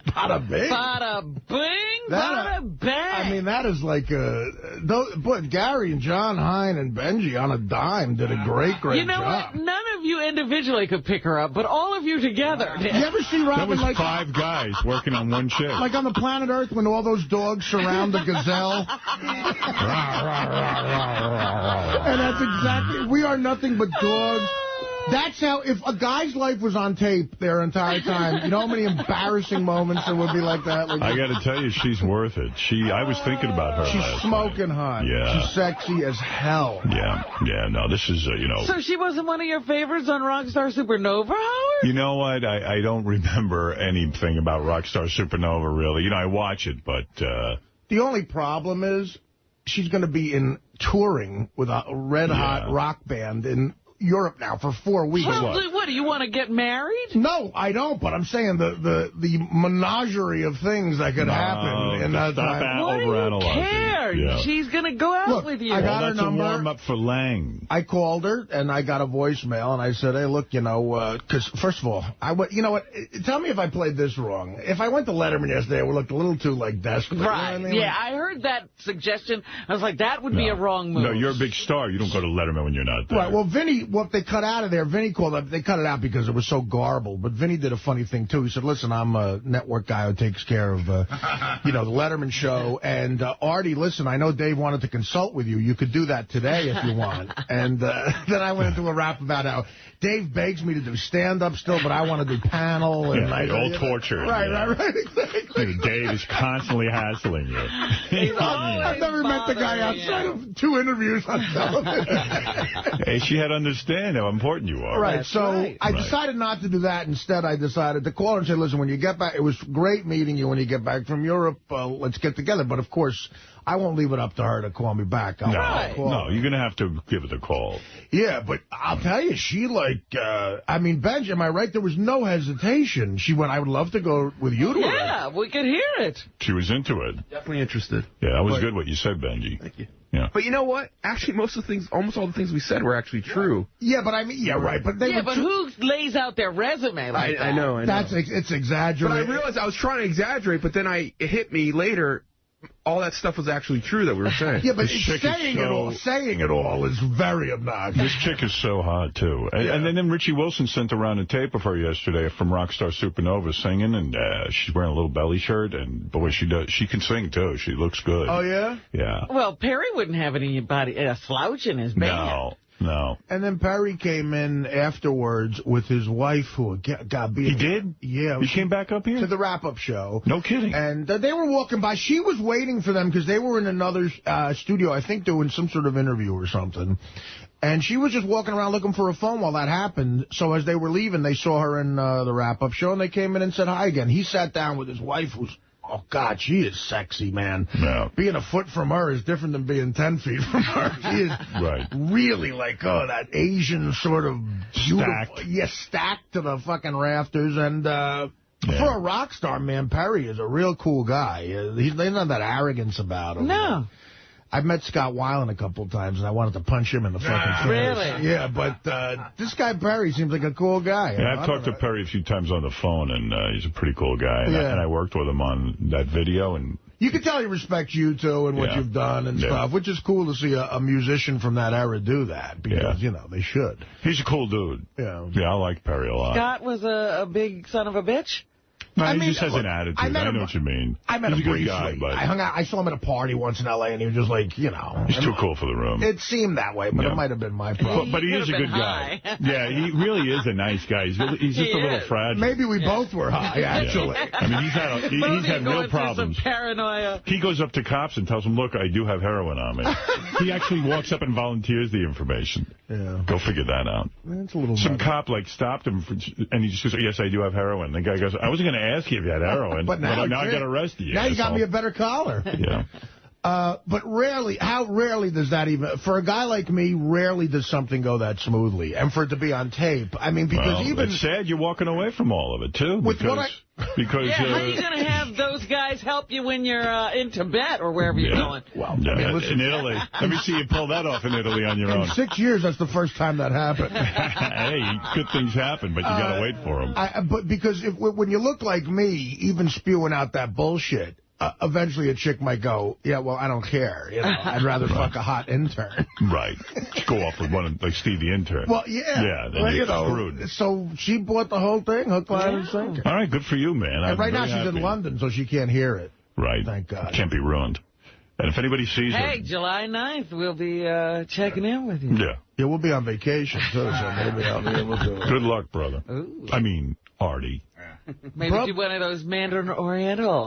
Bada bing. Bada bing, bada bang. I mean, that is like but Gary and John Hine and Benji on a dime did a great job. You know what? None of you individually could pick her up, but all of you together did. You ever see Robin? That was 5 guys working on one chick. Like on the planet Earth when all those dogs surround the gazelle. And that's exactly, we are nothing but dogs. That's how, if a guy's life was on tape their entire time, you know how many embarrassing moments there would be like that? Like, I got to tell you, she's worth it. I was thinking about her. She's smoking hot. Yeah. She's sexy as hell. Yeah, no, this is, So she wasn't one of your favorites on Rockstar Supernova, Howard? You know what? I don't remember anything about Rockstar Supernova, really. I watch it, but... The only problem is she's going to be touring with a red-hot rock band in Europe now for 4 weeks. What, do you want to get married? No, I don't, but I'm saying the menagerie of things that could happen in that time. What do you care? Yeah. She's going to go out with you. I got her number. That's a warm-up for Lang. I called her, and I got a voicemail, and I said, hey, look, because, first of all, you know what, tell me if I played this wrong. If I went to Letterman yesterday, it looked a little too, desperate. Right, you know what I mean? Yeah, I heard that suggestion. I was like, that would be a wrong move. No, you're a big star. You don't go to Letterman when you're not there. Right, well, Vinny, what they cut out of there, Vinny called up, they cut it out because it was so garbled, but Vinny did a funny thing, too. He said, listen, I'm a network guy who takes care of, the Letterman show, and Artie, listen, I know Dave wanted to consult with you. You could do that today if you want. And then I went into a rap about how Dave begs me to do stand-up still, but I want to do panel. And all tortured. Right, exactly. Dave is constantly hassling you. I've never met the guy outside of 2 interviews on television. Hey, she had to understand how important you are. Right, I decided not to do that. Instead, I decided to call her and say, listen, when you get back, it was great meeting you when you get back from Europe. Let's get together. But, of course, I won't leave it up to her to call me back. No, you're going to have to give it a call. Yeah, but I'll tell you, she I mean, Benji, am I right? There was no hesitation. She went, I would love to go with you to it. Yeah, we could hear it. She was into it. Definitely interested. Yeah, that was good what you said, Benji. Thank you. Yeah. But you know what? Actually, almost all the things we said were actually true. Yeah, but I mean, yeah, right. But but who lays out their resume like that? I know. It's exaggerated. But I realized I was trying to exaggerate, but then it hit me later. All that stuff was actually true that we were saying. Yeah, but saying it all is very obnoxious. This chick is so hot, too. And then Richie Wilson sent around a tape of her yesterday from Rockstar Supernova singing, and she's wearing a little belly shirt, and boy, she can sing, too. She looks good. Oh, yeah? Yeah. Well, Perry wouldn't have anybody, a slouch in his band. No. And then Perry came in afterwards with his wife, who got beat. He did? Yeah. He came back up here? To the wrap-up show. No kidding. And they were walking by. She was waiting for them because they were in another studio, I think, doing some sort of interview or something. And she was just walking around looking for a phone while that happened. So as they were leaving, they saw her in the wrap-up show, and they came in and said hi again. He sat down with his wife, who's... Oh, God, she is sexy, man. Yeah. Being a foot from her is different than being 10 feet from her. She is really like, that Asian sort of beautiful. Stacked. Yeah, stacked to the fucking rafters. And for a rock star, man, Perry is a real cool guy. He doesn't have that arrogance about him. No. I've met Scott Weiland a couple of times, and I wanted to punch him in the fucking face. Really? Yeah, but this guy Perry seems like a cool guy. Yeah, I've talked to Perry a few times on the phone, and he's a pretty cool guy. And, and I worked with him on that video. And you can tell he respects you, too, and what you've done and stuff, which is cool to see a musician from that era do that, because, you know, they should. He's a cool dude. Yeah, I like Perry a lot. Scott was a big son of a bitch? No, he just has an attitude. I know what you mean. I met him He's a good briefly. guy, but I saw him at a party once in L.A., and he was just like, you know. He's too cool for the room. It seemed that way, but it might have been my problem. But he is a good guy. Yeah, he really is a nice guy. He's just a little fragile. Maybe we both were high, actually. I mean, he's had real problems. Some paranoia. He goes up to cops and tells them, look, I do have heroin on me. He actually walks up and volunteers the information. Yeah. Go figure that out. That's a little Some cop, stopped him, and he just goes, yes, I do have heroin. The guy goes, I wasn't going to ask you if you had heroin. But now I got arrested you. Now you got me a better collar. Yeah. But how rarely does that even, for a guy like me, rarely does something go that smoothly. And for it to be on tape, I mean, because it's sad you're walking away from all of it, too. Because how are you going to have those guys help you when you're in Tibet or wherever you're going? Well, I mean, listen, in Italy. Let me see you pull that off in Italy on your own. In 6 years, that's the first time that happened. Hey, good things happen, but you got to wait for them. But because when you look like me, even spewing out that bullshit, eventually a chick might go, yeah, well, I don't care. You know, I'd rather fuck a hot intern. Right. Go off with one like Steve the intern. Well, yeah. Yeah, then you're screwed. So she bought the whole thing, hook, line, and sinker. All right, good for you, man. And right now she's in London, so she can't hear it. Right. Thank God. Can't be ruined. And if anybody sees her... Hey, July 9th, we'll be checking in with you. Yeah. Yeah, we'll be on vacation, too, so maybe I'll be able to... Good luck, brother. Ooh. I mean, Artie. Maybe do one of those Mandarin Oriental.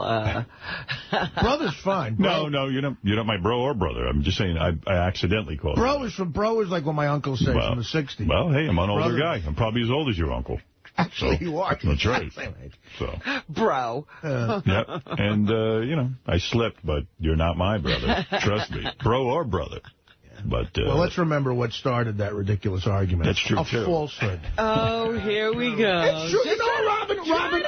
Brother's fine. Bro. No, you're not my bro or brother. I'm just saying I accidentally called him. Bro is like what my uncle said from the 60s. Well, hey, I'm an older guy. I'm probably as old as your uncle. Actually, you are. That's right. So. Bro. Yep. And, I slipped, but you're not my brother. Trust me. Bro or brother. But, well, let's remember what started that ridiculous argument. That's true, too. A falsehood. Oh, here we go. It's true. You know, Robin,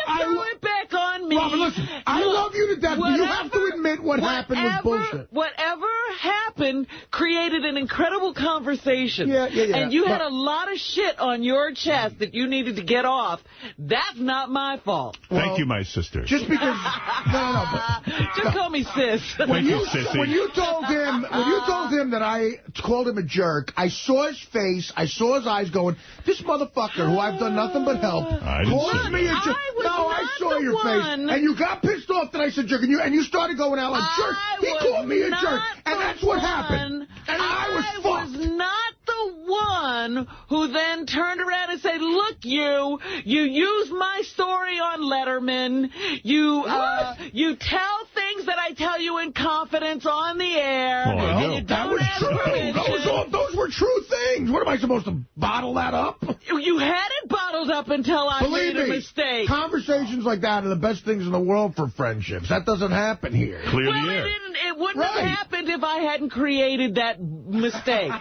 I throw it back on me. Robin, listen, I love you to death, but you have to admit what happened was bullshit. Whatever happened created an incredible conversation. Yeah. And you had a lot of shit on your chest that you needed to get off. That's not my fault. Thank you, my sister. Just because... Just call me sis. Thank you, sissy. When you told him that I called him a jerk, I saw his face, I saw his eyes going, this motherfucker, who I've done nothing but help, calls me a jerk. I saw your face. And you got pissed off that I said jerk, and you started going out like jerk. He called me a jerk. And that's what happened. And I was fucked. I was not the one who then turned around and said, look, you use my story on Letterman. You tell things that I tell you in confidence on the air. Oh, that was true. Those were true things. things. What am I supposed to bottle that up? You had it bottled up until I made a mistake. Conversations like that are the best things in the world for friendships. That doesn't happen here. Clear the air. It wouldn't have happened if I hadn't created that mistake.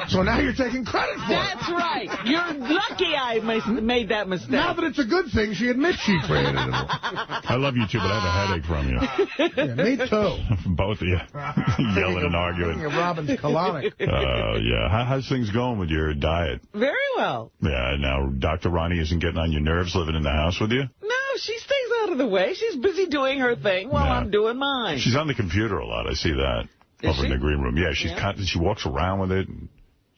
So now you're taking credit for it. That's right. You're lucky I made that mistake. Now that it's a good thing, she admits she created it. I love you, too, but I have a headache from you. Yeah, me too. Both of you. Yelling and arguing. Robin's colonic. Yeah. How's things going with your diet? Very well. Yeah, now Dr. Ronnie isn't getting on your nerves living in the house with you? No, she stays out of the way. She's busy doing her thing while I'm doing mine. She's on the computer a lot. I see that over in the green room. Yeah, she walks around with it. And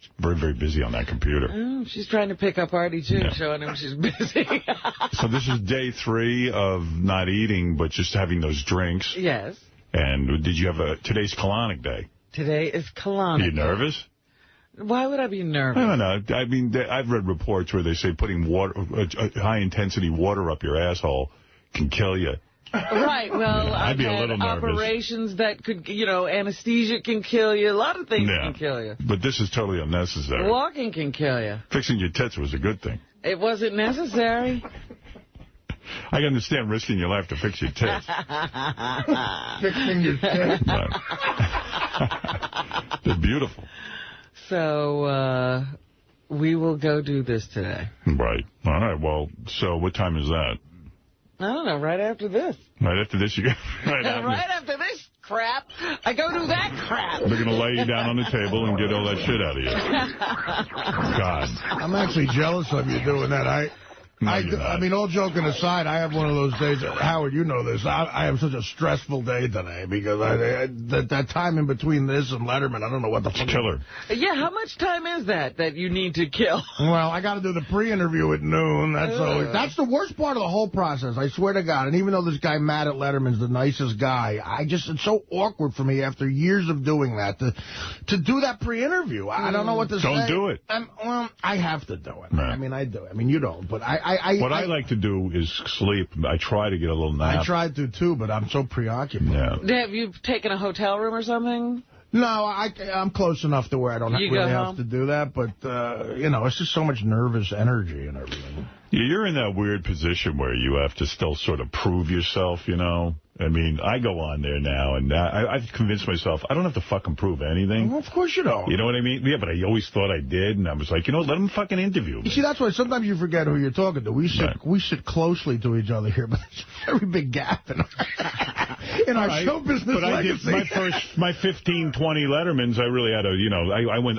she's very, very busy on that computer. She's trying to pick up Artie, too, showing him she's busy. So this is day 3 of not eating, but just having those drinks. Yes. And did you have today's colonic day? Today is colonic. Are you nervous? Why would I be nervous? I don't know. I mean, I've read reports where they say putting high-intensity water up your asshole can kill you. Right. Well, I'd be a little nervous. Operations that could, anesthesia can kill you. A lot of things can kill you. But this is totally unnecessary. Walking can kill you. Fixing your tits was a good thing. It wasn't necessary. I can understand risking your life to fix your tits. Fixing your tits. They're beautiful. So, we will go do this today. Right. All right. Well, so what time is that? I don't know. Right after this. Right after this, you go. Right after this crap, I go do that crap. They're going to lay you down on the table and get all that shit out of you. God. I'm actually jealous of you doing that. I mean, all joking aside, I have one of those days. Howard, you know this. I have such a stressful day today because that time in between this and Letterman, I don't know what the fuck. Killer. Yeah, how much time is that you need to kill? Well, I got to do the pre-interview at noon. That's the worst part of the whole process. I swear to God. And even though this guy Matt at Letterman's the nicest guy, it's so awkward for me after years of doing that to do that pre-interview. I don't know what to say. Don't do it. Well, I have to do it. Right. I mean, I do. I mean, you don't, but What I like to do is sleep. I try to get a little nap. I tried to, too, but I'm so preoccupied. Yeah. Have you taken a hotel room or something? No, I'm close enough to where I don't really have to do that. But, it's just so much nervous energy and everything. Yeah, you're in that weird position where you have to still sort of prove yourself, I mean, I go on there now, and I've convinced myself I don't have to fucking prove anything. Well, of course you don't. You know what I mean? Yeah, but I always thought I did, and I was like, let them fucking interview me. You see, that's why sometimes you forget who you're talking to. We sit closely to each other here, but there's a very big gap in our show business legacy. I did my 15, 20 Lettermans, I really had to,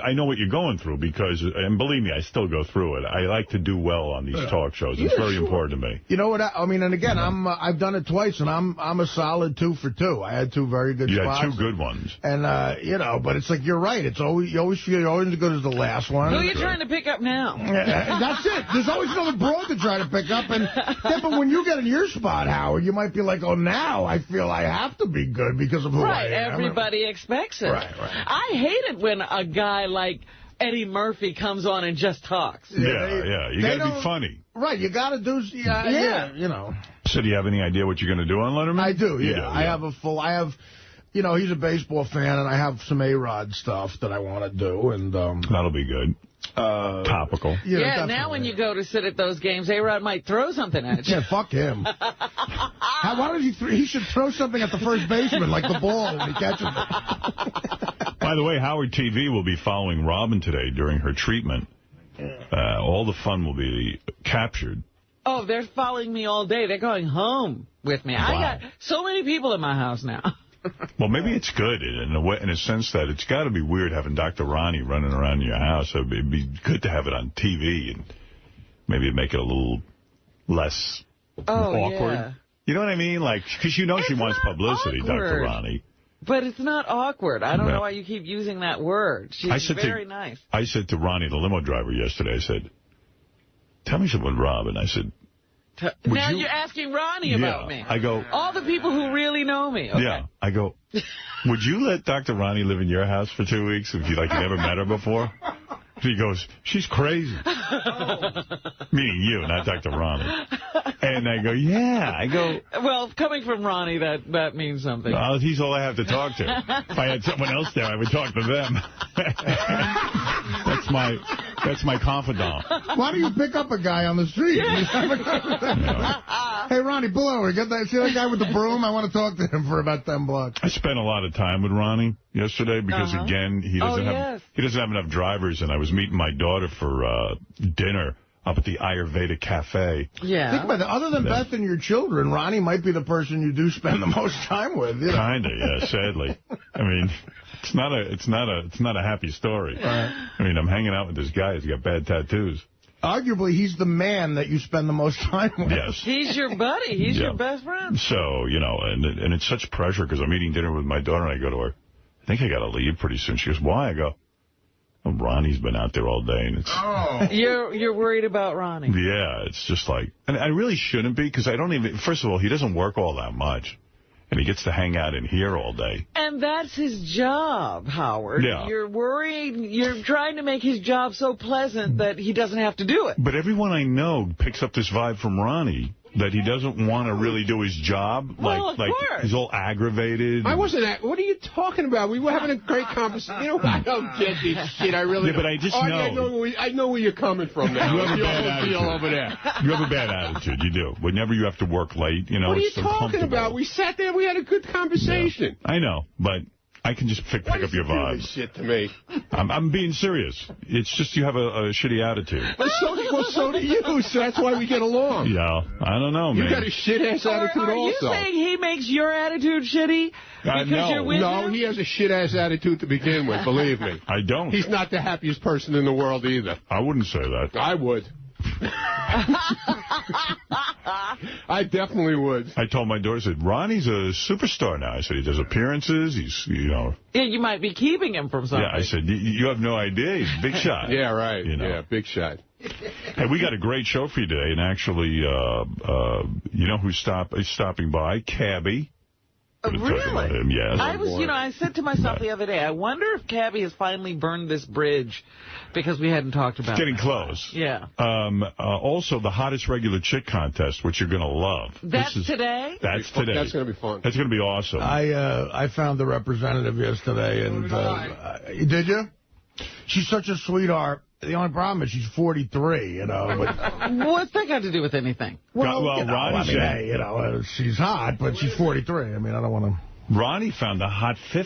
I know what you're going through because, and believe me, I still go through it. I like to do well on these talk shows. It's very important to me. You know what? I mean, and again, I've done it twice, and I'm a solid 2 for 2. I had 2 very good spots. You had 2 good ones. And, but it's like, you're right. It's always, you always feel you're always as good as the last one. Who are you trying to pick up now? That's it. There's always another broad to try to pick up. But when you get in your spot, Howard, you might be like, oh, now I feel I have to be good because of who I am. Right. Everybody expects it. Right. I hate it when a guy like Eddie Murphy comes on and just talks. Yeah. You got to be funny. Right. You got to do, So do you have any idea what you're going to do on Letterman? I do, yeah. I have he's a baseball fan, and I have some A-Rod stuff that I want to do. And that'll be good. Topical. Yeah, now when you go to sit at those games, A-Rod might throw something at you. Yeah, fuck him. Why don't he should throw something at the first baseman, like the ball, when he catches it. By the way, Howard TV will be following Robin today during her treatment. All the fun will be captured. Oh, they're following me all day. They're going home with me. Wow. I got so many people in my house now. Well, maybe it's good in a sense that it's got to be weird having Dr. Ronnie running around in your house. So it'd be good to have it on TV and maybe make it a little less awkward. Yeah. You know what I mean? Like, because she wants publicity, awkward. Dr. Ronnie. But it's not awkward. I don't know why you keep using that word. She's very nice. I said to Ronnie, the limo driver, yesterday, I said, tell me something, Robin. I said, now you're asking Ronnie about me. I go, all the people who really know me. Okay. Yeah. I go, would you let Dr. Ronnie live in your house for 2 weeks if you never met her before? He goes, she's crazy. Meaning you, not Dr. Ronnie. And I go, yeah. I go, well, coming from Ronnie, that means something. He's all I have to talk to. If I had someone else there, I would talk to them. That's That's my confidant. Why don't you pick up a guy on the street? Hey, Ronnie, pull over. Get that. See that guy with the broom? I want to talk to him for about 10 blocks. I spent a lot of time with Ronnie yesterday because, again, he doesn't have enough drivers, and I was meeting my daughter for dinner up at the Ayurveda Cafe. Yeah. Think about that. Other than Beth and your children, Ronnie might be the person you do spend the most time with. You know? Kinda, yeah. Sadly, I mean, it's not a happy story. Right. I mean, I'm hanging out with this guy. He's got bad tattoos. Arguably, he's the man that you spend the most time with. Yes. He's your buddy. He's your best friend. So, you know, and it's such pressure because I'm eating dinner with my daughter, and I go to her, I think I got to leave pretty soon. She goes, why? I go, well, Ronnie's been out there all day. And it's You're worried about Ronnie. Yeah, it's just like, and I really shouldn't be because I don't even, first of all, he doesn't work all that much. And he gets to hang out in here all day. And that's his job, Howard. Yeah. You're worried. You're trying to make his job so pleasant that he doesn't have to do it. But everyone I know picks up this vibe from Ronnie that he doesn't want to really do his job. Well, like he's all aggravated. I wasn't. What are you talking about? We were having a great conversation. You know, I don't get this shit. I really. Yeah, but I just know. I know where you're coming from now. You have a bad attitude over there. You have a bad attitude. You do. Whenever you have to work late, you know. What are you it's so talking about? We sat there. We had a good conversation. Yeah, I know, but I can just pick up your vibe. This shit to me. I'm being serious. It's just you have a shitty attitude. Well, so do you. So that's why we get along. Yeah, I don't know, man. You got a shit-ass attitude also. Are you saying he makes your attitude shitty because you're with him? He has a shit-ass attitude to begin with, believe me. I don't. He's not the happiest person in the world either. I wouldn't say that. I would. I definitely would. I told my daughter, I said, Ronnie's a superstar now. I said, he does appearances. He's, you know. Yeah, you might be keeping him from something. Yeah, I said, you have no idea. He's a big shot. Yeah, right. You know? Yeah, big shot. Hey, we got a great show for you today. And actually, you know who's stopping by? Cabby. Really? Him, yes. I said to myself the other day, I wonder if Cabby has finally burned this bridge because we hadn't talked about it. It's getting close. Yeah. Also, the hottest regular chick contest, which you're going to love. That's today? That's today. That's going to be fun. That's going to be awesome. I found the representative yesterday, and did you? She's such a sweetheart. The only problem is she's 43, you know. But what's that got to do with anything? Ronnie said, hey, she's hot, but she's 43. I mean, I don't want to. Ronnie found a hot 50.